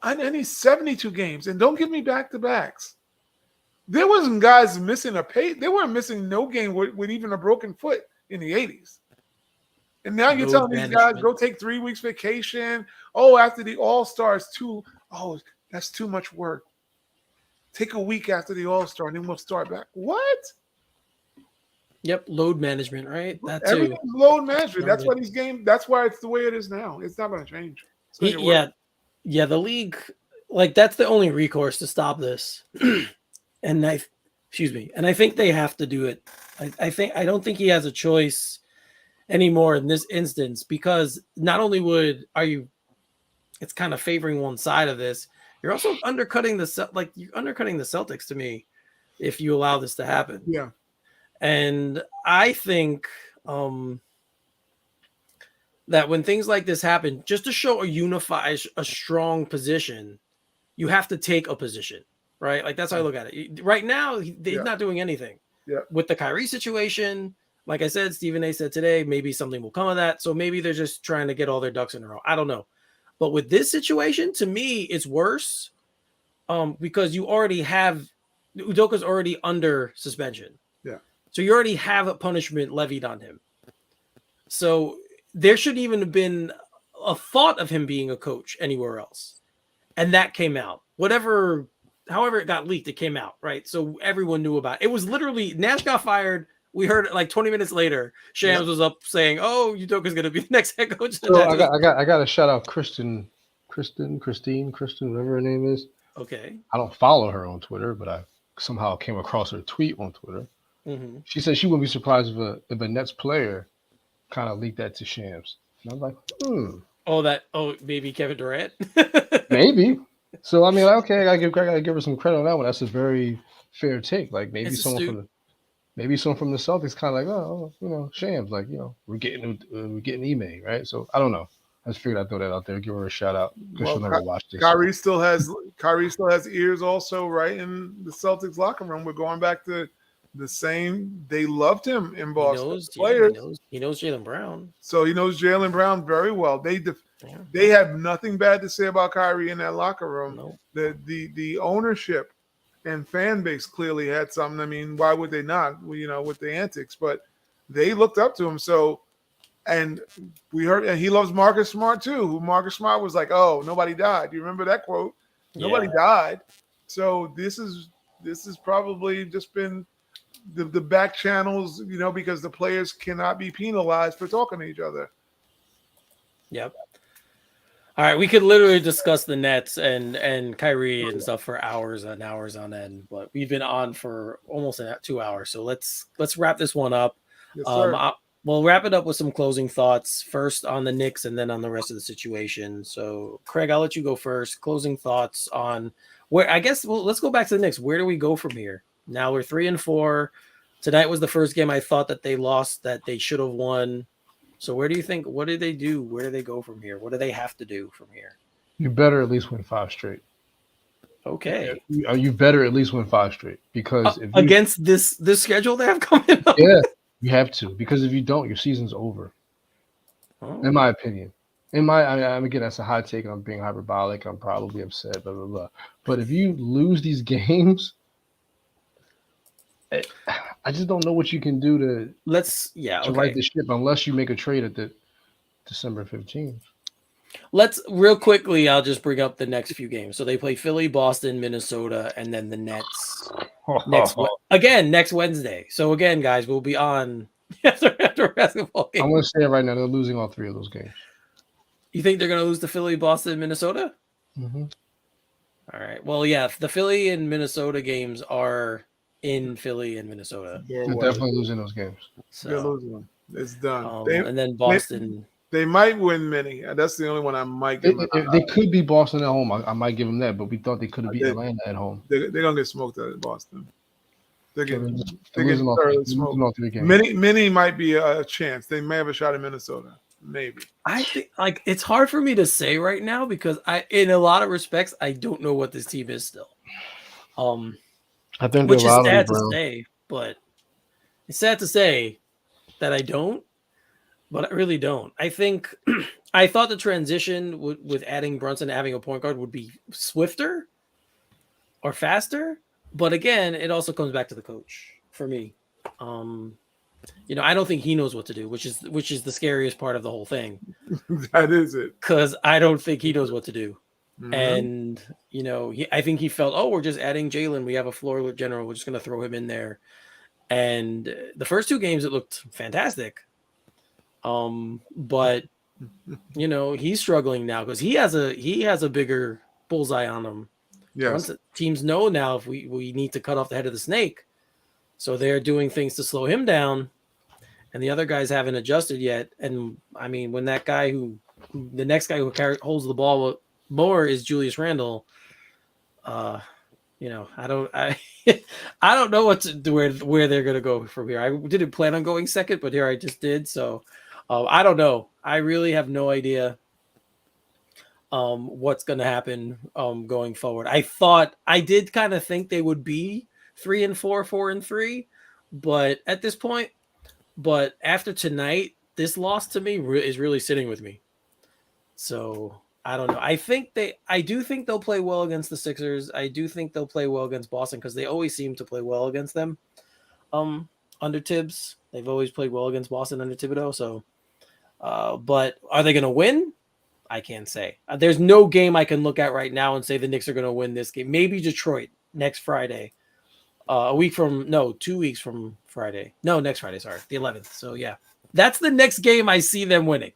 [SPEAKER 2] I need 72 games, and don't give me back-to-backs. There wasn't guys missing they weren't missing no game with even a broken foot in the 80s. And now you're telling these guys, go take 3 weeks vacation. Oh, after the All-Stars, that's too much work. Take a week after the All-Star, and then we'll start back. What?
[SPEAKER 1] Yep, load management, right? That's
[SPEAKER 2] everything's load management. That's why these games. That's why it's the way it is now. It's not going to change.
[SPEAKER 1] Yeah. The league, like, that's the only recourse to stop this. And I think they have to do it. I don't think he has a choice anymore in this instance, because not only it's kind of favoring one side of this, you're also undercutting the Celtics to me if you allow this to happen.
[SPEAKER 2] Yeah.
[SPEAKER 1] And I think that when things like this happen, just to show a strong position, you have to take a position. Right? Like, that's how I look at it. Right now, he's not doing anything.
[SPEAKER 2] Yeah.
[SPEAKER 1] With the Kyrie situation, like I said, Stephen A. said today, maybe something will come of that. So maybe they're just trying to get all their ducks in a row. I don't know. But with this situation, to me, it's worse because you already have Udoka's already under suspension.
[SPEAKER 2] Yeah.
[SPEAKER 1] So you already have a punishment levied on him. So there shouldn't even have been a thought of him being a coach anywhere else. And that came out. However it got leaked, it came out, right? So everyone knew about it. It was literally, Nash got fired. We heard it like 20 minutes later. Shams was up saying, "Oh, Udoka's going to be the next head coach."
[SPEAKER 3] So I got to shout out Christine, whatever her name is.
[SPEAKER 1] Okay.
[SPEAKER 3] I don't follow her on Twitter, but I somehow came across her tweet on Twitter.
[SPEAKER 1] Mm-hmm.
[SPEAKER 3] She said she wouldn't be surprised if a Nets player kind of leaked that to Shams. And I'm like,
[SPEAKER 1] maybe Kevin Durant?
[SPEAKER 3] Maybe. So I mean, okay, I gotta give her some credit on that one. That's a very fair take. Like, maybe someone from the Celtics kind of like, Shams, like, we're getting Ime, right? So I don't know. I just figured I'd throw that out there, give her a shout out, because she'll never watch this.
[SPEAKER 2] Kyrie still has ears also, right, in the Celtics locker room. We're going back to the same. They loved him in Boston.
[SPEAKER 1] He knows Jaylen Brown.
[SPEAKER 2] So he knows Jaylen Brown very well. They have nothing bad to say about Kyrie in that locker room.
[SPEAKER 1] Nope.
[SPEAKER 2] The ownership and fan base clearly had something. I mean, why would they not? With the antics, but they looked up to him. So, and we heard, and he loves Marcus Smart too. Who Marcus Smart was like, "Oh, nobody died." Do you remember that quote? Nobody died. So this is probably just been the back channels, because the players cannot be penalized for talking to each other.
[SPEAKER 1] Yep. All right, we could literally discuss the Nets and Kyrie and stuff for hours and hours on end, but we've been on for almost 2 hours. So let's wrap this one up.
[SPEAKER 2] Yes, sir.
[SPEAKER 1] We'll wrap it up with some closing thoughts, first on the Knicks and then on the rest of the situation. So, Craig, I'll let you go first. Closing thoughts on where, I guess, let's go back to the Knicks. Where do we go from here? Now we're 3-4. Tonight was the first game I thought that they lost, that they should have won. So where do you think, what do they do? Where do they go from here? What do they have to do from here?
[SPEAKER 3] You better at least win 5 straight.
[SPEAKER 1] Okay.
[SPEAKER 3] You better at least win 5 straight, because
[SPEAKER 1] against this schedule they have coming up.
[SPEAKER 3] Yeah, you have to, because if you don't, your season's over.
[SPEAKER 1] Oh.
[SPEAKER 3] In my opinion. Again, that's a hot take. I'm being hyperbolic. I'm probably upset, blah, blah, blah. But if you lose these games, I just don't know what you can do to right the ship, unless you make a trade at the December 15th.
[SPEAKER 1] Let's real quickly. I'll just bring up the next few games. So they play Philly, Boston, Minnesota, and then the Nets next Wednesday. So again, guys, we'll be on after basketball game.
[SPEAKER 3] I'm going to say it right now. They're losing all 3 of those games.
[SPEAKER 1] You think they're going to lose to Philly, Boston, Minnesota?
[SPEAKER 3] Mm-hmm.
[SPEAKER 1] All right. Well, yeah, the Philly and Minnesota games are in Philly and Minnesota.
[SPEAKER 3] They're definitely losing those games.
[SPEAKER 1] So
[SPEAKER 2] They're losing them. It's done.
[SPEAKER 1] And then Boston.
[SPEAKER 2] They might win many. That's the only one I might give them.
[SPEAKER 3] They could beat Boston at home. I might give them that, but we thought they could have beat Atlanta at home.
[SPEAKER 2] They're going to get smoked at Boston. They're getting
[SPEAKER 3] thoroughly
[SPEAKER 2] smoked. Many might be a chance. They may have a shot at Minnesota. Maybe.
[SPEAKER 1] I think it's hard for me to say right now because in a lot of respects, I don't know what this team is still.
[SPEAKER 3] I think
[SPEAKER 1] which is sad to say, but it's sad to say that I don't, but I really don't. I think I thought the transition with adding Brunson and having a point guard would be swifter or faster, but again, it also comes back to the coach for me. I don't think he knows what to do, which is the scariest part of the whole thing.
[SPEAKER 2] That is it.
[SPEAKER 1] Because I don't think he knows what to do.
[SPEAKER 2] Mm-hmm.
[SPEAKER 1] And, I think he felt, we're just adding Jalen. We have a floor general. We're just going to throw him in there. And the first 2 games, it looked fantastic. But, he's struggling now because he has a bigger bullseye on him.
[SPEAKER 2] Yes.
[SPEAKER 1] Teams know now if we need to cut off the head of the snake. So they're doing things to slow him down. And the other guys haven't adjusted yet. And I mean, when that guy the next guy who holds the ball more is Julius Randle. I don't know what to do, where they're going to go from here. I didn't plan on going second, but here I just did. So I don't know. I really have no idea what's going to happen going forward. I did kind of think they would be 3-4, 4-3, but at this point, but after tonight, this loss to me is really sitting with me. So I don't know. I do think they'll play well against the Sixers. I do think they'll play well against Boston because they always seem to play well against them. Under Tibbs, they've always played well against Boston under Thibodeau. So, but are they going to win? I can't say. There's no game I can look at right now and say the Knicks are going to win this game. Maybe Detroit next Friday. 2 weeks from Friday. No, next Friday, sorry. The 11th. So, yeah. That's the next game I see them winning.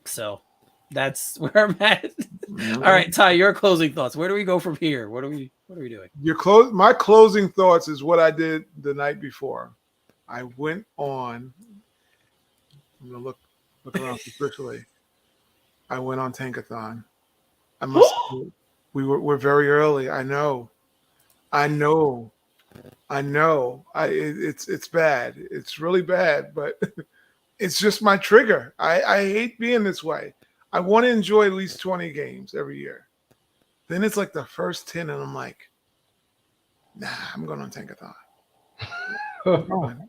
[SPEAKER 1] So, that's where I'm at. All right, Ty, your closing thoughts. Where do we go from here? What are we doing?
[SPEAKER 2] My closing thoughts is what I did the night before. I went on. I'm going to look around superficially. I went on Tankathon. We're very early. I know. It's bad. It's really bad, but it's just my trigger. I hate being this way. I want to enjoy at least 20 games every year. Then it's like the first 10, and I'm like, nah, I'm going on Tankathon.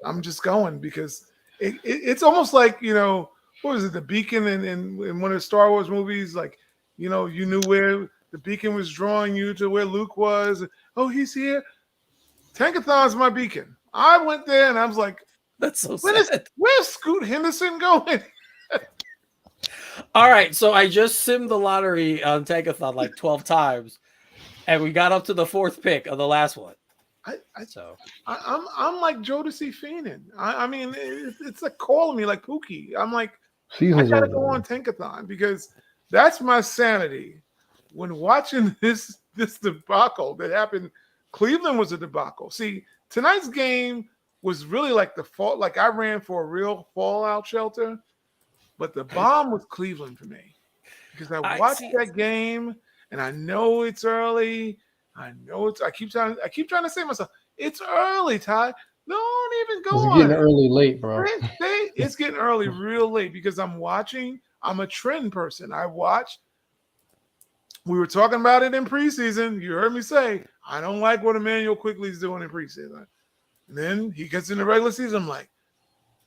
[SPEAKER 2] I'm just going because it's almost like, what was it, the Beacon in one of the Star Wars movies? Like, you knew where the Beacon was drawing you to where Luke was. Oh, he's here. Tankathon's my beacon. I went there and I was like,
[SPEAKER 1] that's so sad.
[SPEAKER 2] Where's Scoot Henderson going?
[SPEAKER 1] All right, so I just simmed the lottery on Tankathon like 12 times, and we got up to the 4th pick of the last one.
[SPEAKER 2] I'm like Jodeci Feenan. I mean, it's like calling me like Pookie. I'm like, I gotta go on Tankathon because that's my sanity. When watching this debacle that happened, Cleveland was a debacle. See, tonight's game was really like the fall. Like I ran for a real fallout shelter, but the bomb was Cleveland for me because I watched that game and I know it's early. I keep trying to say to myself, it's early, Ty. Don't even go on.
[SPEAKER 3] It's getting early late, bro.
[SPEAKER 2] It's getting early real late because I'm watching. I'm a trend person. I watch. We were talking about it in preseason. You heard me say, I don't like what Emmanuel Quickly's doing in preseason. And then he gets in the regular season. I'm like,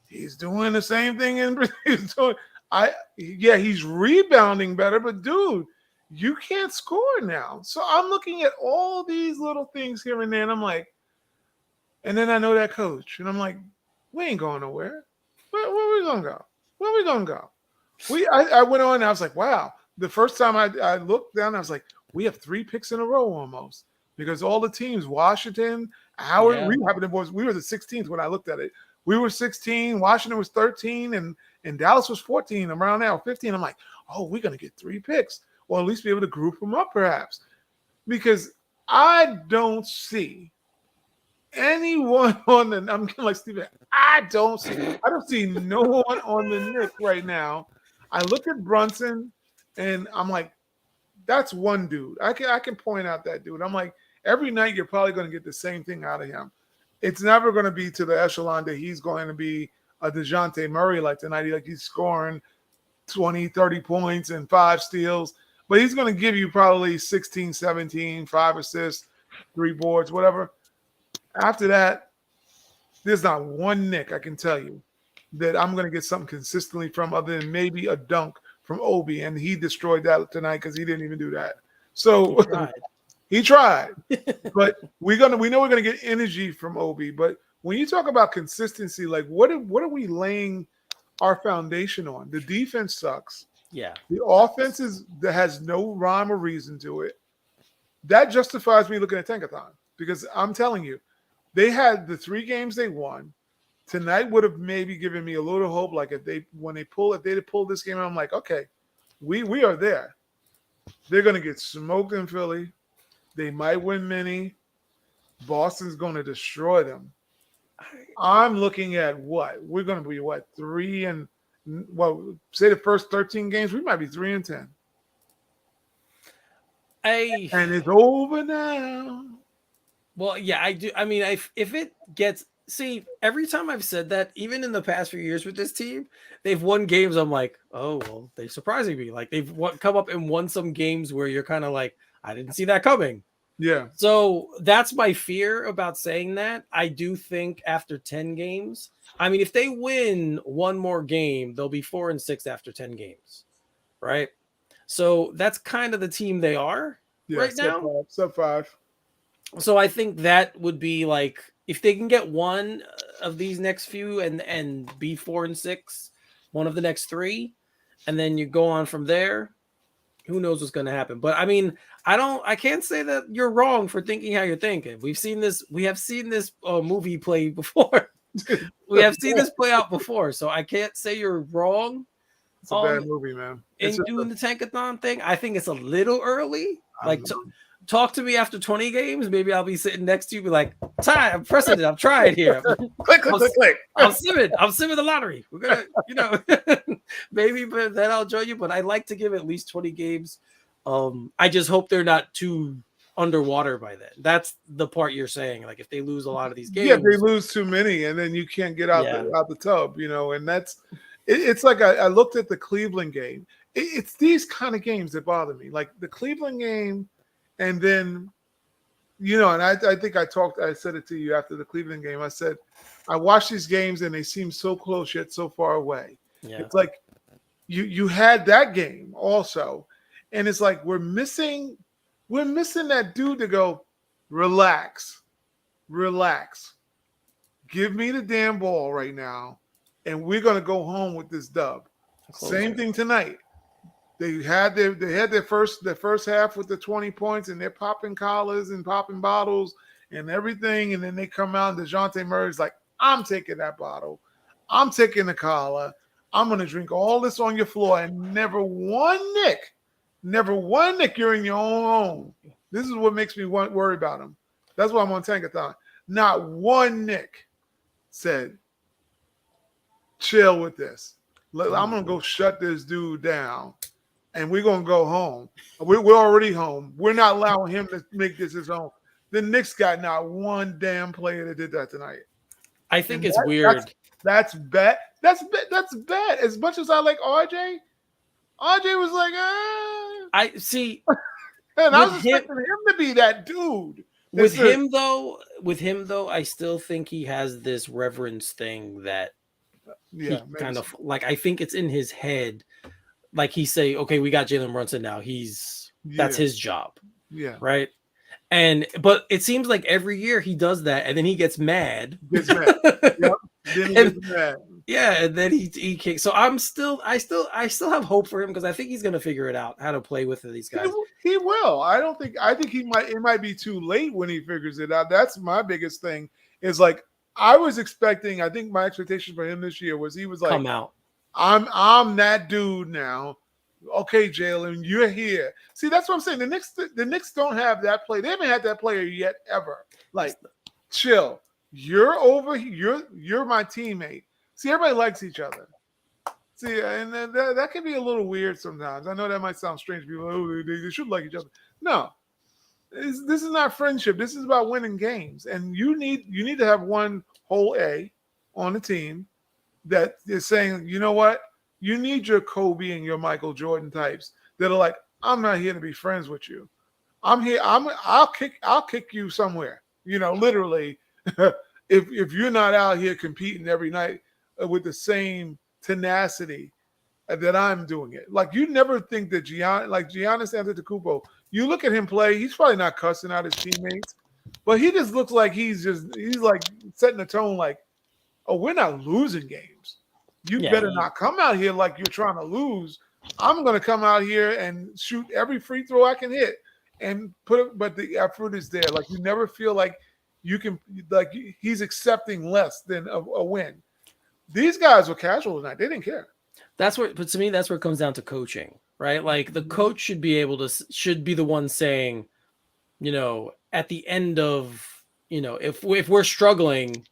[SPEAKER 2] he's doing the same thing in preseason. He's rebounding better, but dude, you can't score now. So I'm looking at all these little things here and there, and I'm like, and then I know that coach, and I'm like, we ain't going nowhere. Where we gonna go? Where we gonna go? I went on and I was like, wow. The first time I looked down, I was like, we have 3 picks in a row almost because all the teams, Washington, Howard,
[SPEAKER 1] Yeah.
[SPEAKER 2] we were the 16th when I looked at it. We were 16, Washington was 13, and Dallas was 14 around now, 15. I'm like, oh, we're going to get 3 picks. Or at least be able to group them up perhaps. Because I don't see anyone on the, I'm like Steven, I don't see no one on the Knicks right now. I look at Brunson and I'm like, that's one dude. I can point out that dude. I'm like, every night you're probably going to get the same thing out of him. It's never going to be to the echelon that he's going to be a DeJounte Murray like tonight. He's scoring 20, 30 points and 5 steals. But he's going to give you probably 16, 17, 5 assists, 3 boards, whatever. After that, there's not one Knick, I can tell you, that I'm going to get something consistently from other than maybe a dunk from Obi. And he destroyed that tonight because he didn't even do that. So he tried. But we know we're going to get energy from Obi. But when you talk about consistency, like what are we laying our foundation on? The defense sucks.
[SPEAKER 1] Yeah.
[SPEAKER 2] The offense that has no rhyme or reason to it. That justifies me looking at Tankathon because I'm telling you, they had the 3 games they won. Tonight would have maybe given me a little hope. Like if they'd pulled this game, I'm like, okay, we are there. They're going to get smoked in Philly. They might win many. Boston's going to destroy them. I'm looking at what? We're going to be 3 and say the first 13 games, we might be 3 and 10. And it's over now.
[SPEAKER 1] Well, yeah, I do. I mean, if it gets every time I've said that, even in the past few years with this team, they've won games. I'm like, oh well, they're surprising me. Like they've come up and won some games where you're kind of like, I didn't see that coming.
[SPEAKER 2] Yeah.
[SPEAKER 1] So that's my fear about saying that. I do think after 10 games, I mean, if they win one more game, they'll be 4 and 6 after 10 games, right? So that's kind of the team they are right now.
[SPEAKER 2] Sub 5.
[SPEAKER 1] So I think that would be like if they can get one of these next few and be 4 and 6, one of the next 3, and then you go on from there. Who knows what's going to happen? But I mean, I can't say that you're wrong for thinking how you're thinking. We have seen this movie play before. We have seen this play out before, so I can't say you're wrong.
[SPEAKER 2] It's a bad movie, man.
[SPEAKER 1] In doing the Tankathon thing, I think it's a little early. Like, talk to me after 20 games. Maybe I'll be sitting next to you, be like, Ty, I'm pressing it. I'm trying here.
[SPEAKER 2] click.
[SPEAKER 1] I'm simming the lottery. We're gonna, maybe, but then I'll join you. But I like to give at least 20 games. I just hope they're not too underwater by then. That's the part you're saying. Like if they lose a lot of these games,
[SPEAKER 2] yeah, they lose too many, and then you can't get out the tub, and that's. It's like I looked at the Cleveland game. It's these kind of games that bother me, like the Cleveland game, and then, and I think I said it to you after the Cleveland game. I said, I watch these games and they seem so close yet so far away. Yeah. It's like you had that game also, and it's like we're missing that dude to go, relax, give me the damn ball right now. And we're gonna go home with this dub. Same thing tonight. They had their first half with the 20 points, and they're popping collars and popping bottles and everything. And then they come out, and DeJounte Murray's like, "I'm taking that bottle. I'm taking the collar. I'm gonna drink all this on your floor." And never one Knick. You're in your own home. This is what makes me worry about him. That's why I'm on Tankathon. Not one Knick said, chill with this. I'm going to go shut this dude down, and we're going to go home. We're already home. We're not allowing him to make this his own. The Knicks got not one damn player that did that tonight.
[SPEAKER 1] I think it's weird.
[SPEAKER 2] That's bad. That's bad. As much as I like RJ was like,
[SPEAKER 1] I see.
[SPEAKER 2] And I was expecting him to be that dude.
[SPEAKER 1] With him though, I still think he has this reverence thing that he kind of like. I think it's in his head. Like he say, okay, we got Jalen Brunson now. That's his job.
[SPEAKER 2] Yeah.
[SPEAKER 1] Right. But it seems like every year he does that, and then he gets mad.
[SPEAKER 2] Yep. Then he
[SPEAKER 1] And-
[SPEAKER 2] gets mad.
[SPEAKER 1] Yeah, and then he kicked. So I still have hope for him because I think he's gonna figure it out how to play with these guys.
[SPEAKER 2] He will. I think he might. It might be too late when he figures it out. That's my biggest thing. Is like I was expecting. I think my expectation for him this year was he was like,
[SPEAKER 1] Come out.
[SPEAKER 2] I'm that dude now. Okay, Jalen, you're here. See, that's what I'm saying. The Knicks don't have that play. They haven't had that player yet ever. Like, chill. You're over here. You're my teammate. See, everybody likes each other. See, and that can be a little weird sometimes. I know that might sound strange. People, they should like each other. No, this is not friendship. This is about winning games, and you need to have one whole A on the team that is saying, you know what, you need your Kobe and your Michael Jordan types that are like, I'm not here to be friends with you. I'm here. I'll kick you somewhere. You know, literally, if you're not out here competing every night with the same tenacity that I'm doing it. Like you never think that Giannis Antetokounmpo, you look at him play, he's probably not cussing out his teammates, but he just looks like he's like setting the tone like, oh, we're not losing games. You better not come out here like you're trying to lose. I'm going to come out here and shoot every free throw I can hit and put it, but the effort is there. Like you never feel like you can, like he's accepting less than a win. These guys were casual tonight. They didn't care.
[SPEAKER 1] But to me, that's where it comes down to coaching, right? Like the coach should be the one saying, you know, at the end of, you know, if we're struggling,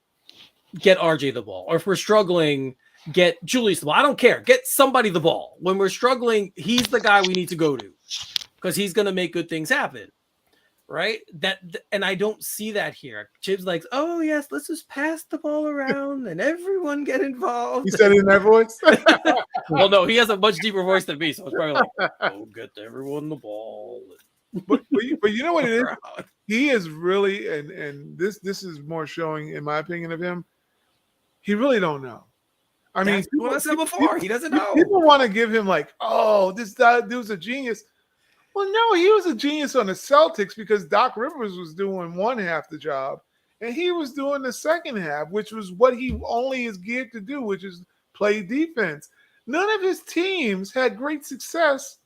[SPEAKER 1] get RJ the ball, or if we're struggling, get Julius the ball. I don't care. Get somebody the ball. When we're struggling, he's the guy we need to go to because he's going to make good things happen. Right. And I don't see that here. Chip's like, oh yes, let's just pass the ball around and everyone get involved.
[SPEAKER 2] He said it in that voice.
[SPEAKER 1] Well, no, he has a much deeper voice than me, so it's probably like, oh, get everyone the ball.
[SPEAKER 2] But you know what it is? He is really, and this is more showing, in my opinion, of him. He really don't know. I mean,
[SPEAKER 1] what I said before. He doesn't know.
[SPEAKER 2] People want to give him like, oh, this dude's a genius. Well, no, he was a genius on the Celtics because Doc Rivers was doing one half the job, and he was doing the second half, which was what he only is geared to do, which is play defense. None of his teams had great success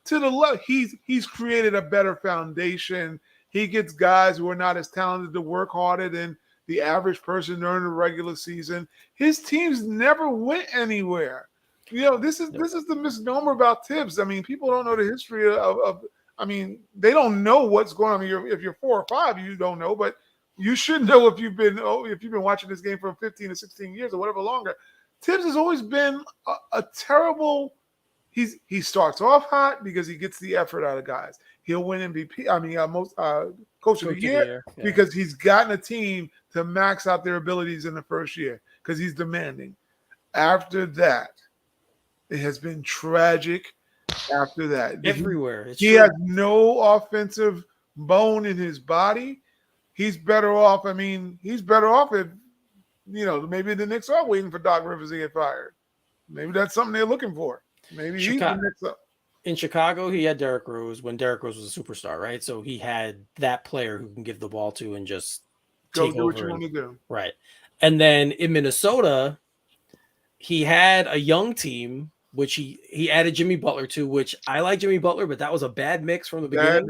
[SPEAKER 2] to the level. He's created a better foundation. He gets guys who are not as talented to work harder than the average person during the regular season. His teams never went anywhere. You know, this is the misnomer about Tibbs. I mean, people don't know the history of I mean, they don't know what's going on. If you're 4 or 5, you don't know, but you should know if you've been watching this game for 15 or 16 years or whatever longer. Tibbs has always been a terrible. He starts off hot because he gets the effort out of guys. He'll win MVP. I mean, most coach of the year because he's gotten a team to max out their abilities in the first year because he's demanding. After that, it has been tragic. After that,
[SPEAKER 1] Everywhere.
[SPEAKER 2] He has no offensive bone in his body. He's better off. I mean, he's better off if, you know, maybe the Knicks are waiting for Doc Rivers to get fired. Maybe that's something they're looking for. Maybe he's the Knicks up.
[SPEAKER 1] In Chicago, he had Derrick Rose when Derrick Rose was a superstar, right? So he had that player who can give the ball to and just
[SPEAKER 2] go do what you want to do.
[SPEAKER 1] Right. And then in Minnesota, he had a young team, which he added Jimmy Butler to, which I like Jimmy Butler, but that was a bad mix from the beginning.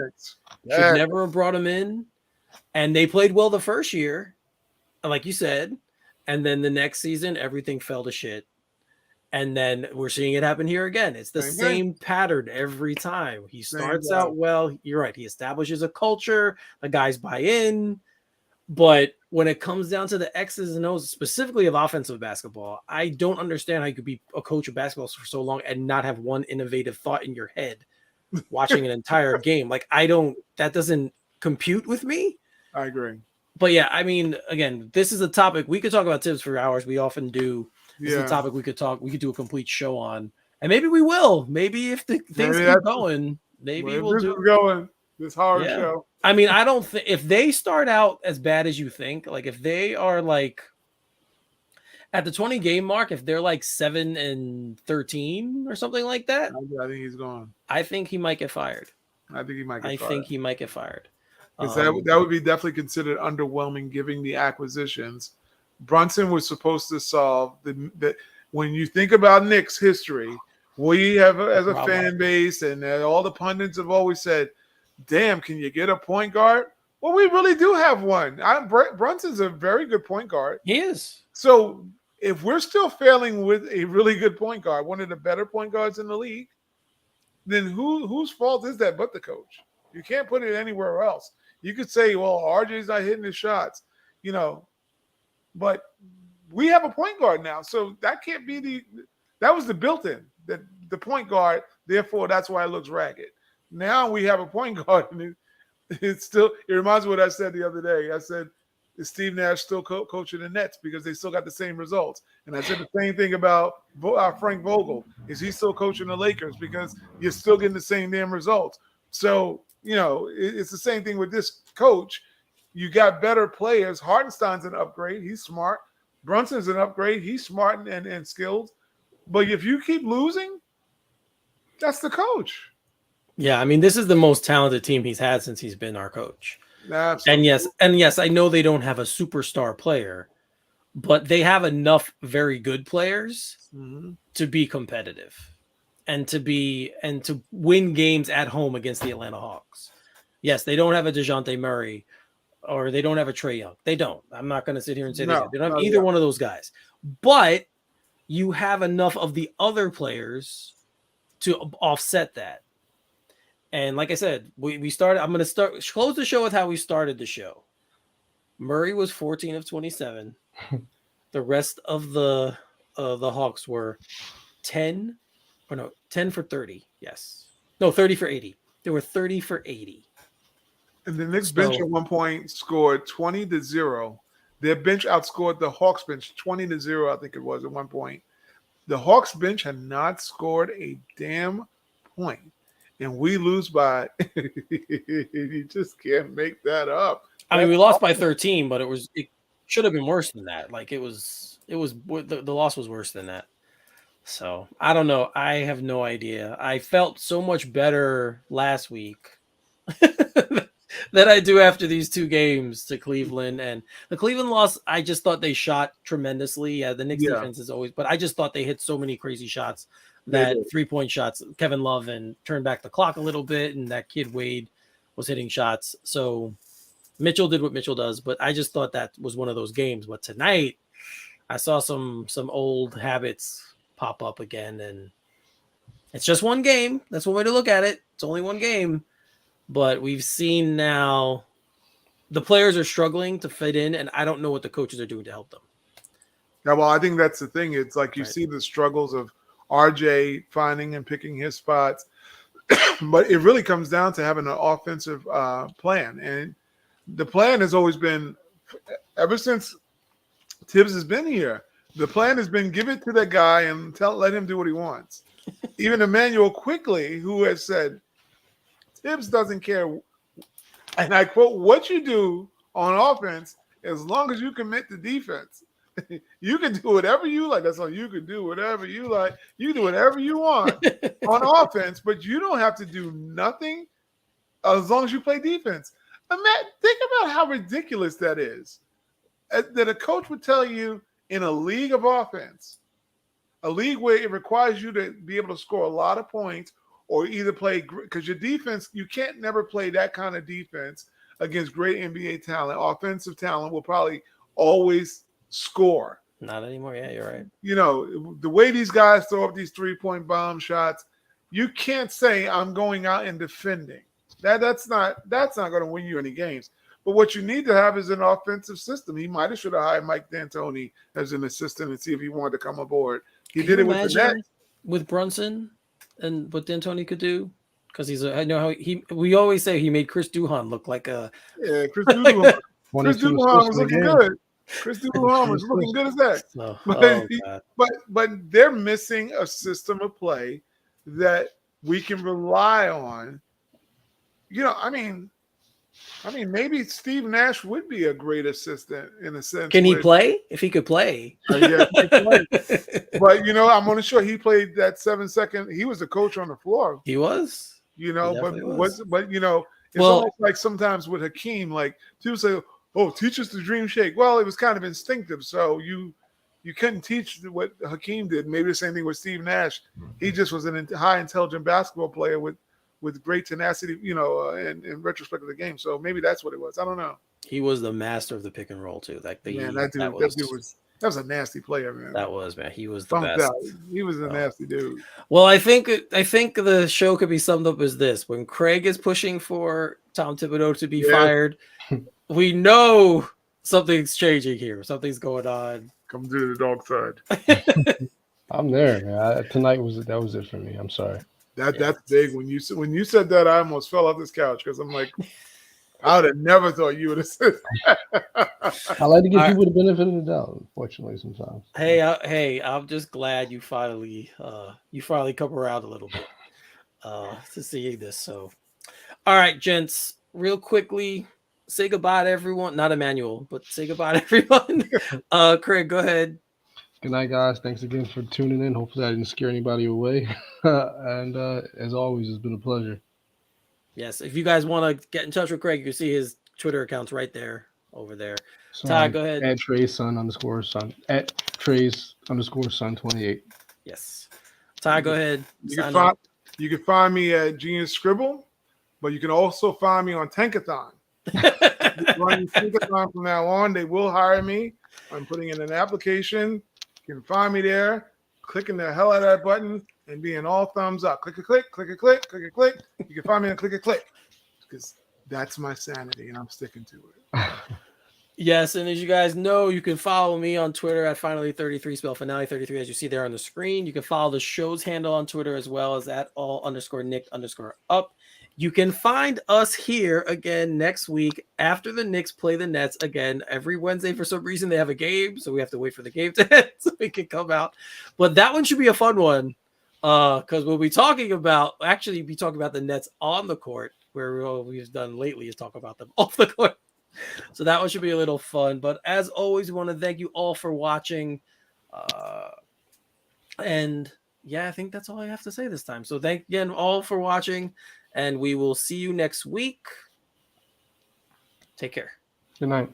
[SPEAKER 1] Should never have brought him in. And they played well the first year, like you said. And then the next season, everything fell to shit. And then we're seeing it happen here again. It's the same pattern every time. He starts out well. You're right. He establishes a culture. The guys buy in. But when it comes down to the X's and O's, specifically of offensive basketball, I don't understand how you could be a coach of basketball for so long and not have one innovative thought in your head watching an entire game. Like, that doesn't compute with me.
[SPEAKER 2] I agree.
[SPEAKER 1] But yeah, I mean, again, this is a topic we could talk about Tibbs for hours. We often do. This is a topic we could do a complete show on, and maybe we will. Maybe if things keep going, maybe we'll do
[SPEAKER 2] going this hard show.
[SPEAKER 1] I mean, I don't think if they start out as bad as you think, like if they are like at the 20 game mark, if they're like 7-13 or something like that,
[SPEAKER 2] I think he's gone.
[SPEAKER 1] I think he might get fired.
[SPEAKER 2] I think he might
[SPEAKER 1] get fired.
[SPEAKER 2] That would be definitely considered underwhelming, given the acquisitions Brunson was supposed to solve the when you think about Knicks history, we have as a fan base and all the pundits have always said, damn, can you get a point guard? Well, we really do have one. Brunson's a very good point guard.
[SPEAKER 1] He is.
[SPEAKER 2] So if we're still failing with a really good point guard, one of the better point guards in the league, then whose fault is that but the coach? You can't put it anywhere else. You could say, well, RJ's not hitting his shots, but we have a point guard now. So that can't be that was the built-in, the point guard. Therefore, that's why it looks ragged. Now we have a point guard, and it reminds me of what I said the other day. I said, is Steve Nash still coaching the Nets because they still got the same results? And I said the same thing about Frank Vogel. Is he still coaching the Lakers because you're still getting the same damn results? So, it's the same thing with this coach. You got better players. Hartenstein's an upgrade. He's smart. Brunson's an upgrade. He's smart and skilled. But if you keep losing, that's the coach.
[SPEAKER 1] Yeah, I mean, this is the most talented team he's had since he's been our coach.
[SPEAKER 2] Absolutely.
[SPEAKER 1] And yes, I know they don't have a superstar player, but they have enough very good players to be competitive and to win games at home against the Atlanta Hawks. Yes, they don't have a DeJounte Murray or they don't have a Trae Young. They don't. I'm not going to sit here and say they don't have either one of those guys. But you have enough of the other players to offset that. And like I said, we started. I'm going to close the show with how we started the show. Murray was 14 of 27. The rest of the Hawks were 10 for 30. Yes. No, 30 for 80. They were 30 for 80.
[SPEAKER 2] And the Knicks bench at one point scored 20-0. Their bench outscored the Hawks bench 20-0, I think it was at one point. The Hawks bench had not scored a damn point. And we lose by you just can't make that up.
[SPEAKER 1] I mean, we lost by 13, but it should have been worse than that. Like the loss was worse than that. So I don't know. I have no idea. I felt so much better last week than I do after these two games to Cleveland. And the Cleveland loss, I just thought they shot tremendously. Yeah, the Knicks defense is always, but I just thought they hit so many crazy shots. That 3-point shots, Kevin Love, and turned back the clock a little bit, and that kid Wade was hitting shots. So Mitchell did what Mitchell does, but I just thought that was one of those games. But tonight, I saw some old habits pop up again, and it's just one game. That's one way to look at it. It's only one game, but we've seen now the players are struggling to fit in, and I don't know what the coaches are doing to help them.
[SPEAKER 2] Yeah, well, I think that's the thing. It's like you see the struggles of RJ finding and picking his spots, but it really comes down to having an offensive plan. And the plan has always been, ever since Tibbs has been here, the plan has been give it to that guy and let him do what he wants. Even Emmanuel Quickly, who has said, Tibbs doesn't care, and I quote, what you do on offense, as long as you commit to defense. You can do whatever you like. That's all you can do, whatever you like. You can do whatever you want on offense, but you don't have to do nothing as long as you play defense. And Matt, think about how ridiculous that is. That a coach would tell you in a league of offense, a league where it requires you to be able to score a lot of points or either play, because your defense, you can't never play that kind of defense against great NBA talent. Offensive talent will probably always score.
[SPEAKER 1] Not anymore. Yeah, you're right.
[SPEAKER 2] The way these guys throw up these 3-point bomb shots, you can't say I'm going out and defending. That's not going to win you any games. But what you need to have is an offensive system. He might have should have hired Mike D'Antoni as an assistant and see if he wanted to come aboard. He did it with the Nets.
[SPEAKER 1] With Brunson and what D'Antoni could do, because I know how we always say he made Chris Duhon look like a
[SPEAKER 2] Chris Duhon. Chris Duhon was looking good. Chris Duhon was looking good as that. But they're missing a system of play that we can rely on. I mean, maybe Steve Nash would be a great assistant in a sense.
[SPEAKER 1] Can he play? If he could play.
[SPEAKER 2] Yeah, he could play. But, I'm going to show he played that 7-second. He was the coach on the floor.
[SPEAKER 1] He was.
[SPEAKER 2] It's almost like sometimes with Hakeem, like people say, teach us the dream shake. Well, it was kind of instinctive, so you couldn't teach what Hakeem did. Maybe the same thing with Steve Nash. He just was a high intelligent basketball player with great tenacity, in retrospect of the game. So maybe that's what it was. I don't know.
[SPEAKER 1] He was the master of the pick and roll too. Like
[SPEAKER 2] that was a nasty player, man.
[SPEAKER 1] That was, man. He was the
[SPEAKER 2] Thumbs
[SPEAKER 1] best.
[SPEAKER 2] out. He was a nasty dude.
[SPEAKER 1] Well, I think the show could be summed up as this: when Craig is pushing for Tom Thibodeau to be fired, we know something's changing here. Something's going on.
[SPEAKER 2] Come to the dark side.
[SPEAKER 3] I'm there, man. Tonight was it for me. I'm sorry.
[SPEAKER 2] That's big. When you said that, I almost fell off this couch because I'm like, I would have never thought you would have said that.
[SPEAKER 3] I like to give people the benefit of the doubt, unfortunately, sometimes.
[SPEAKER 1] Hey, I'm just glad you finally come around a little bit to seeing this. So, all right, gents, real quickly, say goodbye to everyone. Not Emmanuel, but say goodbye to everyone. Craig, go ahead.
[SPEAKER 3] Good night, guys. Thanks again for tuning in. Hopefully, I didn't scare anybody away. And as always, it's been a pleasure.
[SPEAKER 1] Yes, if you guys want to get in touch with Craig, you can see his Twitter account's right there, over there.
[SPEAKER 3] So
[SPEAKER 1] Ty, go ahead.
[SPEAKER 3] At Trey's_son. At Trey's_son 28.
[SPEAKER 1] Yes. Ty, go ahead.
[SPEAKER 2] You can find me at Genius Scribble, but you can also find me on Tankathon. Running Tankathon from now on. They will hire me. I'm putting in an application. You can find me there, clicking the hell out of that button and being all thumbs up. Click a click, click a click, click a click. You can find me on click a click because that's my sanity and I'm sticking to it.
[SPEAKER 1] Yes, and as you guys know, you can follow me on Twitter at Finally33, spell Finale33, as you see there on the screen. You can follow the show's handle on Twitter as well as at all_Nick_up. You can find us here again next week after the Knicks play the Nets again. Every Wednesday, for some reason, they have a game, so we have to wait for the game to end so we can come out. But that one should be a fun one because we'll be talking about the Nets on the court, where all we've done lately is talk about them off the court. So that one should be a little fun. But as always, we want to thank you all for watching. And yeah, I think that's all I have to say this time. So thank again all for watching. And we will see you next week. Take care.
[SPEAKER 3] Good night.